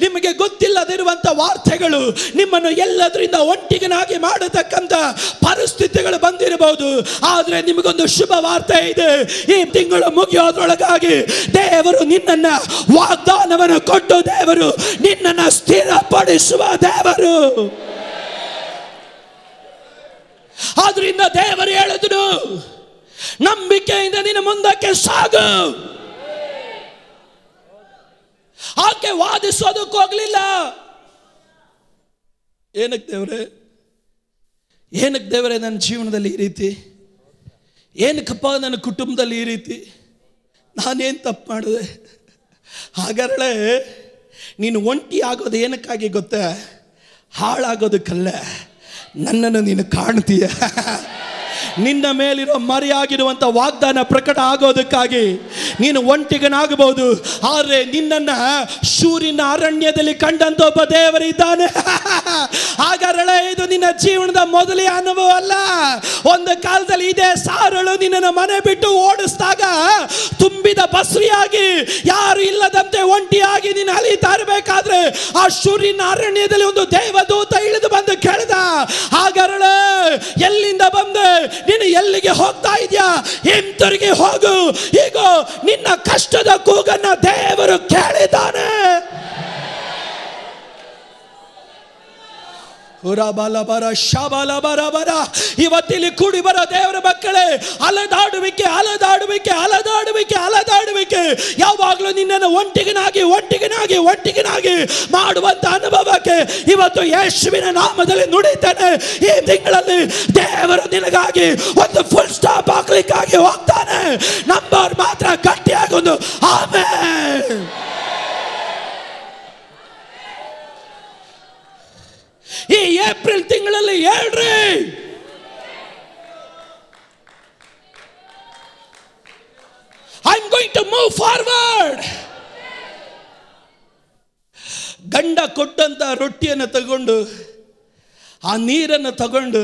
ನಿಮಗೆ ಗೊತ್ತಿಲ್ಲದಿರುವಂತ ವಾರ್ತೆಗಳು ನಿಮ್ಮನ್ನು ಎಲ್ಲದರಿಂದ ಒಂಟಿಗನಾಗಿ ಮಾಡತಕ್ಕಂತ ಪರಿಸ್ಥಿತಿಗಳು ಬಂದಿರಬಹುದು. ಆದ್ರೆ ನಿಮಗೊಂದು ಶುಭ ವಾರ್ತೆ ಇದೆ. ಈ ತಿಂಗಳು ಮುಗಿಯೋದ್ರೊಳಗಾಗಿ ದೇವರು ನಿನ್ನನ್ನ ವಾಗ್ದಾನವನ್ನು ಕೊಟ್ಟು ದೇವರು ನಿನ್ನನ್ನು ಸ್ಥಿರಪಡಿಸುವ ದೇವರು. ಆದ್ರಿಂದ ದೇವರು ಹೇಳಿದ್ರು, ನಂಬಿಕೆಯಿಂದ ನಿನ್ನ ಮುಂದಕ್ಕೆ ಸಾಗು. ಆಕೆ ವಾದಿಸೋದಕ್ಕೆ ಹೋಗ್ಲಿಲ್ಲ. ಏನಕ್ಕೆ ದೇವರೇ, ಏನಕ್ಕೆ ದೇವರೇ ನನ್ನ ಜೀವನದಲ್ಲಿ ಈ ರೀತಿ, ಏನಕ್ಕಪ್ಪ ನನ್ನ ಕುಟುಂಬದಲ್ಲಿ ಈ ರೀತಿ, ನಾನೇನು ತಪ್ಪು ಮಾಡಿದೆ? ಹಾಗಾದ್ರೆ ನೀನು ಒಂಟಿ ಆಗೋದು ಏನಕ್ಕಾಗಿ ಗೊತ್ತಾ? ಹಾಳಾಗೋದಕ್ಕಲ್ಲ, ನನ್ನನ್ನು ನೀನು ಕಾಣ್ತೀಯ. ನಿನ್ನ ಮೇಲಿರೋ ಮರೆಯಾಗಿರುವಂಥ ವಾಗ್ದಾನ ಪ್ರಕಟ ಆಗೋದಕ್ಕಾಗಿ ನೀನು ಒಂಟಿಗನಾಗಬಹುದು. ಆದರೆ ನಿನ್ನನ್ನು ಶೂರಿನ ಅರಣ್ಯದಲ್ಲಿ ಕಂಡಂತ ಒಬ್ಬ ದೇವರಿದ್ದಾನೆ. ಹಾಗಾದ್ರೆ ಇದು ನಿನ್ನ ಜೀವನದ ಮೊದಲೇ ಅನುಭವ ಅಲ್ಲ. ಒಂದು ಕಾಲದಲ್ಲಿ ಇದೇ ಸಾರಳು ನಿನ್ನನ್ನು ಮನೆ ಬಿಟ್ಟು ಓಡಿಸಿದಾಗ ತುಂಬಿದ ಬಸ್ರಿಯಾಗಿ ಯಾರು ಇಲ್ಲದಂತೆ ಒಂಟಿಯಾಗಿ ನೀನು ಅಲಿತಾ ಇರಬೇಕಾದ್ರೆ ಆ ಶೂರಿನ ಅರಣ್ಯದಲ್ಲಿ ಒಂದು ದೇವದೂತ ಇಳಿದು ಬಂದು ಕೇಳಿದ, ಹಾಗಾದ್ರೆ ಎಲ್ಲಿಂದ ಬಂದೆ, ನೀನು ಎಲ್ಲಿಗೆ ಹೋಗ್ತಾ ಇದೆಯಾ? ಹಿಂತಿರುಗಿ ಹೋಗು. ಈಗ ನಿನ್ನ ಕಷ್ಟದ ಕೂಗನ್ನ ದೇವರು ಕೇಳಿದ್ದಾನೆ. ಇವತ್ತಿಲ್ಲಿ ಕೂಡಿ ಬರೋ ದೇವರ ಮಕ್ಕಳೇ, ಅಲದಾಡುವಿಕೆ ಅಲದಾಡುವಿಕೆ ಅಲದಾಡುವಿಕೆ ಅಲದಾಡುವಿಕೆ ಯಾವಾಗಲೂ ನಿನ್ನನ್ನು ಒಂಟಿಗನಾಗಿ ಒಂಟಿಗನಾಗಿ ಒಂಟಿಗನಾಗಿ ಮಾಡುವಂತ ಅನುಭವಕ್ಕೆ ಇವತ್ತು ಯೇಸುವಿನ ನಾಮದಲ್ಲಿ ನುಡಿತಾನೆ. ಈ ತಿಂಗಳಲ್ಲಿ ದೇವರು ನಿನಗಾಗಿ ಒಂದು ಫುಲ್ ಸ್ಟಾಪ್ ಹಾಕ್ಲಿಕ್ಕಾಗಿ ಹೋಗ್ತಾನೆ. ನಂಬರ್ ಮಾತ್ರ ಗಟ್ಟಿಯಾಗಿ ಒಂದು ಆಮೆನ್. ಈ ಏಪ್ರಿಲ್ ತಿಂಗಳಲ್ಲಿ ಹೇಳ್ರಿ, I am going to move forward. ಗಂಡ ಕೊಟ್ಟಂತ ರೊಟ್ಟಿಯನ್ನು ತಗೊಂಡು ಆ ನೀರನ್ನು ತಗೊಂಡು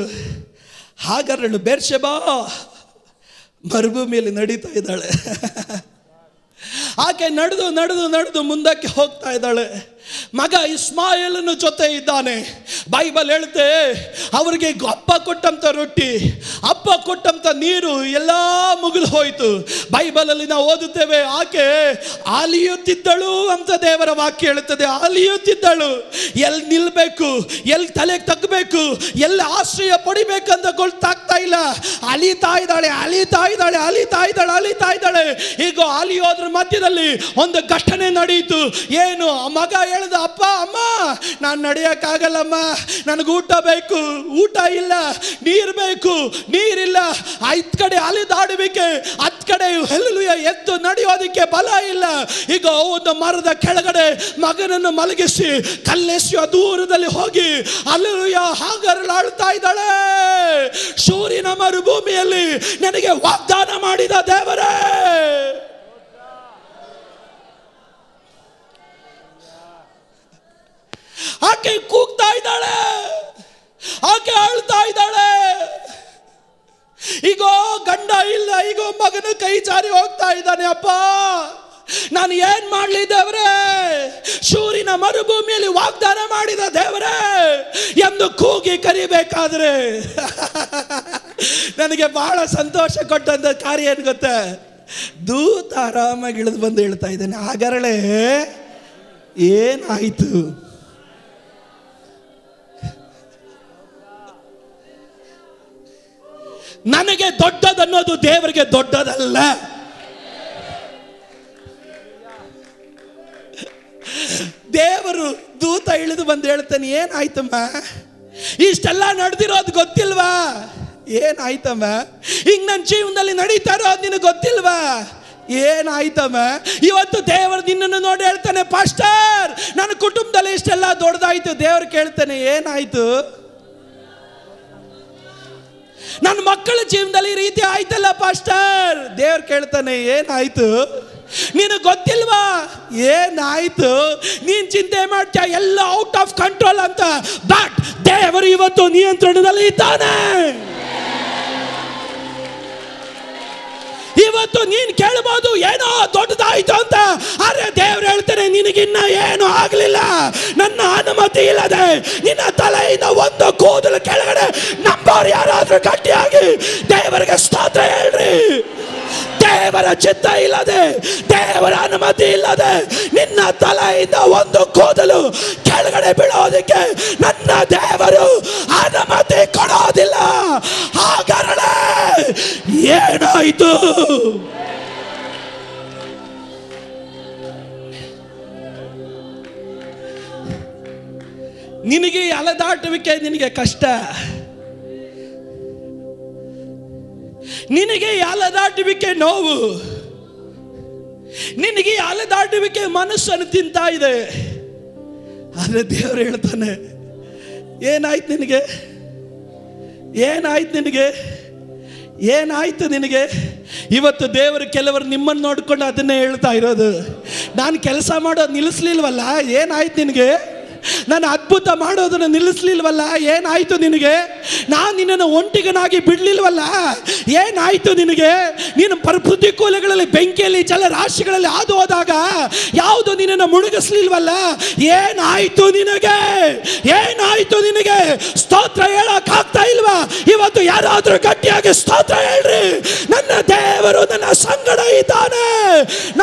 ಹಾಗರಳು ಬೇರ್ಷೆಬಾ ಮರುಭೂಮಿಯಲ್ಲಿ ನಡೀತಾ ಇದ್ದಾಳೆ. ಆಕೆ ನಡೆದು ನಡೆದು ನಡೆದು ಮುಂದಕ್ಕೆ ಹೋಗ್ತಾ ಇದ್ದಾಳೆ. ಮಗ ಇಸ್ಮಾಯೇಲನ ಜೊತೆ ಇದ್ದಾನೆ. ಬೈಬಲ್ ಹೇಳುತ್ತೆ, ಅವರಿಗೆ ಅಪ್ಪ ಕೊಟ್ಟಂತ ರೊಟ್ಟಿ ಅಪ್ಪ ಕೊಟ್ಟಂತ ನೀರು ಎಲ್ಲ ಮುಗಿದು ಹೋಯಿತು. ಬೈಬಲಲ್ಲಿ ನಾವು ಓದುತ್ತೇವೆ, ಆಕೆ ಅಲಿಯುತ್ತಿದ್ದಳು ಅಂತ ದೇವರ ವಾಕ್ಯ ಹೇಳುತ್ತದೆ. ಅಲಿಯುತ್ತಿದ್ದಳು, ಎಲ್ಲಿ ನಿಲ್ಬೇಕು, ಎಲ್ಲಿ ತಲೆಗೆ ತಗ್ಬೇಕು, ಎಲ್ಲಿ ಆಶ್ರಯ ಪಡಿಬೇಕಂತ ಗೊತ್ತಾಗ್ತಾ ಇಲ್ಲ. ಅಲಿತಾ ಇದ್ದಾಳೆ, ಅಲಿತಾ ಇದ್ದಾಳೆ, ಅಲಿತಾ ಇದ್ದಾಳೆ, ಅಲಿತಾ ಇದ್ದಾಳೆ. ಈಗ ಅಲಿಯೋದ್ರ ಮಧ್ಯದಲ್ಲಿ ಒಂದು ಘಟನೆ ನಡೆಯಿತು. ಏನು? ಮಗ ಹೇಳ್ದ, ಅಪ್ಪ ಅಮ್ಮ ನಾನು ನಡೆಯಕ್ಕಾಗಲ್ಲಮ್ಮ, ನನಗೆ ಊಟ ಬೇಕು, ಊಟ ಇಲ್ಲ, ನೀರು ಬೇಕು, ನೀರಿಲ್ಲ. ಐದ್ ಕಡೆ ಅಲಿದಾಡುವಿಕೆ, ಹತ್ ಕಡೆ ಹಲ್ಲೆಲೂಯಾ ಎದ್ದು ನಡೆಯೋದಕ್ಕೆ ಬಲ ಇಲ್ಲ. ಈಗ ಒಂದು ಮರದ ಕೆಳಗಡೆ ಮಗನನ್ನು ಮಲಗಿಸಿ ಕಲ್ಲೆಸೆಯುವ ದೂರದಲ್ಲಿ ಹೋಗಿ ಹಲ್ಲೆಲೂಯಾ ಹಾಗರಳು ಅಳ್ತಾ ಇದ್ದಾಳೆ. ಶೂರಿನ ಮರುಭೂಮಿಯಲ್ಲಿ ನನಗೆ ವಾಗ್ದಾನ ಮಾಡಿದ ದೇವರೇ, ಆಕೆ ಕೂಗ್ತಾ ಇದ್ದಾಳೆ, ಆಕೆ ಅಳ್ತಾ ಇದ್ದಾಳೆ. ಈಗ ಗಂಡ ಇಲ್ಲ, ಈಗ ಮಗನ ಕೈ ಜಾರಿ ಹೋಗ್ತಾ ಇದ್ದಾನೆ. ಅಪ್ಪ ನಾನು ಏನ್ ಮಾಡ್ಲಿ ದೇವರೇ? ಶೂರಿನ ಮರುಭೂಮಿಯಲ್ಲಿ ವಾಗ್ದಾನ ಮಾಡಿದ ದೇವರೇ ಎಂದು ಕೂಗಿ ಕರಿಬೇಕಾದ್ರೆ ನನಗೆ ಬಹಳ ಸಂತೋಷ ಕೊಟ್ಟಂತ ಕಾರ್ಯ ಏನ್ ಗೊತ್ತಾ? ದೂತ ಆರಾಮಾಗಿ ಇಳಿದು ಬಂದು ಹೇಳ್ತಾ ಇದ್ದಾನೆ, ಹಾಗಾರಳೆ ಏನಾಯ್ತು? ನನಗೆ ದೊಡ್ಡದನ್ನೋದು ದೇವರಿಗೆ ದೊಡ್ಡದಲ್ಲ. ದೇವರು ದೂತ ಇಳಿದು ಬಂದು ಹೇಳ್ತಾನೆ, ಏನಾಯ್ತಮ್ಮ? ಇಷ್ಟೆಲ್ಲ ನಡೆದಿರೋದು ಗೊತ್ತಿಲ್ವಾ? ಏನಾಯ್ತಮ್ಮ? ಈಗ ನನ್ನ ಜೀವನದಲ್ಲಿ ನಡೀತಾ ಇರೋದು ನಿನಗೆ ಗೊತ್ತಿಲ್ವಾ? ಏನಾಯ್ತಮ್ಮ? ಇವತ್ತು ದೇವರು ನಿನ್ನನ್ನು ನೋಡಿ ಹೇಳ್ತಾನೆ, ಪಾಸ್ಟರ್ ನನ್ನ ಕುಟುಂಬದಲ್ಲಿ ಇಷ್ಟೆಲ್ಲ ದೊಡ್ಡದಾಯ್ತು. ದೇವರು ಕೇಳ್ತಾನೆ, ಏನಾಯ್ತು? ನನ್ನ ಮಕ್ಕಳ ಜೀವನದಲ್ಲಿ ಈ ರೀತಿ ಆಯ್ತಲ್ಲ ಪಾಸ್ಟರ್. ದೇವ್ರು ಕೇಳ್ತಾನೆ, ಏನಾಯ್ತು? ನಿನಗೆ ಗೊತ್ತಿಲ್ವಾ? ಏನಾಯ್ತು? ನೀನ್ ಚಿಂತೆ ಮಾಡ್ತೀಯ ಎಲ್ಲ ಔಟ್ ಆಫ್ ಕಂಟ್ರೋಲ್ ಅಂತ. ಬಟ್ ದೇವರು ಇವತ್ತು ನಿಯಂತ್ರಣದಲ್ಲಿ ಇದ್ದಾನೆ. ಇವತ್ತು ನೀನ್ ಕೇಳಬಹುದು ಏನೋ ದೊಡ್ಡದಾಯ್ತು ಅಂತ. ಅರೆ ದೇವ್ರು ಹೇಳ್ತಾನೆ, ನಿನಗಿನ್ನ ಏನು ಆಗ್ಲಿಲ್ಲ. ನನ್ನ ಅನುಮತಿ ಇಲ್ಲದೆ ನಿನ್ನ ತಲೆಯಿಂದ ಒಂದು ಕೂದಲು ಕೆಳಗಡೆ ನಂಬೋರು ಯಾರಾದ್ರೂ ಗಟ್ಟಿಯಾಗಿ ದೇವರಿಗೆ ಸ್ತೋತ್ರ ಹೇಳ್ರಿ. ದೇವರ ಚಿತ್ತ ಇಲ್ಲದೆ, ದೇವರ ಅನುಮತಿ ಇಲ್ಲದೆ ನಿನ್ನ ತಲೆಯಿಂದ ಒಂದು ಕೂದಲು ಕೆಳಗಡೆ ಬೀಳೋದಕ್ಕೆ ನನ್ನ ದೇವರು ಅನುಮತಿ ಕೊಡೋದಿಲ್ಲ. ಹಾಗಾದ್ರೆ ಏನಾಯ್ತು? ನಿನಗೆ ಅಲೆದಾಟುವಿಕೆ ನಿನಗೆ ಕಷ್ಟ, ನಿನಗೆ ಅಲೆದಾಟುವಿಕೆ ನೋವು, ನಿನಗೆ ಅಲೆದಾಟುವಿಕೆ ಮನಸ್ಸನ್ನು ತಿಂತಾ ಇದೆ. ಆದರೆ ದೇವರು ಹೇಳ್ತಾನೆ, ಏನಾಯ್ತು ನಿನಗೆ? ಏನಾಯ್ತು ನಿನಗೆ? ಏನಾಯ್ತು ನಿನಗೆ? ಇವತ್ತು ದೇವರು ಕೆಲವರು ನಿಮ್ಮನ್ನು ನೋಡ್ಕೊಂಡು ಅದನ್ನೇ ಹೇಳ್ತಾ ಇರೋದು. ನಾನು ಕೆಲಸ ಮಾಡೋದು ನಿಲ್ಲಿಸ್ಲಿಲ್ವಲ್ಲ, ಏನಾಯ್ತು ನಿನಗೆ? ನಾನು ಅದ್ಭುತ ಮಾಡೋದನ್ನು ನಿಲ್ಲಿಸ್ಲಿಲ್ವಲ್ಲ, ಏನಾಯ್ತು ನಿನಗೆ? ನಾನು ನಿನ್ನನ್ನು ಒಂಟಿಗನಾಗಿ ಬಿಡ್ಲಿಲ್ವಲ್ಲ, ಏನಾಯ್ತು ನಿನಗೆ? ನೀನು ಪ್ರತಿಕೂಲಗಳಲ್ಲಿ ಬೆಂಕಿಯಲ್ಲಿ ಜಲರಾಶಿಗಳಲ್ಲಿ ಹಾದು ಹೋದಾಗ ಯಾವುದು ನಿನ್ನನ್ನು ಮುಳುಗಿಸ್ಲಿಲ್ವಲ್ಲ, ಏನಾಯ್ತು ನಿನಗೆ? ಏನಾಯ್ತು ನಿನಗೆ? ಸ್ತೋತ್ರ ಹೇಳಕ್ ಆಗ್ತಾ ಇಲ್ವಾ? ಇವತ್ತು ಯಾರಾದ್ರೂ ಗಟ್ಟಿಯಾಗಿ ಸ್ತೋತ್ರ ಹೇಳ್ರಿ. ನನ್ನ ದೇವರು ನನ್ನ ಸಂಗಡ ಇದ್ದಾನೆ,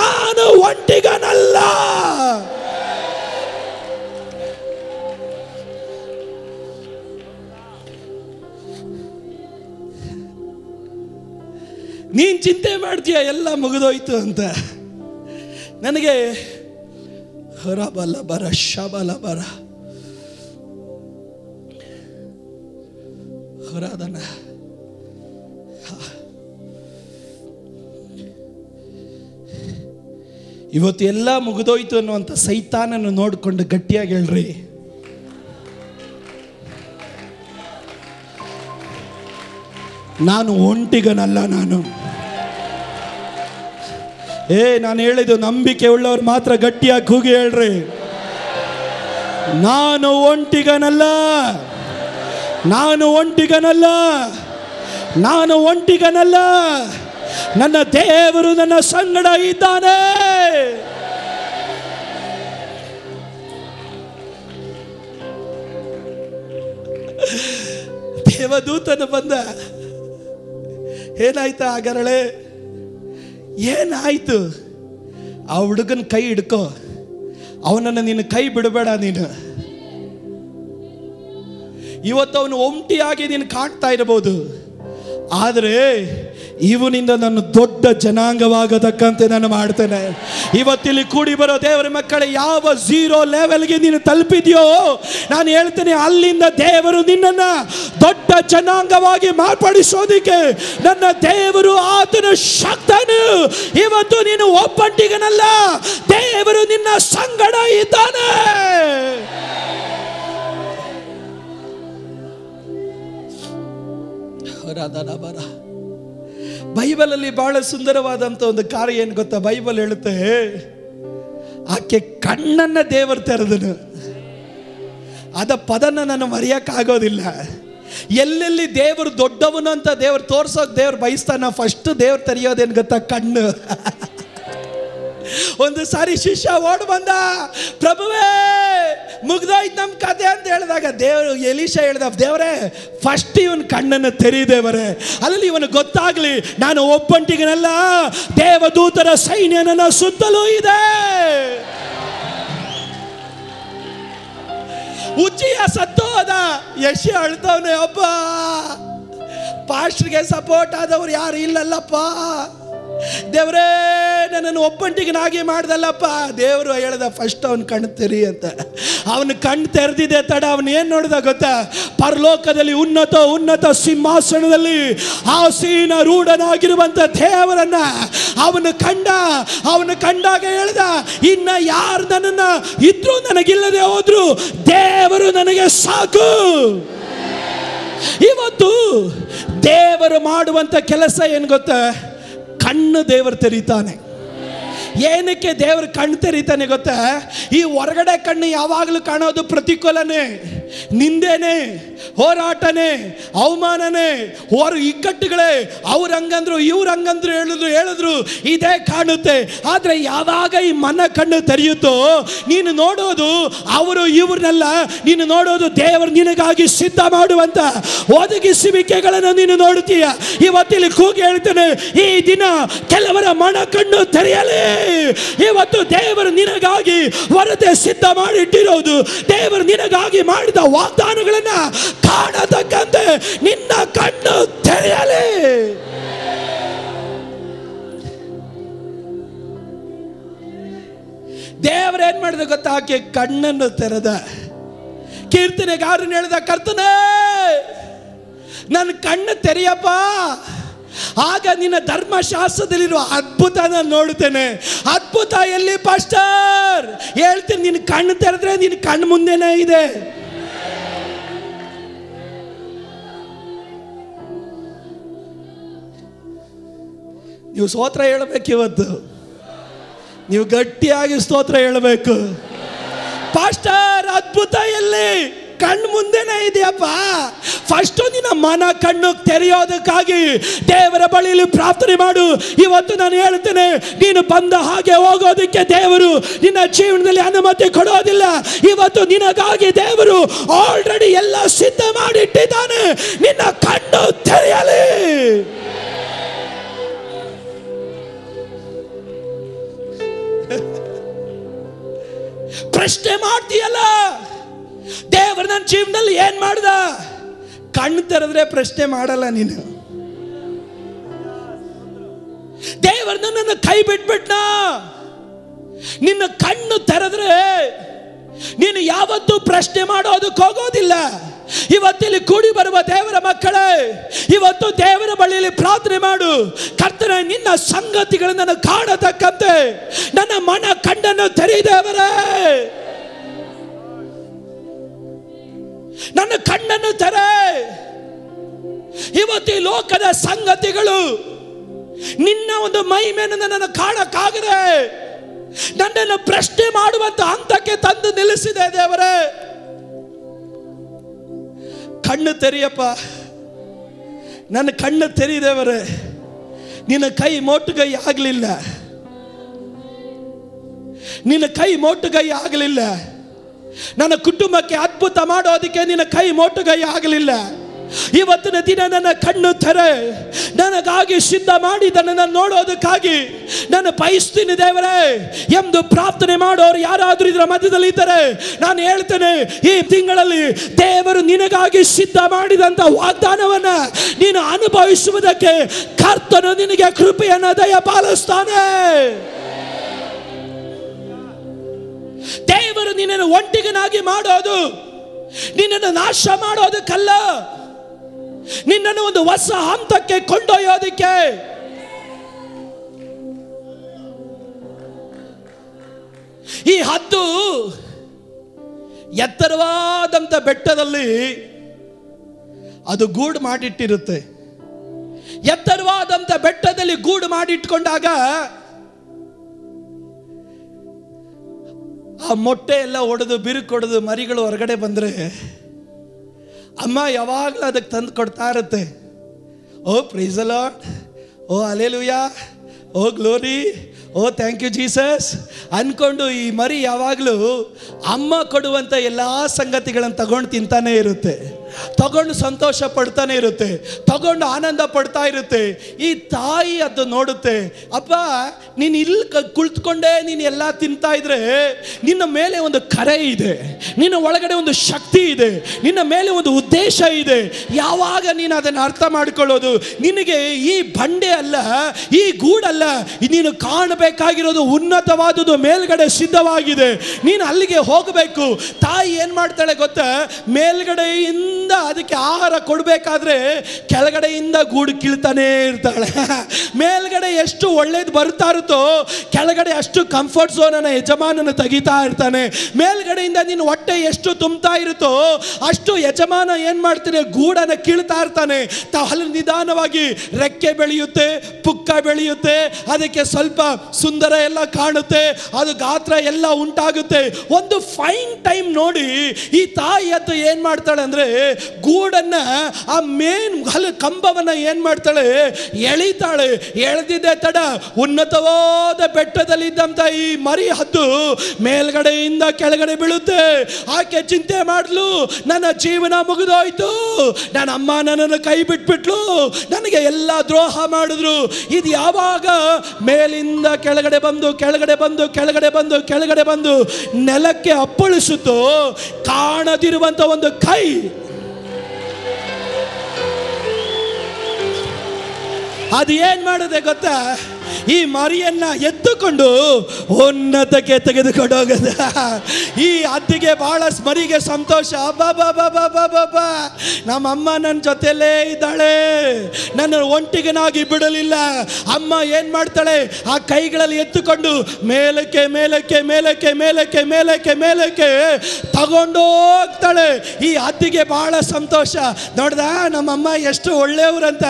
ನಾನು ಒಂಟಿಗನಲ್ಲ. ನೀನು ಚಿಂತೆ ಮಾಡ್ತೀಯ ಎಲ್ಲ ಮುಗಿದೋಯ್ತು ಅಂತ. ನನಗೆ ಹೊರಬಲ ಬರ ಶಬಲ ಬರ ಹೊರದನ ಇವತ್ತು ಎಲ್ಲ ಮುಗಿದೋಯ್ತು ಅನ್ನುವಂಥ ಸೈತಾನನ್ನು ನೋಡಿಕೊಂಡು ಗಟ್ಟಿಯಾಗಿ ಹೇಳ್ರಿ, ನಾನು ಒಂಟಿಗನಲ್ಲ. ನಾನು ಹೇಳಿದ್ದು ನಂಬಿಕೆ ಉಳ್ಳವ್ರು ಮಾತ್ರ ಗಟ್ಟಿಯಾಗಿ ಕೂಗಿ ಹೇಳ್ರಿ, ನಾನು ಒಂಟಿಗನಲ್ಲ, ನಾನು ಒಂಟಿಗನಲ್ಲ, ನಾನು ಒಂಟಿಗನಲ್ಲ. ನನ್ನ ದೇವರು ನನ್ನ ಸಂಗಡ ಇದ್ದಾನೆ. ದೇವದೂತನು ಬಂದ, ಏನಾಯ್ತಾ ಆಗರಳೆ? ಏನಾಯ್ತು? ಆ ಹುಡುಗನ ಕೈ ಹಿಡ್ಕೋ, ಅವನನ್ನು ನೀನು ಕೈ ಬಿಡಬೇಡ. ನೀನು ಇವತ್ತು ಅವನು ಒಂಟಿಯಾಗಿ ನೀನು ಕಾಣ್ತಾ ಇರಬಹುದು, ಆದರೆ ಇವನಿಂದ ನಾನು ದೊಡ್ಡ ಜನಾಂಗವಾಗತಕ್ಕಂತೆ ನಾನು ಮಾಡ್ತೇನೆ. ಇವತ್ತಿಲ್ಲಿ ಕೂಡಿ ಬರೋ ದೇವರ ಮಕ್ಕಳೇ, ಯಾವ 0 ಲೆವೆಲ್ಗೆ ನೀನು ತಲುಪಿದ್ಯೋ ನಾನು ಹೇಳ್ತೇನೆ, ಅಲ್ಲಿಂದ ದೇವರು ನಿನ್ನನ್ನು ದೊಡ್ಡ ಜನಾಂಗವಾಗಿ ಮಾರ್ಪಡಿಸೋದಿಕ್ಕೆ ನನ್ನ ದೇವರು ಆತನ ಶಕ್ತನು. ಇವತ್ತು ನೀನು ಒಬ್ಬಂಟಿಗನಲ್ಲ, ದೇವರು ನಿನ್ನ ಸಂಗಡ ಇದ್ದಾನೆ. ಬೈಬಲಲ್ಲಿ ಬಹಳ ಸುಂದರವಾದಂಥ ಒಂದು ಕಾರ್ಯ ಏನು ಗೊತ್ತಾ? ಬೈಬಲ್ ಹೇಳುತ್ತೆ, ಆಕೆ ಕಣ್ಣನ್ನ ದೇವರು ತೆರೆದನು. ಅದ ಪದನ ನಾನು ಮರೆಯಕ್ಕಾಗೋದಿಲ್ಲ. ಎಲ್ಲೆಲ್ಲಿ ದೇವರು ದೊಡ್ಡವನು ಅಂತ ದೇವರು ತೋರ್ಸೋಕೆ ದೇವ್ರು ಬಯಸ್ತಾನ, ಫಸ್ಟ್ ದೇವ್ರು ತೆರೆಯೋದೇನು ಗೊತ್ತಾ? ಕಣ್ಣು. ಒಂದು ಸಾರಿ ಶಿಷ್ಯ ಓಡ್ ಬಂದ, ಪ್ರಭುವೇ ಮುಗ್ದೋಯ್ತು ನಮ್ಮ ಕತೆ ಅಂತ ಹೇಳಿದಾಗ ದೇವರು ಎಲೀಷಾ ಹೇಳ್ದ, ದೇವರೇ ಫಸ್ಟ್ ಇವನ್ ಕಣ್ಣನ್ನು ತೆರೀ ದೇವರೇ, ಅಲ್ಲಿ ಇವನು ಗೊತ್ತಾಗ್ಲಿ ನಾನು ಒಬ್ಬಂಟಿಗನಲ್ಲ, ದೇವದೂತರ ಸೈನ್ಯ ನನ್ನ ಸುತ್ತಲೂ ಇದೆ. ಉಜ್ಜಿಯ ಸತ್ತೋದ, ಯಶಿ ಅಳ್ತವನೆ, ಒಬ್ಬ ಪಾಸ್ಟ್ರಿಗೆ ಸಪೋರ್ಟ್ ಆದವ್ರು ಯಾರು ಇಲ್ಲಲ್ಲಪ್ಪ, ದೇವರೇ ನನ್ನನ್ನು ಒಬ್ಬಂಟಿಗನಾಗಿ ಮಾಡ್ದಲ್ಲಪ್ಪ. ದೇವರು ಹೇಳ್ದ ಫಸ್ಟ್ ಅವನು ಕಣ್ಣು ತೆರಿ ಅಂತ. ಅವನು ಕಣ್ಣು ತೆರೆದಿದೆ ತಡ, ಅವನು ಏನು ನೋಡ್ದ ಗೊತ್ತಾ? ಪರಲೋಕದಲ್ಲಿ ಉನ್ನತ ಉನ್ನತ ಸಿಂಹಾಸನದಲ್ಲಿ ಆಸೀನ ರೂಢನಾಗಿರುವಂತ ದೇವರನ್ನ ಅವನು ಕಂಡ. ಅವನು ಕಂಡಾಗ ಹೇಳ್ದ, ಇನ್ನ ಯಾರು ನನ್ನನ್ನ ಇದ್ರೂ ನನಗಿಲ್ಲದೆ ಹೋದ್ರು ದೇವರು ನನಗೆ ಸಾಕು. ಇವತ್ತು ದೇವರು ಮಾಡುವಂತ ಕೆಲಸ ಏನು ಗೊತ್ತಾ? ಕಣ್ಣು ದೇವರು ತೆರೀತಾನೆ. ಏನಕ್ಕೆ ದೇವರು ಕಣ್ಣು ತೆರೀತಾನೆ ಗೊತ್ತಾ? ಈ ಹೊರಗಡೆ ಕಣ್ಣು ಯಾವಾಗಲೂ ಕಾಣೋದು ಪ್ರತಿಕೂಲನೇ, ನಿಂದೇನೆ, ಹೋರಾಟನೇ, ಅವಮಾನನೇ, ಇಕ್ಕಟ್ಟುಗಳೇ. ಅವ್ರು ಹಂಗಂದ್ರು ಇವ್ರು ಹಂಗಂದ್ರು ಹೇಳಿದ್ರು ಇದೇ ಕಾಣುತ್ತೆ. ಆದರೆ ಯಾವಾಗ ಈ ಮನ ಕಣ್ಣು ತೆರೆಯುತ್ತೋ ನೀನು ನೋಡೋದು ಅವರು ಇವ್ರನ್ನೆಲ್ಲ, ನೀನು ನೋಡೋದು ದೇವರು ನಿನಗಾಗಿ ಸಿದ್ಧ ಮಾಡುವಂತ ಒದಗಿಸುವಿಕೆಗಳನ್ನು ನೀನು ನೋಡುತ್ತೀಯ. ಇವತ್ತಿಲ್ಲಿ ಕೂಗಿ ಹೇಳ್ತೇನೆ, ಈ ದಿನ ಕೆಲವರ ಮನ ಕಣ್ಣು ತೆರೆಯಲಿ. ಇವತ್ತು ದೇವರು ನಿನಗಾಗಿ ವರದಿ ಸಿದ್ಧ ಮಾಡಿಟ್ಟಿರೋದು, ದೇವರು ನಿನಗಾಗಿ ಮಾಡಿದ ವಾಗ್ದಾನಗಳನ್ನ ಕಾಣತಕ್ಕಂತೆ ನಿನ್ನ ಕಣ್ಣು ತೆರೆಯಲಿ. ದೇವರು ಏನ್ ಮಾಡಿದ ಗೊತ್ತಾ? ಆಕೆ ಕಣ್ಣನ್ನು ತೆರೆದ. ಕೀರ್ತನೆಗಾರನು ಹೇಳಿದ, ಕರ್ತನೇ ನನ್ನ ಕಣ್ಣು ತೆರೆಯಪ್ಪ, ಆಗ ನಿನ್ನ ಧರ್ಮಶಾಸ್ತ್ರದಲ್ಲಿರುವ ಅದ್ಭುತ ನಾನು ನೋಡುತ್ತೇನೆ. ಅದ್ಭುತ ಎಲ್ಲಿ ಪಾಸ್ಟರ್? ಹೇಳ್ತೀನಿ, ನಿನ್ನ ಕಣ್ಣು ತೆರೆದ್ರೆ ನಿನ್ನ ಕಣ್ಣು ಮುಂದೆನೇ ಇದೆ. ನೀವು ಸ್ತೋತ್ರ ಹೇಳಬೇಕು. ಇವತ್ತು ನೀವು ಗಟ್ಟಿಯಾಗಿ ಸ್ತೋತ್ರ ಹೇಳಬೇಕು. ಪಾಸ್ಟರ್ ಅದ್ಭುತ ಎಲ್ಲಿ? ಕಣ್ಣು ಮುಂದೆನೇ ಇದೆಯಪ್ಪ. ಫಸ್ಟ್ ನಿನ್ನ ಮನ ಕಣ್ಣು ತೆರೆಯೋದಕ್ಕಾಗಿ ದೇವರ ಬಳಿಯಲ್ಲಿ ಪ್ರಾರ್ಥನೆ ಮಾಡು. ಇವತ್ತು ನಾನು ಹೇಳ್ತೇನೆ, ನೀನು ಬಂದ ಹಾಗೆ ಹೋಗೋದಕ್ಕೆ ದೇವರು ನಿನ್ನ ಜೀವನದಲ್ಲಿ ಅನುಮತಿ ಕೊಡೋದಿಲ್ಲ. ಇವತ್ತು ನಿನಗಾಗಿ ದೇವರು ಆಲ್ರೆಡಿ ಎಲ್ಲ ಸಿದ್ಧ ಮಾಡಿಟ್ಟಿದ್ದಾನೆ. ನಿನ್ನ ಕಣ್ಣು ತೆರೆಯಲಿ. ಪ್ರಶ್ನೆ ಮಾಡ್ತೀಯಲ್ಲ, ದೇವರು ನನ್ನ ಜೀವನದಲ್ಲಿ ಏನ್ ಮಾಡ್ದ? ಕಣ್ಣು ತೆರೆದ್ರೆ ಪ್ರಶ್ನೆ ಮಾಡಲ್ಲ ನೀನು. ದೇವರು ನನ್ನನ್ನು ಕೈ ಬಿಟ್ಬಿಟ್ನ. ನಿನ್ನ ಕಣ್ಣು ತೆರೆದ್ರೆ ನೀನು ಯಾವತ್ತೂ ಪ್ರಶ್ನೆ ಮಾಡೋದಕ್ಕೆ ಹೋಗೋದಿಲ್ಲ. ಇವತ್ತಿಲ್ಲಿ ಕೂಡಿ ಬರುವ ದೇವರ ಮಕ್ಕಳೇ, ಇವತ್ತು ದೇವರ ಬಳಿಯಲ್ಲಿ ಪ್ರಾರ್ಥನೆ ಮಾಡು. ಕರ್ತನೇ, ನಿನ್ನ ಸಂಗತಿಗಳನ್ನು ಕಾಣತಕ್ಕಂತೆ ನನ್ನ ಮನ ಕಣ್ಣನ್ನು ತೆರೆಯ ದೇವರೇ. ನನ್ನ ಕಣ್ಣನ್ನು ತೆರೆ. ಇವತ್ತು ಈ ಲೋಕದ ಸಂಗತಿಗಳು ನಿನ್ನ ಒಂದು ಮಹಿಮೆಯನ್ನು ನನ್ನನ್ನು ಕಾಣಕ್ಕಾಗದೆ ನನ್ನನ್ನು ಪ್ರಶ್ನೆ ಮಾಡುವಂತ ಹಂತಕ್ಕೆ ತಂದು ನಿಲ್ಲಿಸಿದೆ ದೇವರೇ. ಕಣ್ಣು ತೆರೆಯಪ್ಪ, ನನ್ನ ಕಣ್ಣು ತೆರೆದೇವರೇ. ನಿನ್ನ ಕೈ ಮೋಟುಗೈ ಆಗಲಿಲ್ಲ, ನಿನ್ನ ಕೈ ಮೋಟುಗೈ ಆಗಲಿಲ್ಲ. ನನ್ನ ಕುಟುಂಬಕ್ಕೆ ಅದ್ಭುತ ಮಾಡೋದಕ್ಕೆ ನಿನ್ನ ಕೈ ಮೋಟುಗೈ ಆಗಲಿಲ್ಲ. ಇವತ್ತಿನ ದಿನ ನನ್ನ ಕಣ್ಣು ತೆರೆ, ನನಗಾಗಿ ಸಿದ್ಧ ಮಾಡಿದ್ದನ್ನು ನೋಡೋದಕ್ಕಾಗಿ ನಾನು ಬಯಸ್ತೀನಿ ದೇವರೇ ಎಂದು ಪ್ರಾರ್ಥನೆ ಮಾಡೋರು ಯಾರಾದರೂ ಇದರ ಮಧ್ಯದಲ್ಲಿ ಇದ್ದರೆ ನಾನು ಹೇಳ್ತೇನೆ, ಈ ತಿಂಗಳಲ್ಲಿ ದೇವರು ನಿನಗಾಗಿ ಸಿದ್ಧ ಮಾಡಿದಂತ ವಾಗ್ದಾನವನ್ನ ನೀನು ಅನುಭವಿಸುವುದಕ್ಕೆ ಕರ್ತನು ನಿನಗೆ ಕೃಪೆಯನ್ನು ದಯಪಾಲಿಸ್ತಾನೆ. ದೇವರು ನಿನ್ನನ್ನು ಒಂಟಿಗನಾಗಿ ಮಾಡೋದು ನಿನ್ನನ್ನು ನಾಶ ಮಾಡೋದಕ್ಕಲ್ಲ, ನಿನ್ನನ್ನು ಒಂದು ಹೊಸ ಹಂತಕ್ಕೆ ಕೊಂಡೊಯ್ಯೋದಕ್ಕೆ. ಈ ಹದ್ದು ಎತ್ತರವಾದಂಥ ಬೆಟ್ಟದಲ್ಲಿ ಅದು ಗೂಡು ಮಾಡಿಟ್ಟಿರುತ್ತೆ. ಎತ್ತರವಾದಂಥ ಬೆಟ್ಟದಲ್ಲಿ ಗೂಡು ಮಾಡಿಟ್ಕೊಂಡಾಗ ಆ ಮೊಟ್ಟೆ ಎಲ್ಲ ಒಡೆದು ಬಿರುಕೊಡೆದು ಮರಿಗಳು ಹೊರಗಡೆ ಬಂದರೆ ಅಮ್ಮ ಯಾವಾಗಲೂ ಅದಕ್ಕೆ ತಂದು ಕೊಡ್ತಾ ಇರುತ್ತೆ. Oh praise the Lord, oh hallelujah, oh glory, oh thank you Jesus ಅಂದ್ಕೊಂಡು ಈ ಮರಿ ಯಾವಾಗಲೂ ಅಮ್ಮ ಕೊಡುವಂಥ ಎಲ್ಲ ಸಂಗತಿಗಳನ್ನು ತಗೊಂಡು ತಿಂತಾನೆ ಇರುತ್ತೆ, ತಗೊಂಡು ಸಂತೋಷ ಪಡ್ತಾನೆ ಇರುತ್ತೆ, ತಗೊಂಡು ಆನಂದ ಪಡ್ತಾ ಇರುತ್ತೆ. ಈ ತಾಯಿ ಅದು ನೋಡುತ್ತೆ, ಅಪ್ಪ ನೀನು ಇಲ್ಲಿ ಕುಳಿತುಕೊಂಡೇ ನೀನು ಎಲ್ಲ ತಿಂತಾ ಇದ್ರೆ ನಿನ್ನ ಮೇಲೆ ಒಂದು ಕರೆ ಇದೆ, ನಿನ್ನ ಒಳಗಡೆ ಒಂದು ಶಕ್ತಿ ಇದೆ, ನಿನ್ನ ಮೇಲೆ ಒಂದು ಉದ್ದೇಶ ಇದೆ. ಯಾವಾಗ ನೀನು ಅದನ್ನು ಅರ್ಥ ಮಾಡಿಕೊಳ್ಳೋದು, ನಿನಗೆ ಈ ಬಂಡೆ ಅಲ್ಲ, ಈ ಗೂಡಲ್ಲ, ನೀನು ಕಾಣಬೇಕಾಗಿರೋದು ಉನ್ನತವಾದುದು ಮೇಲ್ಗಡೆ ಸಿದ್ಧವಾಗಿದೆ, ನೀನು ಅಲ್ಲಿಗೆ ಹೋಗಬೇಕು. ತಾಯಿ ಏನು ಮಾಡ್ತಾಳೆ ಗೊತ್ತಾ, ಮೇಲ್ಗಡೆಯಿಂದ ಅದಕ್ಕೆ ಆಹಾರ ಕೊಡಬೇಕಾದ್ರೆ ಕೆಳಗಡೆಯಿಂದ ಗೂಡು ಕೀಳ್ತಾನೆ ಇರ್ತಾಳೆ. ಮೇಲ್ಗಡೆ ಎಷ್ಟು ಒಳ್ಳೇದು ಬರ್ತಾ ಇರುತ್ತೋ ಕೆಳಗಡೆ ಅಷ್ಟು ಕಂಫರ್ಟ್ ಝೋನನ್ನು ಯಜಮಾನನ ತೆಗಿತಾ ಇರ್ತಾನೆ. ಮೇಲ್ಗಡೆಯಿಂದ ನೀನು ಹೊಟ್ಟೆ ಎಷ್ಟು ತುಂಬ್ತಾ ಇರುತ್ತೋ ಅಷ್ಟು ಯಜಮಾನ ಏನು ಮಾಡ್ತಾನೆ, ಗೂಡನ್ನು ಕೀಳ್ತಾ ಇರ್ತಾನೆ. ಅಲ್ಲಿ ನಿಧಾನವಾಗಿ ರೆಕ್ಕೆ ಬೆಳೆಯುತ್ತೆ, ಪುಕ್ಕ ಬೆಳೆಯುತ್ತೆ, ಅದಕ್ಕೆ ಸ್ವಲ್ಪ ಸುಂದರ ಎಲ್ಲ ಕಾಣುತ್ತೆ, ಅದು ಗಾತ್ರ ಎಲ್ಲ ಉಂಟಾಗುತ್ತೆ. ಒಂದು ಫೈನ್ ಟೈಮ್ ನೋಡಿ ಈ ತಾಯಿ ಅದು ಏನು ಮಾಡ್ತಾಳೆ ಅಂದರೆ ಗೂಡನ್ನ ಆ ಮೇನ್ ಕಂಬವನ್ನ ಏನ್ ಮಾಡ್ತಾಳೆ, ಎಳಿತಾಳೆ. ಎಳೆದಿದ್ದೆ ತಡ ಉನ್ನತವಾದ ಬೆಟ್ಟದಲ್ಲಿದ್ದಂತ ಈ ಮರಿ ಹದ್ದು ಮೇಲ್ಗಡೆಯಿಂದ ಕೆಳಗಡೆ ಬೀಳುತ್ತೆ. ಆಕೆ ಚಿಂತೆ ಮಾಡ್ಲು, ನನ್ನ ಜೀವನ ಮುಗಿದೋಯ್ತು, ನನ್ನ ಅಮ್ಮ ನನ್ನನ್ನು ಕೈ ಬಿಟ್ಬಿಟ್ಲು, ನನಗೆ ಎಲ್ಲ ದ್ರೋಹ ಮಾಡಿದ್ರು. ಇದು ಯಾವಾಗ ಮೇಲಿಂದ ಕೆಳಗಡೆ ಬಂದು ಕೆಳಗಡೆ ಬಂದು ಕೆಳಗಡೆ ಬಂದು ಕೆಳಗಡೆ ಬಂದು ನೆಲಕ್ಕೆ ಅಪ್ಪಳಿಸುತ್ತೋ, ಕಾಣದಿರುವಂತ ಒಂದು ಕೈ ಅದು ಏನ್ ಮಾಡಿದೆ ಗೊತ್ತಾ, ಈ ಮರಿಯನ್ನ ಎತ್ತುಕೊಂಡು ಉನ್ನತಕ್ಕೆ ತೆಗೆದುಕೊಂಡು ಹೋಗದ. ಈ ಹದ್ದಿಗೆ ಬಹಳ ಮರಿಗೆ ಸಂತೋಷ, ಬಾಬಾ ನಮ್ಮಮ್ಮ ನನ್ನ ಜೊತೆಲೇ ಇದ್ದಾಳೆ, ನನ್ನ ಒಂಟಿಗನಾಗಿ ಬಿಡಲಿಲ್ಲ. ಅಮ್ಮ ಏನ್ ಮಾಡ್ತಾಳೆ, ಆ ಕೈಗಳಲ್ಲಿ ಎತ್ತುಕೊಂಡು ಮೇಲಕ್ಕೆ ಮೇಲಕ್ಕೆ ಮೇಲಕ್ಕೆ ಮೇಲಕ್ಕೆ ಮೇಲಕ್ಕೆ ಮೇಲಕ್ಕೆ ತಗೊಂಡು ಹೋಗ್ತಾಳೆ. ಈ ಹದ್ದಿಗೆ ಬಹಳ ಸಂತೋಷ, ನೋಡ್ದ ನಮ್ಮಮ್ಮ ಎಷ್ಟು ಒಳ್ಳೆಯವರಂತ.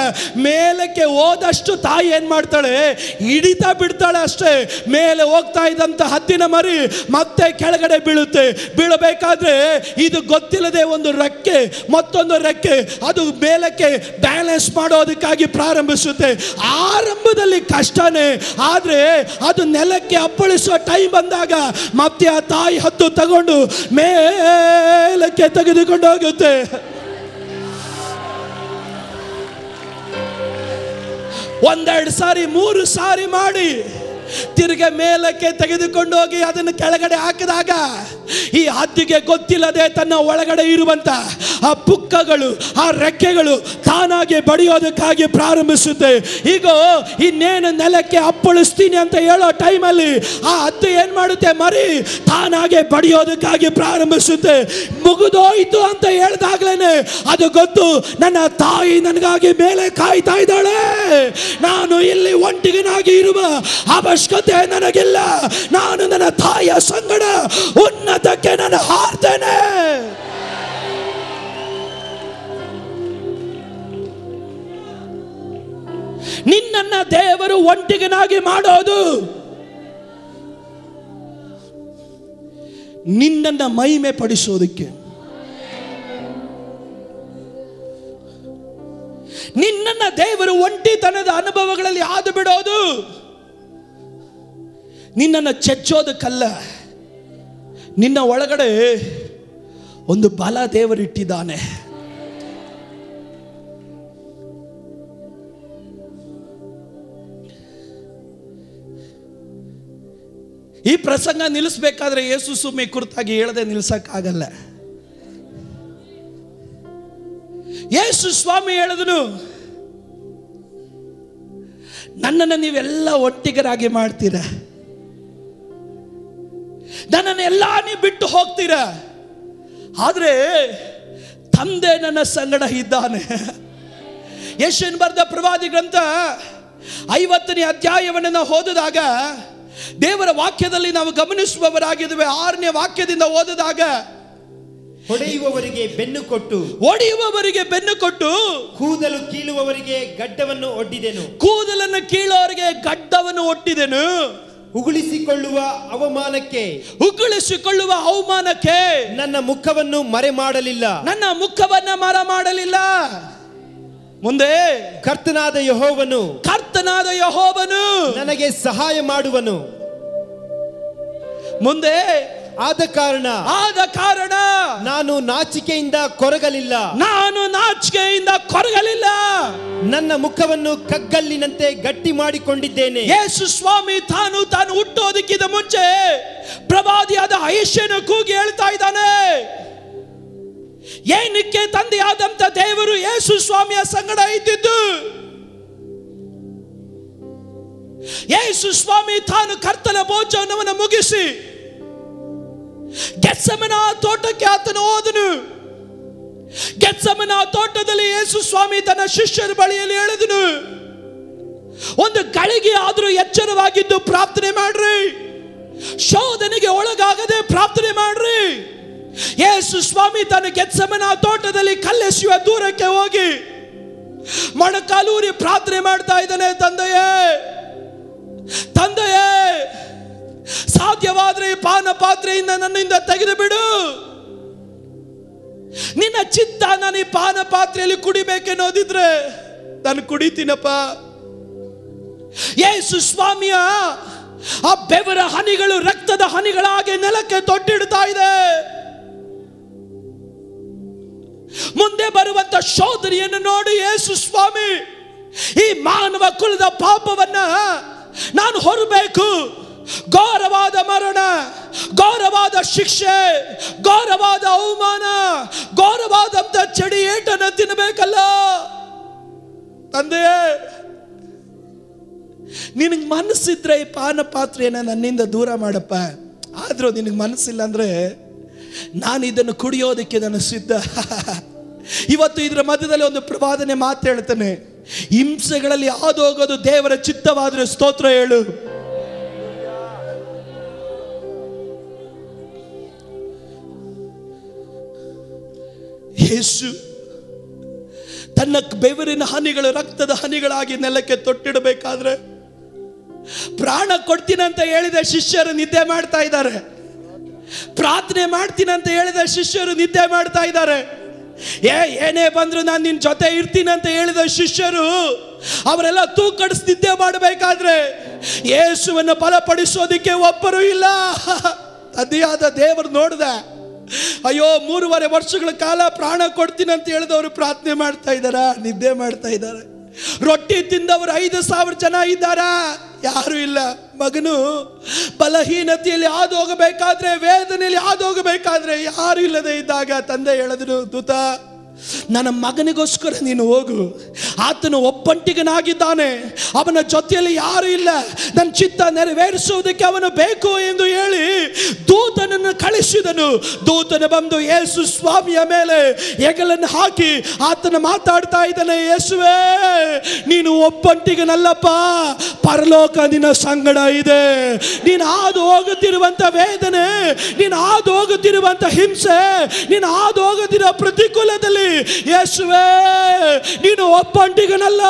ಮೇಲಕ್ಕೆ ಹೋದಷ್ಟು ತಾಯಿ ಏನ್ ಮಾಡ್ತಾಳೆ, ಹಿಡಿತಾ ಬಿಡ್ತಾಳೆ ಅಷ್ಟೇ. ಮೇಲೆ ಹೋಗ್ತಾ ಇದ್ದಂತ ಹದ್ದಿನ ಮರಿ ಮತ್ತೆ ಕೆಳಗಡೆ ಬೀಳುತ್ತೆ. ಬೀಳಬೇಕಾದ್ರೆ ಇದು ಗೊತ್ತಿಲ್ಲದೆ ಒಂದು ರೆಕ್ಕೆ ಮತ್ತೊಂದು ರೆಕ್ಕೆ ಅದು ಮೇಲಕ್ಕೆ ಬ್ಯಾಲೆನ್ಸ್ ಮಾಡೋದಕ್ಕಾಗಿ ಪ್ರಾರಂಭಿಸುತ್ತೆ. ಆರಂಭದಲ್ಲಿ ಕಷ್ಟನೇ, ಆದ್ರೆ ಅದು ನೆಲಕ್ಕೆ ಅಪ್ಪಳಿಸುವ ಟೈಮ್ ಬಂದಾಗ ಮತ್ತೆ ಆ ತಾಯಿ ಹದ್ದು ತಗೊಂಡು ಮೇಲಕ್ಕೆ ತೆಗೆದುಕೊಂಡು ಹೋಗುತ್ತೆ. ಒಂದೆರಡು ಸಾರಿ ಮೂರು ಸಾರಿ ಮಾಡಿ ತಿರುಗ ಮೇಲಕ್ಕೆ ತೆಗೆದುಕೊಂಡು ಹೋಗಿ ಅದನ್ನು ಕೆಳಗಡೆ ಹಾಕಿದಾಗ ಈ ಹದ್ದಿಗೆ ಗೊತ್ತಿಲ್ಲದೆ ತನ್ನ ಒಳಗಡೆ ಇರುವಂತ ಆ ಪುಕ್ಕಗಳು, ಆ ರೆಕ್ಕೆಗಳು ತಾನಾಗಿ ಬಡಿಯೋದಕ್ಕಾಗಿ ಪ್ರಾರಂಭಿಸುತ್ತೆ. ಈಗ ಇನ್ನೇನು ನೆಲಕ್ಕೆ ಅಪ್ಪಳಿಸ್ತೀನಿ ಅಂತ ಹೇಳೋ ಟೈಮಲ್ಲಿ ಆ ಹದ್ದು ಏನ್ ಮಾಡುತ್ತೆ, ಮರಿ ತಾನಾಗೆ ಬಡಿಯೋದಕ್ಕಾಗಿ ಪ್ರಾರಂಭಿಸುತ್ತೆ. ಮುಗಿದೋಯ್ತು ಅಂತ ಹೇಳಿದಾಗ್ಲೇನೆ ಅದು ಗೊತ್ತು, ನನ್ನ ತಾಯಿ ನನಗಾಗಿ ಮೇಲೆ ಕಾಯ್ತಾ ಇದ್ದಾಳೆ, ನಾನು ಇಲ್ಲಿ ಒಂಟಿಗನಾಗಿ ಇರುವ ಅವಶ್ಯಕತೆ ನನಗಿಲ್ಲ, ನಾನು ನನ್ನ ತಾಯಿಯ ಸಂಗಡ ಉನ್ನತಕ್ಕೆ ನಾನು ಹಾರ್ತೇನೆ. ನಿನ್ನನ್ನ ದೇವರು ಒಂಟಿಗನಾಗಿ ಮಾಡೋದು ನಿನ್ನನ್ನ ಮಹಿಮೆ ಪಡಿಸೋದಕ್ಕೆ. ನಿನ್ನನ್ನ ದೇವರು ಒಂಟಿತನದ ಅನುಭವಗಳಲ್ಲಿ ಹಾದು ಬಿಡೋದು ನಿನ್ನನ್ನು ಚೆಚ್ಚೋದಕ್ಕಲ್ಲ. ನಿನ್ನ ಒಳಗಡೆ ಒಂದು ಬಲ ದೇವರಿಟ್ಟಿದ್ದಾನೆ. ಈ ಪ್ರಸಂಗ ನಿಲ್ಲಿಸಬೇಕಾದ್ರೆ ಯೇಸು ಸುಮ್ಮನೆ ಕುರಿತಾಗಿ ಹೇಳದೆ ನಿಲ್ಸಕ್ಕಾಗಲ್ಲ. ಯೇಸು ಸ್ವಾಮಿ ಹೇಳಿದನು, ನನ್ನನ್ನು ನೀವೆಲ್ಲ ಒಟ್ಟಿಗರಾಗಿ ಮಾಡ್ತೀರ, ನನ್ನನ್ನೆಲ್ಲ ನೀವು ಬಿಟ್ಟು ಹೋಗ್ತೀರ, ಆದರೆ ತಂದೆ ನನ್ನ ಸಂಗಡ ಇದ್ದಾನೆ. ಯೆಶಾಯನ ಬರೆದ ಪ್ರವಾದಿ ಗ್ರಂಥ 50ನೇ ಅಧ್ಯಾಯವನ್ನು ನಾವು ಓದಿದಾಗ ದೇವರ ವಾಕ್ಯದಲ್ಲಿ ನಾವು ಗಮನಿಸುವವರಾಗಿದ್ದೇವೆ. 6ನೇ ವಾಕ್ಯದಿಂದ ಓದಿದಾಗ, ಹೊಡೆಯುವವರಿಗೆ ಬೆನ್ನು ಕೊಟ್ಟು ಕೂದಲು ಕೀಳುವವರಿಗೆ ಗಡ್ಡವನ್ನು ಒಡ್ಡಿದೆನು. ಕೂದಲನ್ನು ಕೀಳುವವರಿಗೆ ಗಡ್ಡವನ್ನು ಒಡ್ಡಿದೆನು. ಉಗುಳಿಸಿಕೊಳ್ಳುವ ಅವಮಾನಕ್ಕೆ ನನ್ನ ಮುಖವನ್ನು ಮರೆ ಮಾಡಲಿಲ್ಲ. ಮುಂದೆ ಕರ್ತನಾದ ಯೆಹೋವನು ನನಗೆ ಸಹಾಯ ಮಾಡುವನು. ಮುಂದೆ ಆದ ಕಾರಣ ನಾನು ನಾಚಿಕೆಯಿಂದ ಕೊರಗಲಿಲ್ಲ. ನನ್ನ ಮುಖವನ್ನು ಕಗ್ಗಲ್ಲಿನಂತೆ ಗಟ್ಟಿ ಮಾಡಿಕೊಂಡಿದ್ದೇನೆ. ಯೇಸು ಸ್ವಾಮಿ ತಾನು ಹುಟ್ಟೋದಕ್ಕಿಂತ ಮುಂಚೆ ಪ್ರವಾದಿಯಾದ ಯೆಶಾಯನ ಕೂಗಿ ಹೇಳ್ತಾ ಇದ್ದಾನೆ, ಏನಕ್ಕೆ ತಂದೆಯಾದಂತ ದೇವರು ಯೇಸು ಸ್ವಾಮಿಯ ಸಂಗಡ ಇದ್ದಿದ್ದು? ಯೇಸು ಸ್ವಾಮಿ ತಾನು ಕರ್ತನ ಭೋಜನವನ್ನು ಮುಗಿಸಿ ಗೆತ್ಸೆಮನೆ ತೋಟಕ್ಕೆ ಆತನು ಹೋದನು. ಗೆತ್ಸೆಮನೆ ತೋಟದಲ್ಲಿ ಯೇಸು ಸ್ವಾಮಿ ತನ್ನ ಶಿಷ್ಯರ ಬಳಿಯಲ್ಲಿ ಹೇಳಿದನು, ಒಂದು ಗಳಿಗೆ ಆದರೂ ಎಚ್ಚರವಾಗಿದ್ದು ಪ್ರಾರ್ಥನೆ ಮಾಡ್ರಿ, ಶೋಧನೆಗೆ ಒಳಗಾಗದೆ ಪ್ರಾರ್ಥನೆ ಮಾಡ್ರಿ. ಯೇಸು ಸ್ವಾಮಿ ತನ್ನ ಗೆತ್ಸೆಮನೆ ತೋಟದಲ್ಲಿ ಕಲ್ಲೆಸೆಯುವ ದೂರಕ್ಕೆ ಹೋಗಿ ಮೊಣಕಾಲೂರಿ ಪ್ರಾರ್ಥನೆ ಮಾಡ್ತಾ ಇದ್ದಾನೆ, ತಂದೆಯೇ ಸಾಧ್ಯವಾದ್ರೆ ಈ ಪಾನ ಪಾತ್ರೆಯಿಂದ ನನ್ನಿಂದ ತೆಗೆದು ಬಿಡು, ನಿನ್ನ ಚಿತ್ತ ನಾನು ಈ ಪಾನ ಪಾತ್ರೆಯಲ್ಲಿ ಕುಡಿಬೇಕೆನ್ನೋದಿದ್ರೆ ನಾನು ಕುಡಿತೀನಪ್ಪ. ಯೇಸು ಸ್ವಾಮಿಯ ಆ ಬೆವರ ಹನಿಗಳು ರಕ್ತದ ಹನಿಗಳಾಗಿ ನೆಲಕ್ಕೆ ತೊಟ್ಟಿಡ್ತಾ ಇದೆ. ಮುಂದೆ ಬರುವಂತ ಶೋಧನೆಯನ್ನು ನೋಡಿ ಯೇಸು ಸ್ವಾಮಿ ಈ ಮಾನವ ಕುಲದ ಪಾಪವನ್ನ ನಾನು ಹೊರಬೇಕು, ಘೋರವಾದ ಮರಣ, ಘೋರವಾದ ಶಿಕ್ಷೆ, ಘೋರವಾದ ಅವಮಾನ, ಘೋರವಾದಂತ ಚಡಿ ಏಟನ್ನು ತಿನ್ನಬೇಕಲ್ಲ. ತಂದೆಯೇ, ನಿನಗೆ ಮನಸ್ಸಿದ್ರೆ ಈ ಪಾನ ಪಾತ್ರೆಯನ್ನು ನನ್ನಿಂದ ದೂರ ಮಾಡಪ್ಪ. ಆದ್ರೂ ನಿನಗೆ ಮನಸ್ಸಿಲ್ಲ ಅಂದ್ರೆ ನಾನು ಇದನ್ನು ಕುಡಿಯೋದಕ್ಕೆ ನಾನು ಸಿದ್ಧ. ಇವತ್ತು ಇದರ ಮಧ್ಯದಲ್ಲಿ ಒಂದು ಪ್ರವಾದನೆ ಮಾತು ಹೇಳ್ತಾನೆ, ಹಿಂಸೆಗಳಲ್ಲಿ ಹಾದೋಗೋದು ದೇವರ ಚಿತ್ತವಾದ್ರೆ ಸ್ತೋತ್ರ ಹೇಳು. ಯೇಸು ತನ್ನ ಬೆವರಿನ ಹನಿಗಳು ರಕ್ತದ ಹನಿಗಳಾಗಿ ನೆಲಕ್ಕೆ ತೊಟ್ಟಿಡಬೇಕಾದ್ರೆ ಪ್ರಾಣ ಕೊಡ್ತೀನಂತ ಹೇಳಿದ ಶಿಷ್ಯರು ನಿದ್ದೆ ಮಾಡ್ತಾ ಇದ್ದಾರೆ. ಪ್ರಾರ್ಥನೆ ಮಾಡ್ತೀನಂತ ಹೇಳಿದ ಶಿಷ್ಯರು ನಿದ್ದೆ ಮಾಡ್ತಾ ಇದ್ದಾರೆ. ಏನೇ ಬಂದ್ರು ನಾನು ನಿನ್ನ ಜೊತೆ ಇರ್ತೀನಂತ ಹೇಳಿದ ಶಿಷ್ಯರು ಅವರೆಲ್ಲ ತೂಕಡಿಸಿ ನಿದ್ದೆ ಮಾಡಬೇಕಾದ್ರೆ ಯೇಸುವನ್ನು ಬಲಪಡಿಸೋದಿಕ್ಕೆ ಒಬ್ಬರು ಇಲ್ಲ. ಅದಿಯಾದ ದೇವರು ನೋಡ್ದ, ಅಯ್ಯೋ 3.5 ವರ್ಷಗಳ ಕಾಲ ಪ್ರಾಣ ಕೊಡ್ತೀನಿ ಅಂತ ಹೇಳಿದವರು ಪ್ರಾರ್ಥನೆ ಮಾಡ್ತಾ ಇದ್ದಾರಾ, ನಿದ್ದೆ ಮಾಡ್ತಾ ಇದ್ದಾರೆ. ರೊಟ್ಟಿ ತಿಂದವರು 5,000 ಜನ ಇದ್ದಾರಾ? ಯಾರು ಇಲ್ಲ. ಮಗನು ಬಲಹೀನತೆಯಲ್ಲಿ ಹಾದು ಹೋಗಬೇಕಾದ್ರೆ, ವೇದನೆಯಲ್ಲಿ ಹಾದು ಹೋಗಬೇಕಾದ್ರೆ ಯಾರು ಇಲ್ಲದೆ ಇದ್ದಾಗ ತಂದೆ ಹೇಳಿದ್ರು, ದೂತ ನನ್ನ ಮಗನಿಗೋಸ್ಕರ ನೀನು ಹೋಗು, ಆತನು ಒಬ್ಬಂಟಿಗನಾಗಿದ್ದಾನೆ, ಅವನ ಜೊತೆಯಲ್ಲಿ ಯಾರು ಇಲ್ಲ, ನನ್ನ ಚಿತ್ತ ನೆರವೇರಿಸುವುದಕ್ಕೆ ಅವನು ಬೇಕು ಎಂದು ಹೇಳಿ ದೂತನನ್ನು ಕಳಿಸಿದನು. ದೂತನು ಬಂದು ಯೇಸು ಸ್ವಾಮಿಯ ಮೇಲೆ ಹೆಗಲನ್ನು ಹಾಕಿ ಆತನ ಮಾತಾಡ್ತಾ ಇದ್ದಾನೆ, ಯೇಸುವೇ ನೀನು ಒಬ್ಬಂಟಿಗನಲ್ಲಪ್ಪ, ಪರಲೋಕ ನಿನ್ನ ಸಂಗಡ ಇದೆ. ನೀನು ಹಾದು ಹೋಗುತ್ತಿರುವಂತ ವೇದನೆ, ನೀನು ಹಾದು ಹೋಗುತ್ತಿರುವಂತ ಹಿಂಸೆ, ನೀನು ಹಾದು ಹೋಗುತ್ತಿರುವ ಪ್ರತಿಕೂಲದಲ್ಲಿ ಯೇಸುವೇ ನೀನು ಒಬ್ಬಂಟಿಗನಲ್ಲ,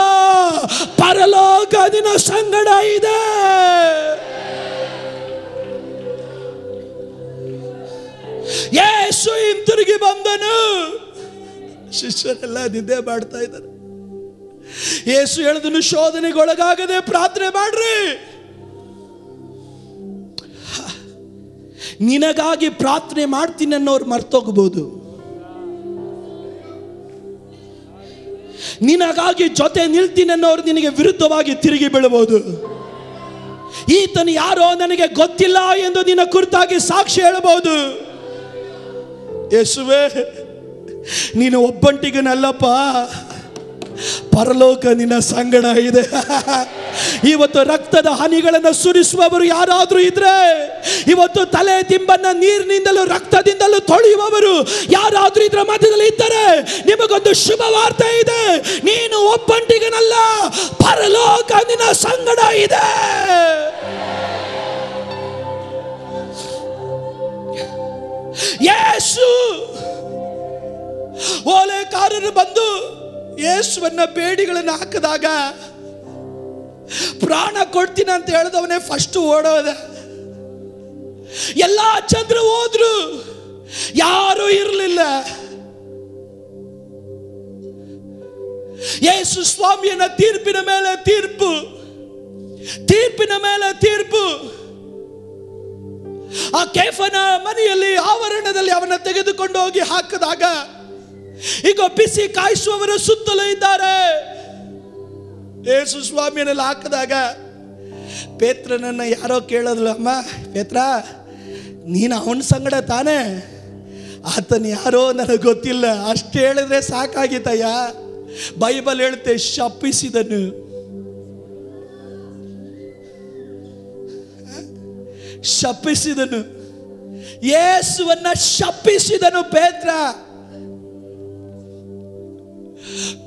ಪರಲೋಕ ನಿನ್ನ ಸಂಗಡ ಇದೆ. ಯೇಸು ಹಿಂತಿರುಗಿ ಬಂದನು. ಶಿಷ್ಯರೆಲ್ಲ ನಿದ್ದೆ ಮಾಡ್ತಾ ಇದ್ದಾರೆ. ಯೇಸು ಹೇಳಿದನು, ಶೋಧನೆಗೊಳಗಾಗದೆ ಪ್ರಾರ್ಥನೆ ಮಾಡ್ರಿ. ನಿನಗಾಗಿ ಪ್ರಾರ್ಥನೆ ಮಾಡ್ತೀನಿ ಅನ್ನೋರು ಮರ್ತೋಗಬಹುದು, ನಿನಗಾಗಿ ಜೊತೆ ನಿಲ್ತೀನಿ ಅನ್ನೋರು ನಿನಗೆ ವಿರುದ್ಧವಾಗಿ ತಿರುಗಿ ಬೀಳಬಹುದು. ಈತನು ಯಾರೋ ನನಗೆ ಗೊತ್ತಿಲ್ಲ ಎಂದು ನಿನ್ನ ಕುರಿತಾಗಿ ಸಾಕ್ಷಿ ಹೇಳಬಹುದು. ಯೇಸುವೇ, ನೀನು ಒಬ್ಬಂಟಿಗನಲ್ಲಪ್ಪ, ಪರಲೋಕ ನಿನ್ನ ಸಂಗಡ ಇದೆ. ಇವತ್ತು ರಕ್ತದ ಹನಿಗಳನ್ನು ಸುರಿಸುವವರು ಯಾರಾದರೂ ಇದ್ರೆ, ಇವತ್ತು ತಲೆ ದಿಂಬನ್ನ ನೀರಿನಿಂದಲೂ ರಕ್ತದಿಂದಲೂ ತೊಳೆಯುವವರು ಯಾರಾದರೂ ಇದ್ರ ಮಧ್ಯದಲ್ಲಿ ಇದ್ದರೆ, ನಿಮಗೊಂದು ಶುಭ ವಾರ್ತೆ ಇದೆ. ನೀನು ಒಬ್ಬಂಟಿಗನಲ್ಲ, ಪರಲೋಕ ನಿನ್ನ ಸಂಗಡ ಇದೆ. ಯೇಸು ಓಲೆಕಾರರು ಬಂದು ಯೇಸುವನ್ನ ಬೇಡಿಗಳನ್ನು ಹಾಕಿದಾಗ, ಪ್ರಾಣ ಕೊಡ್ತೀನಿ ಅಂತ ಹೇಳಿದವನೇ ಫಸ್ಟ್ ಓಡೋದ. ಎಲ್ಲ ಜನರು ಹೋದ್ರು, ಯಾರು ಇರಲಿಲ್ಲ. ಯೇಸು ಸ್ವಾಮಿಯನ್ನ ತೀರ್ಪಿನ ಮೇಲೆ ತೀರ್ಪು, ತೀರ್ಪಿನ ಮೇಲೆ ತೀರ್ಪು. ಆ ಕೇಫನ ಮನೆಯಲ್ಲಿ ಆವರಣದಲ್ಲಿ ಅವನ ತೆಗೆದುಕೊಂಡು ಹೋಗಿ ಹಾಕಿದಾಗ, ಈಗ ಬಿಸಿ ಕಾಯಿಸುವವರು ಸುತ್ತಲೂ ಇದ್ದಾರೆ. ಯೇಸು ಸ್ವಾಮಿಯನ್ನೆಲ್ಲ ಹಾಕಿದಾಗ ಪೇತ್ರನನ್ನ ಯಾರೋ ಕೇಳೋದಿಲ್ಲ, ಅಮ್ಮ ಪೇತ್ರ, ನೀನು ಅವನ ಸಂಗಡ ತಾನೇ? ಆತನ ಯಾರೋ ನನಗೆ ಗೊತ್ತಿಲ್ಲ, ಅಷ್ಟು ಹೇಳಿದ್ರೆ ಸಾಕಾಗಿತ್ತಯ್ಯ. ಬೈಬಲ್ ಹೇಳುತ್ತೆ, ಶಪಿಸಿದನು. ಶಪಿಸಿದನು, ಯೇಸುವನ್ನ ಶಪಿಸಿದನು ಪೇತ್ರ.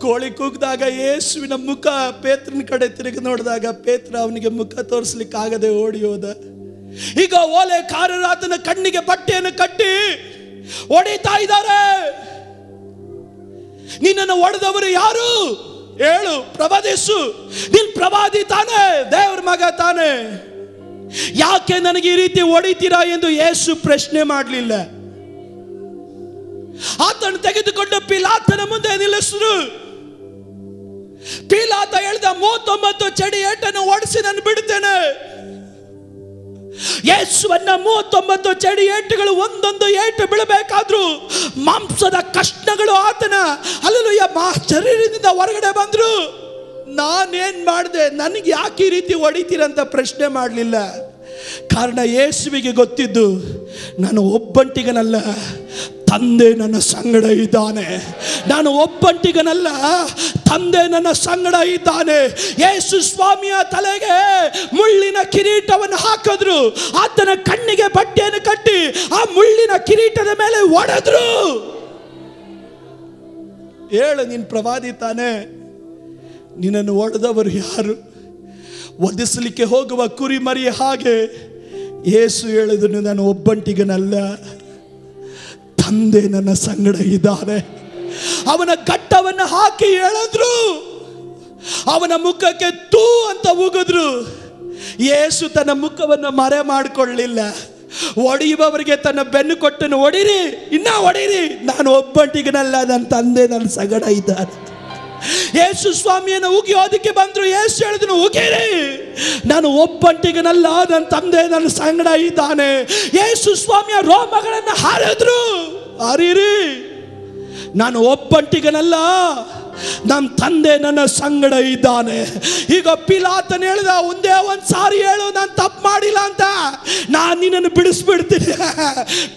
ಕೋಳಿ ಕೂಗಿದಾಗ ಯೇಸುವಿನ ಮುಖ ಪೇತ್ರನ ಕಡೆ ತಿರುಗಿ ನೋಡಿದಾಗ ಪೇತ್ರ ಅವನಿಗೆ ಮುಖ ತೋರಿಸ್ಲಿಕ್ಕೆ ಆಗದೆ ಓಡಿ ಹೋದ. ಈಗ ಓಲೆಕಾರರು ಆತನ ಕಣ್ಣಿಗೆ ಬಟ್ಟೆಯನ್ನು ಕಟ್ಟಿ ಹೊಡಿತಾ ಇದ್ದಾರೆ. ನಿನ್ನನ್ನು ಹೊಡೆದವರು ಯಾರು? ಹೇಳು, ಪ್ರವಾದಿಸು. ನೀನ್ ಪ್ರವಾದಿ ತಾನೆ, ದೇವರ ಮಗ ತಾನೆ. ಯಾಕೆ ನನಗೆ ಈ ರೀತಿ ಹೊಡಿತೀರಾ ಎಂದು ಯೇಸು ಪ್ರಶ್ನೆ ಮಾಡಲಿಲ್ಲ. ಆತನು ತೆಗೆದುಕೊಂಡು ಪಿಲಾತನ ಮುಂದೆ ನಿಲ್ಲಿಸಿದ್ರು. ಪಿಲಾತ ಹೇಳಿದ, 39 ಚಡಿ ಏಟನ್ನು ಓಡಿಸಿ ನಾನು ಬಿಡ್ತೇನೆ. ಯೇಸುವನ್ನ 39 ಚಡಿ ಏಟುಗಳು ಒಂದೊಂದು ಏಟು ಬೀಳಬೇಕಾದ್ರೂ ಮಾಂಸದ ಕಷ್ಣಗಳು ಆತನ ಹಲ್ಲೆಲೂಯಾ ಶರೀರದಿಂದ ಹೊರಗಡೆ ಬಂದ್ರು. ನಾನೇನ್ ಮಾಡಿದೆ, ನನಗೆ ಯಾಕೆ ಈ ರೀತಿ ಹೊಡಿತೀರಂತ ಪ್ರಶ್ನೆ ಮಾಡಲಿಲ್ಲ. ಕಾರಣ ಯೇಸುವಿಗೆ ಗೊತ್ತಿದ್ದು, ನಾನು ಒಬ್ಬಂಟಿಗನಲ್ಲ, ತಂದೆ ನನ್ನ ಸಂಗಡ ಇದ್ದಾನೆ. ನಾನು ಒಬ್ಬಂಟಿಗನಲ್ಲ, ತಂದೆ ನನ್ನ ಸಂಗಡ ಇದ್ದಾನೆ. ಯೇಸು ಸ್ವಾಮಿಯ ತಲೆಗೆ ಮುಳ್ಳಿನ ಕಿರೀಟವನ್ನು ಹಾಕಿದ್ರು. ಆತನ ಕಣ್ಣಿಗೆ ಬಟ್ಟೆಯನ್ನು ಕಟ್ಟಿ ಆ ಮುಳ್ಳಿನ ಕಿರೀಟದ ಮೇಲೆ ಹೊಡೆದ್ರು. ಹೇಳು, ನೀನು ಪ್ರವಾದಿ ತಾನೆ? ನಿನ್ನನ್ನು ಹೊಡೆದವರು ಯಾರು? ವಧಿಸಲಿಕ್ಕೆ ಹೋಗುವ ಕುರಿಮರಿ ಹಾಗೆ ಯೇಸು ಹೇಳಿದನು, ನಾನು ಒಬ್ಬಂಟಿಗನಲ್ಲ, ತಂದೆ ನನ್ನ ಸಂಗಡ ಇದ್ದಾನೆ. ಅವನ ಘಟ್ಟವನ್ನು ಹಾಕಿ ಹೇಳಿದ್ರು. ಅವನ ಮುಖಕ್ಕೆ ತೂ ಅಂತ ಉಗಿದ್ರು. ಯೇಸು ತನ್ನ ಮುಖವನ್ನು ಮರೆ ಮಾಡಿಕೊಳ್ಳಲಿಲ್ಲ. ಹೊಡೆಯುವವರಿಗೆ ತನ್ನ ಬೆನ್ನು ಕೊಟ್ಟನು, ಹೊಡಿರಿ, ಇನ್ನ ಹೊಡಿರಿ, ನಾನು ಒಬ್ಬಂಟಿಗನಲ್ಲ, ನನ್ನ ತಂದೆ ನನ್ನ ಸಂಗಡ ಇದ್ದಾನೆ. ಯೇಸು ಸ್ವಾಮಿಯನ್ನು ಉಗಿಯೋದಕ್ಕೆ ಬಂದ್ರು. ಯೇಸು ಹೇಳಿದನು, ಉಗಿರಿ, ನಾನು ಒಬ್ಬಂಟಿಗನಲ್ಲ, ನನ್ನ ತಂದೆ ನನ್ನ ಸಂಗಡ ಇದ್ದಾನೆ. ಯೇಸು ಸ್ವಾಮಿಯ ರೋಮಗಳನ್ನು ಹರಿದ್ರು. ಹರಿರಿ, ನಾನು ಒಬ್ಬಂಟಿಗನಲ್ಲ, ನಮ್ಮ ತಂದೆ ನನ್ನ ಸಂಗಡ ಇದ್ದಾನೆ. ಈಗ ಪಿಲಾತನ ಹೇಳಿದ, ಒಂದೇ ಒಂದು ಸಾರಿ ಹೇಳು, ನಾನು ತಪ್ಪು ಮಾಡಿಲ್ಲ ಅಂತ, ನಾನು ನಿನ್ನನ್ನು ಬಿಡಿಸ್ಬಿಡ್ತೀನಿ.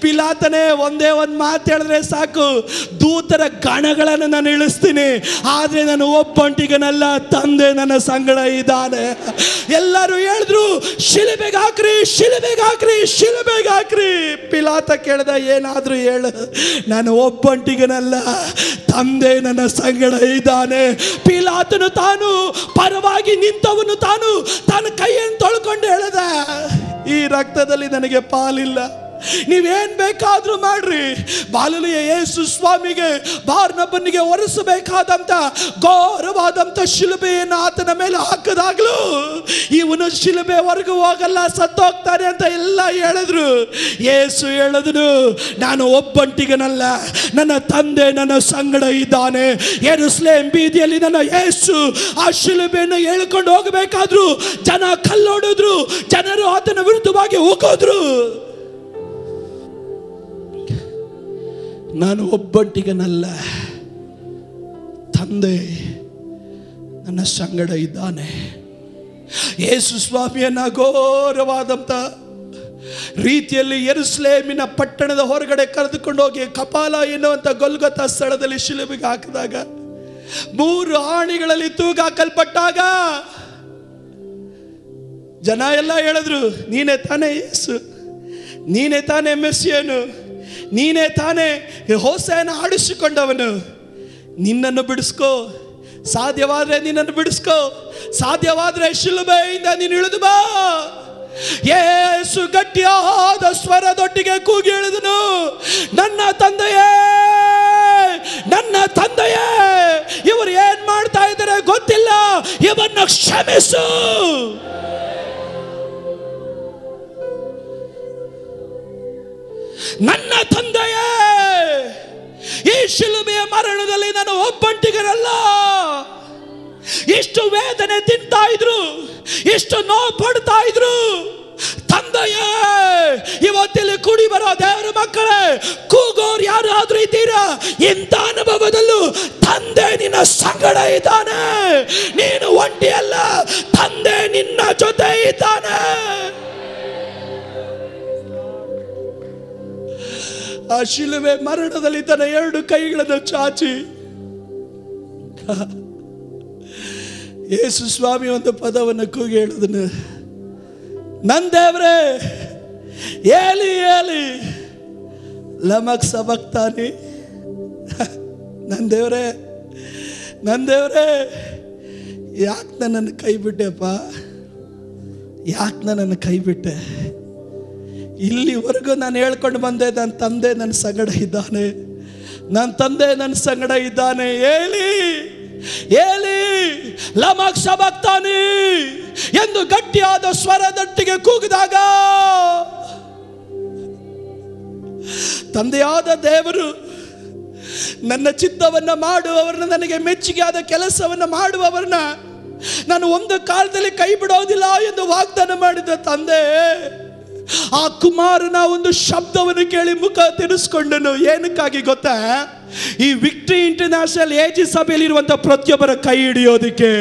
ಪಿಲಾತನೇ ಒಂದೇ ಒಂದು ಮಾತು ಹೇಳಿದ್ರೆ ಸಾಕು, ದೂತರ ಗಣಗಳನ್ನು ನಾನು ಇಳಿಸ್ತೀನಿ. ಆದರೆ ನಾನು ಒಬ್ಬಂಟಿಗನಲ್ಲ, ತಂದೆ ನನ್ನ ಸಂಗಡ ಇದ್ದಾನೆ. ಎಲ್ಲರೂ ಹೇಳಿದ್ರು, ಶಿಲುಬೆಗೆ ಹಾಕ್ರಿ, ಶಿಲುಬೆಗೆ ಹಾಕ್ರಿ, ಶಿಲುಬೆಗೆ ಹಾಕ್ರಿ. ಪಿಲಾತ ಕೇಳ್ದ, ಏನಾದರೂ ಹೇಳು, ನಾನು ಒಬ್ಬಂಟಿಗನಲ್ಲ, ತಂದೆ ನನ್ನ ಸಂಗಡ ಇದ್ದಾನೆ. ಪಿಲಾತನು ತಾನು ಪರವಾಗಿ ನಿಂತವನು ತಾನು ಕೈಯನ್ನು ತೊಳ್ಕೊಂಡು ಹೇಳಿದ, ಈ ರಕ್ತದಲ್ಲಿ ನನಗೆ ಪಾಲಿಲ್ಲ, ನೀವೇನ್ ಬೇಕಾದ್ರೂ ಮಾಡ್ರಿ. ಬಾಲಲಿಯ ಯೇಸು ಸ್ವಾಮಿಗೆ ಬಾರ್ನಬನಿಗೆ ಒರೆಸಬೇಕಾದಂತ ಘೋರವಾದಂತ ಶಿಲುಬೆಯನ್ನು ಆತನ ಮೇಲೆ ಹಾಕದಾಗ್ಲೂ ಇವನು ಶಿಲುಬೆವರೆಗೂ ಹೋಗಲ್ಲ, ಸತ್ತೋಗ್ತಾನೆ ಅಂತ ಎಲ್ಲ ಹೇಳಿದ್ರು. ಯೇಸು ಹೇಳಿದನು, ನಾನು ಒಬ್ಬಂಟಿಗನಲ್ಲ, ನನ್ನ ತಂದೆ ನನ್ನ ಸಂಗಡ ಇದ್ದಾನೆ. ಯೆರೂಸಲೇಮ್ ಬೀದಿಯಲ್ಲಿ ನನ್ನ ಯೇಸು ಆ ಶಿಲುಬೆಯನ್ನು ಎಳ್ಕೊಂಡು ಹೋಗಬೇಕಾದ್ರು ಜನ ಕಲ್ಲೊಡಿದ್ರು, ಜನರು ಆತನ ವಿರುದ್ಧವಾಗಿ ಹೋಗೋದ್ರು. ನಾನು ಒಬ್ಬಂಟಿಗನಲ್ಲ, ತಂದೆ ನನ್ನ ಸಂಗಡ ಇದ್ದಾನೆ. ಯೇಸು ಸ್ವಾಮಿಯನ್ನ ಘೋರವಾದಂಥ ರೀತಿಯಲ್ಲಿ ಯೆರೂಸಲೇಮಿನ ಪಟ್ಟಣದ ಹೊರಗಡೆ ಕರೆದುಕೊಂಡು ಹೋಗಿ ಕಪಾಲ ಎನ್ನುವಂಥ ಗೊಲ್ಗೊಥಾ ಸ್ಥಳದಲ್ಲಿ ಶಿಲುಬೆಗೆ ಹಾಕಿದಾಗ 3 ಆಣಿಗಳಲ್ಲಿ ತೂಗಾಕಲ್ಪಟ್ಟಾಗ ಜನ ಎಲ್ಲ ಹೇಳಿದ್ರು, ನೀನೇ ತಾನೇ ಯೇಸು, ನೀನೇ ತಾನೇ ಮೆಸ್ಸಿಯನು, ನೀನೇ ತಾನೇ ಹೋಸೇನ ಆಡಿಸಿಕೊಂಡವನು, ನಿನ್ನನ್ನು ಬಿಡಿಸ್ಕೋ, ಸಾಧ್ಯವಾದ್ರೆ ನಿನ್ನನ್ನು ಬಿಡಿಸ್ಕೋ, ಸಾಧ್ಯವಾದ್ರೆ ಶಿಲುಬೆಯಿಂದ ನೀನು ಇಳಿದು ಬಾ. ಯೇಸು ಗಟ್ಟಿಯಾದ ಸ್ವರದೊಟ್ಟಿಗೆ ಕೂಗಿ ಹೇಳಿದನು, ನನ್ನ ತಂದೆಯೇ, ನನ್ನ ತಂದೆಯೇ, ಇವರು ಏನ್ ಮಾಡ್ತಾ ಇದ್ದಾರೆ ಗೊತ್ತಿಲ್ಲ, ಇವನ್ನ ಕ್ಷಮಿಸು. ನನ್ನ ತಂದೆಯೇ, ಈ ಶಿಲುಬೆಯ ಮರಣದಲ್ಲಿ ನಾನು ಒಬ್ಬಂಟಿಗರಲ್ಲ. ಎಷ್ಟು ವೇದನೆ ತಿಂತಾ ಇದ್ರು, ಎಷ್ಟು ನೋವು ಪಡ್ತಾ ಇದ್ರು. ತಂದೆಯೇ, ಇವತ್ತಿಲ್ಲಿ ಕೂಡಿ ಬರೋ ದೇವರ ಮಕ್ಕಳೇ, ಕೂಗೋರು ಯಾರಾದ್ರೂ ಇದ್ದೀರಾ? ಇಂಥ ಅನುಭವದಲ್ಲೂ ತಂದೆ ನಿನ್ನ ಸಂಗಡ ಇದ್ದಾನೆ. ನೀನು ಒಂಟಿಯಲ್ಲ, ತಂದೆ ನಿನ್ನ ಜೊತೆ ಇದ್ದಾನೆ. ಆ ಶಿಲುಬೆ ಮರಣದಲ್ಲಿ ತನ್ನ 2 ಕೈಗಳನ್ನು ಚಾಚಿ ಯೇಸು ಸ್ವಾಮಿ ಒಂದು ಪದವನ್ನು ಕೂಗಿ ಹೇಳಿದನು, ನನ್ನ ದೇವರೇ, ಏಲಿ ಏಲಿ ಲಮಕ್ ಸಬಕ್ತಾನಿ. ನನ್ನ ದೇವರೇ, ನನ್ನ ದೇವರೇ, ಯಾಕೆ ನನ್ನನ್ನು ಕೈ ಬಿಟ್ಟೆಪ್ಪ, ಯಾಕೆ ನನ್ನನ್ನು ಕೈ ಬಿಟ್ಟೆ? ಇಲ್ಲಿವರೆಗೂ ನಾನು ಹೇಳ್ಕೊಂಡು ಬಂದೆ, ನನ್ನ ತಂದೆ ನನ್ನ ಸಂಗಡ ಇದ್ದಾನೆ, ನನ್ನ ತಂದೆ ನನ್ನ ಸಂಗಡ ಇದ್ದಾನೆ. ಏಲಿ ಏಲಿ ಲಮಕ್ ಸಬಕ್ತಾನಿ ಎಂದು ಗಟ್ಟಿಯಾದ ಸ್ವರದೊಟ್ಟಿಗೆ ಕೂಗಿದಾಗ ತಂದೆಯಾದ ದೇವರು ನನ್ನ ಚಿತ್ತವನ್ನ ಮಾಡುವವರನ್ನ, ನನಗೆ ಮೆಚ್ಚುಗೆ ಆದ ಕೆಲಸವನ್ನ ಮಾಡುವವರನ್ನ ನಾನು ಒಂದು ಕಾಲದಲ್ಲಿ ಕೈ ಬಿಡೋದಿಲ್ಲ ಎಂದು ವಾಗ್ದಾನ ಮಾಡಿದ ತಂದೆ, ಆ ಕುಮಾರನ ಒಂದು ಶಬ್ದವನ್ನು ಕೇಳಿ ಮುಖ ತಿರುಗಿಸ್ಕೊಂಡನು. ಏನಕ್ಕಾಗಿ ಗೊತ್ತಾ? ಈ ವಿಕ್ಟರಿ ಇಂಟರ್ನ್ಯಾಷನಲ್ ಏಜ್ ಸಭೆಯಲ್ಲಿ ಇರುವಂತ ಪ್ರತಿಯೊಬ್ಬರ ಕೈ ಹಿಡಿಯೋದಕ್ಕೆ.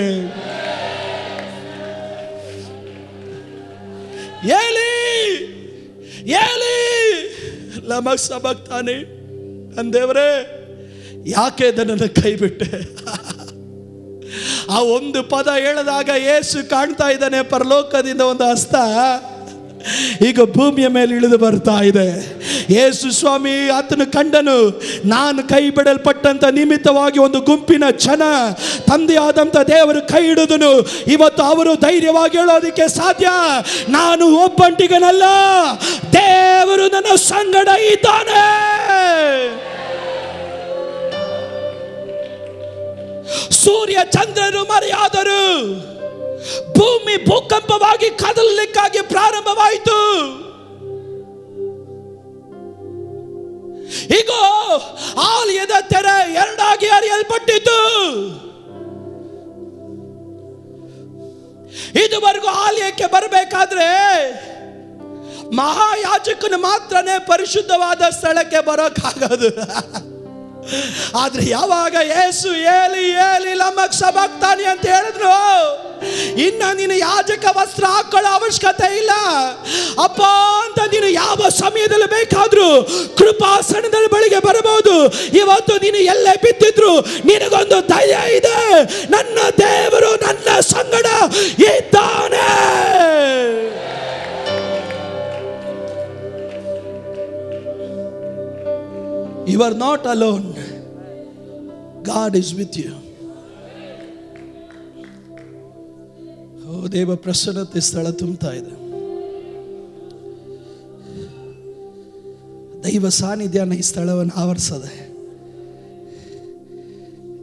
ಏಲಿ ಏಲಿ ಲಮಕ್ ಸಬಕ್ತಾನಿ, ನನ್ನ ದೇವರೇ, ಯಾಕೆ ನನ್ನನ್ನು ಕೈ ಬಿಟ್ಟೆ? ಆ ಒಂದು ಪದ ಹೇಳಿದಾಗ ಯೇಸು ಕಾಣ್ತಾ ಇದ್ದಾನೆ, ಪರಲೋಕದಿಂದ ಒಂದು ಹಸ್ತ ಈಗ ಭೂಮಿಯ ಮೇಲೆ ಇಳಿದು ಬರ್ತಾ ಇದೆ. ಯೇಸು ಸ್ವಾಮಿ ಆತನು ಕಂಡನು, ನಾನು ಕೈ ಬಿಡಲ್ಪಟ್ಟಂತ ನಿಮಿತ್ತವಾಗಿ ಒಂದು ಗುಂಪಿನ ಜನ ತಂದೆಯಾದಂಥ ದೇವರು ಕೈ ಹಿಡಿದನು. ಇವತ್ತು ಅವರು ಧೈರ್ಯವಾಗಿ ಹೇಳೋದಕ್ಕೆ ಸಾಧ್ಯ, ನಾನು ಒಬ್ಬಂಟಿಗನಲ್ಲ, ದೇವರು ನನ್ನ ಸಂಗಡ ಇದ್ದಾನೆ. ಸೂರ್ಯ ಚಂದ್ರರು ಮರೆಯಾದರು, ಭೂಮಿ ಭೂಕಂಪವಾಗಿ ಕದಲಲಿಕ್ಕಾಗಿ ಪ್ರಾರಂಭವಾಯಿತು. ಈಗ ಆಲಯದ ತೆರೆ 2 ಹರಿಯಲ್ಪಟ್ಟಿತು. ಇದುವರೆಗೂ ಆಲಯಕ್ಕೆ ಬರಬೇಕಾದ್ರೆ ಮಹಾಯಾಜಕನು ಮಾತ್ರನೇ ಪರಿಶುದ್ಧವಾದ ಸ್ಥಳಕ್ಕೆ ಬರೋಕ್ಕಾಗೋದು. ಆದ್ರೆ ಯಾವಾಗ ಯೇಸು ಏಲಿ ಏಲಿ ಲಮಕ್ ಸಬಕ್ತಾನಿ ಅಂತ ಹೇಳಿದ್ರು, ಇನ್ನ ನೀನು ಯಾಜಕ ವಸ್ತ್ರ ಹಾಕೊಳ್ಳೋ ಅವಶ್ಯಕತೆ ಇಲ್ಲ ಅಪ್ಪ ಅಂತ ನೀನು ಯಾವ ಸಮಯದಲ್ಲಿ ಬೇಕಾದ್ರೂ ಕೃಪಾಸನದ ಬಳಿಗೆ ಬರಬಹುದು. ಇವತ್ತು ನೀನು ಎಲ್ಲೇ ಬಿದ್ದಿದ್ರು ನಿನಗೊಂದು ಧೈರ್ಯ ಇದೆ, ನನ್ನ ದೇವರು ನನ್ನ ಸಂಗಡ ಇದ್ದಾನೆ. You are not alone. God is with you. ಓ ದೇವ ಪ್ರಸನ್ನತೆ ಸ್ಥಳ ತುಂಬ್ತಾ ಇದೆ. ದೈವ ಸಾನ್ನಿಧ್ಯ ಈ ಸ್ಥಳವನ್ನು ಆವರಿಸದೆ.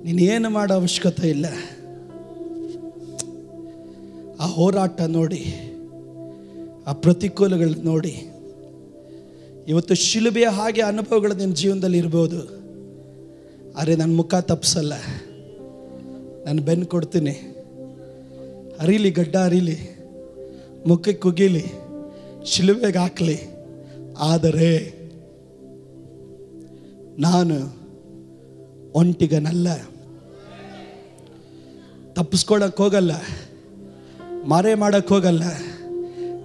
ನೀನು ಏನು ಮಾಡೋ ಅವಶ್ಯಕತೆ ಇಲ್ಲ. ಆ ಹೋರಾಟ ನೋಡಿ, ಆ ಪ್ರತಿಕೂಲಗಳು ನೋಡಿ, ಇವತ್ತು ಶಿಲುಬೆಯ ಹಾಗೆ ಅನುಭವಗಳು ನಿನ್ನ ಜೀವನದಲ್ಲಿ ಇರ್ಬೋದು. ಆದರೆ ನನ್ನ ಮುಖ ತಪ್ಪಿಸಲ್ಲ, ನಾನು ಬೆನ್ನು ಕೊಡ್ತೀನಿ. ಹರಿಲಿ, ಗಡ್ಡ ಹರಿಲಿ, ಮುಖಕ್ಕೆ ಕುಗಿಲಿ, ಶಿಲುಬೆಗೆ ಹಾಕಲಿ. ಆದರೆ ನಾನು ಒಂಟಿಗನಲ್ಲ, ತಪ್ಪಿಸ್ಕೊಳ್ಳೋಕೆ ಹೋಗಲ್ಲ. ಮರೆ ಮಾಡಕ್ಕೆ ಹೋಗಲ್ಲ.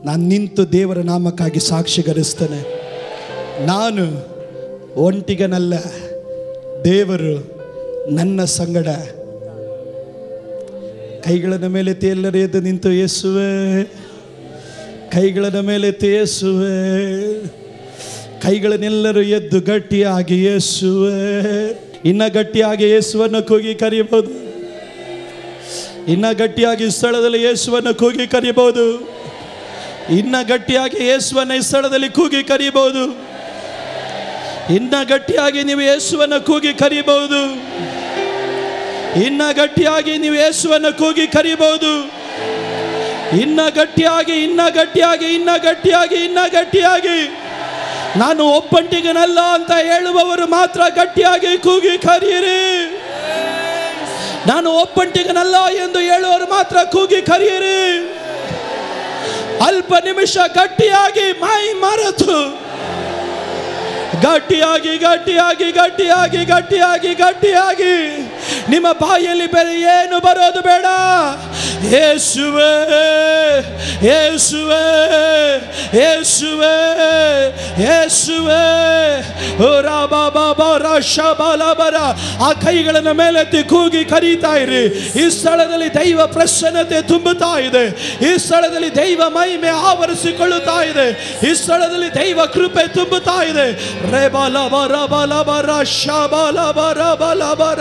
ನಾನು ನಿಂತು ದೇವರ ನಾಮಕ್ಕಾಗಿ ಸಾಕ್ಷಿಗರಿಸ್ತೇನೆ. ನಾನು ಒಂಟಿಗನಲ್ಲ, ದೇವರು ನನ್ನ ಸಂಗಡ. ಕೈಗಳನ್ನ ಮೇಲೆ ಎಲ್ಲರೂ ಎದ್ದು ನಿಂತು ಯೇಸುವೆ, ಕೈಗಳನ್ನ ಮೇಲೆ ಯೇಸುವೆ, ಕೈಗಳನ್ನೆಲ್ಲರೂ ಎದ್ದು ಗಟ್ಟಿಯಾಗಿ ಯೇಸುವೆ, ಇನ್ನ ಗಟ್ಟಿಯಾಗಿ ಯೇಸುವನ್ನು ಕೂಗಿ ಕರೆಯಬಹುದು. ಇನ್ನ ಗಟ್ಟಿಯಾಗಿ ಸ್ಥಳದಲ್ಲಿ ಯೇಸುವನ್ನು ಕೂಗಿ ಕರೆಯಬಹುದು. ಇನ್ನ ಗಟ್ಟಿಯಾಗಿ ಯೇಸುವನ್ನು ಈ ಸ್ಥಳದಲ್ಲಿ ಕೂಗಿ ಕರೆಯಬಹುದು. ಇನ್ನ ಗಟ್ಟಿಯಾಗಿ ನೀವು ಯೇಸುವನ್ನು ಕೂಗಿ ಕರೆಯಬಹುದು. ಇನ್ನ ಗಟ್ಟಿಯಾಗಿ ನೀವು ಯೇಸುವನ್ನು ಕೂಗಿ ಕರೆಯಬಹುದು. ಇನ್ನ ಗಟ್ಟಿಯಾಗಿ, ಇನ್ನ ಗಟ್ಟಿಯಾಗಿ, ಇನ್ನ ಗಟ್ಟಿಯಾಗಿ, ಇನ್ನ ಗಟ್ಟಿಯಾಗಿ. ನಾನು ಒಬ್ಬಂಟಿಗನಲ್ಲ ಅಂತ ಹೇಳುವವರು ಮಾತ್ರ ಗಟ್ಟಿಯಾಗಿ ಕೂಗಿ ಕರೆಯಿರಿ. ನಾನು ಒಬ್ಬಂಟಿಗನಲ್ಲ ಎಂದು ಹೇಳುವವರು ಮಾತ್ರ ಕೂಗಿ ಕರೆಯಿರಿ. ಅಲ್ಪ ನಿಮಿಷ ಗಟ್ಟಿಯಾಗಿ ಮೈ ಮರೆತು ಗಟ್ಟಿಯಾಗಿ ಗಟ್ಟಿಯಾಗಿ ಗಟ್ಟಿಯಾಗಿ ಗಟ್ಟಿಯಾಗಿ ಗಟ್ಟಿಯಾಗಿ ನಿಮ್ಮ ಬಾಯಲ್ಲಿ ಬೇರೆ ಏನು ಬರೋದು ಬೇಡ. ಯೇಸುವೇ ಯೇಸುವೇ ಯೇಸುವೇ ಯೇಸುವೇ ಓ ರಾಬಾಬಾಬರ ಶಬಲಬರ. ಆ ಕೈಗಳನ್ನು ಮೇಲೆತ್ತಿ ಕೂಗಿ ಕರೀತಾ ಇರಿ. ಈ ಸ್ಥಳದಲ್ಲಿ ದೈವ ಪ್ರಸನ್ನತೆ ತುಂಬುತ್ತಾ ಇದೆ. ಈ ಸ್ಥಳದಲ್ಲಿ ದೈವ ಮಹಿಮೆ ಆವರಿಸಿಕೊಳ್ಳುತ್ತಾ ಇದೆ. ಈ ಸ್ಥಳದಲ್ಲಿ ದೈವ ಕೃಪೆ ತುಂಬುತ್ತಾ ಇದೆ. ರೇಬಲ ಬರ ಬಲ ಬರ ಶಬಲ ಬರ ಬಲ ಬರ.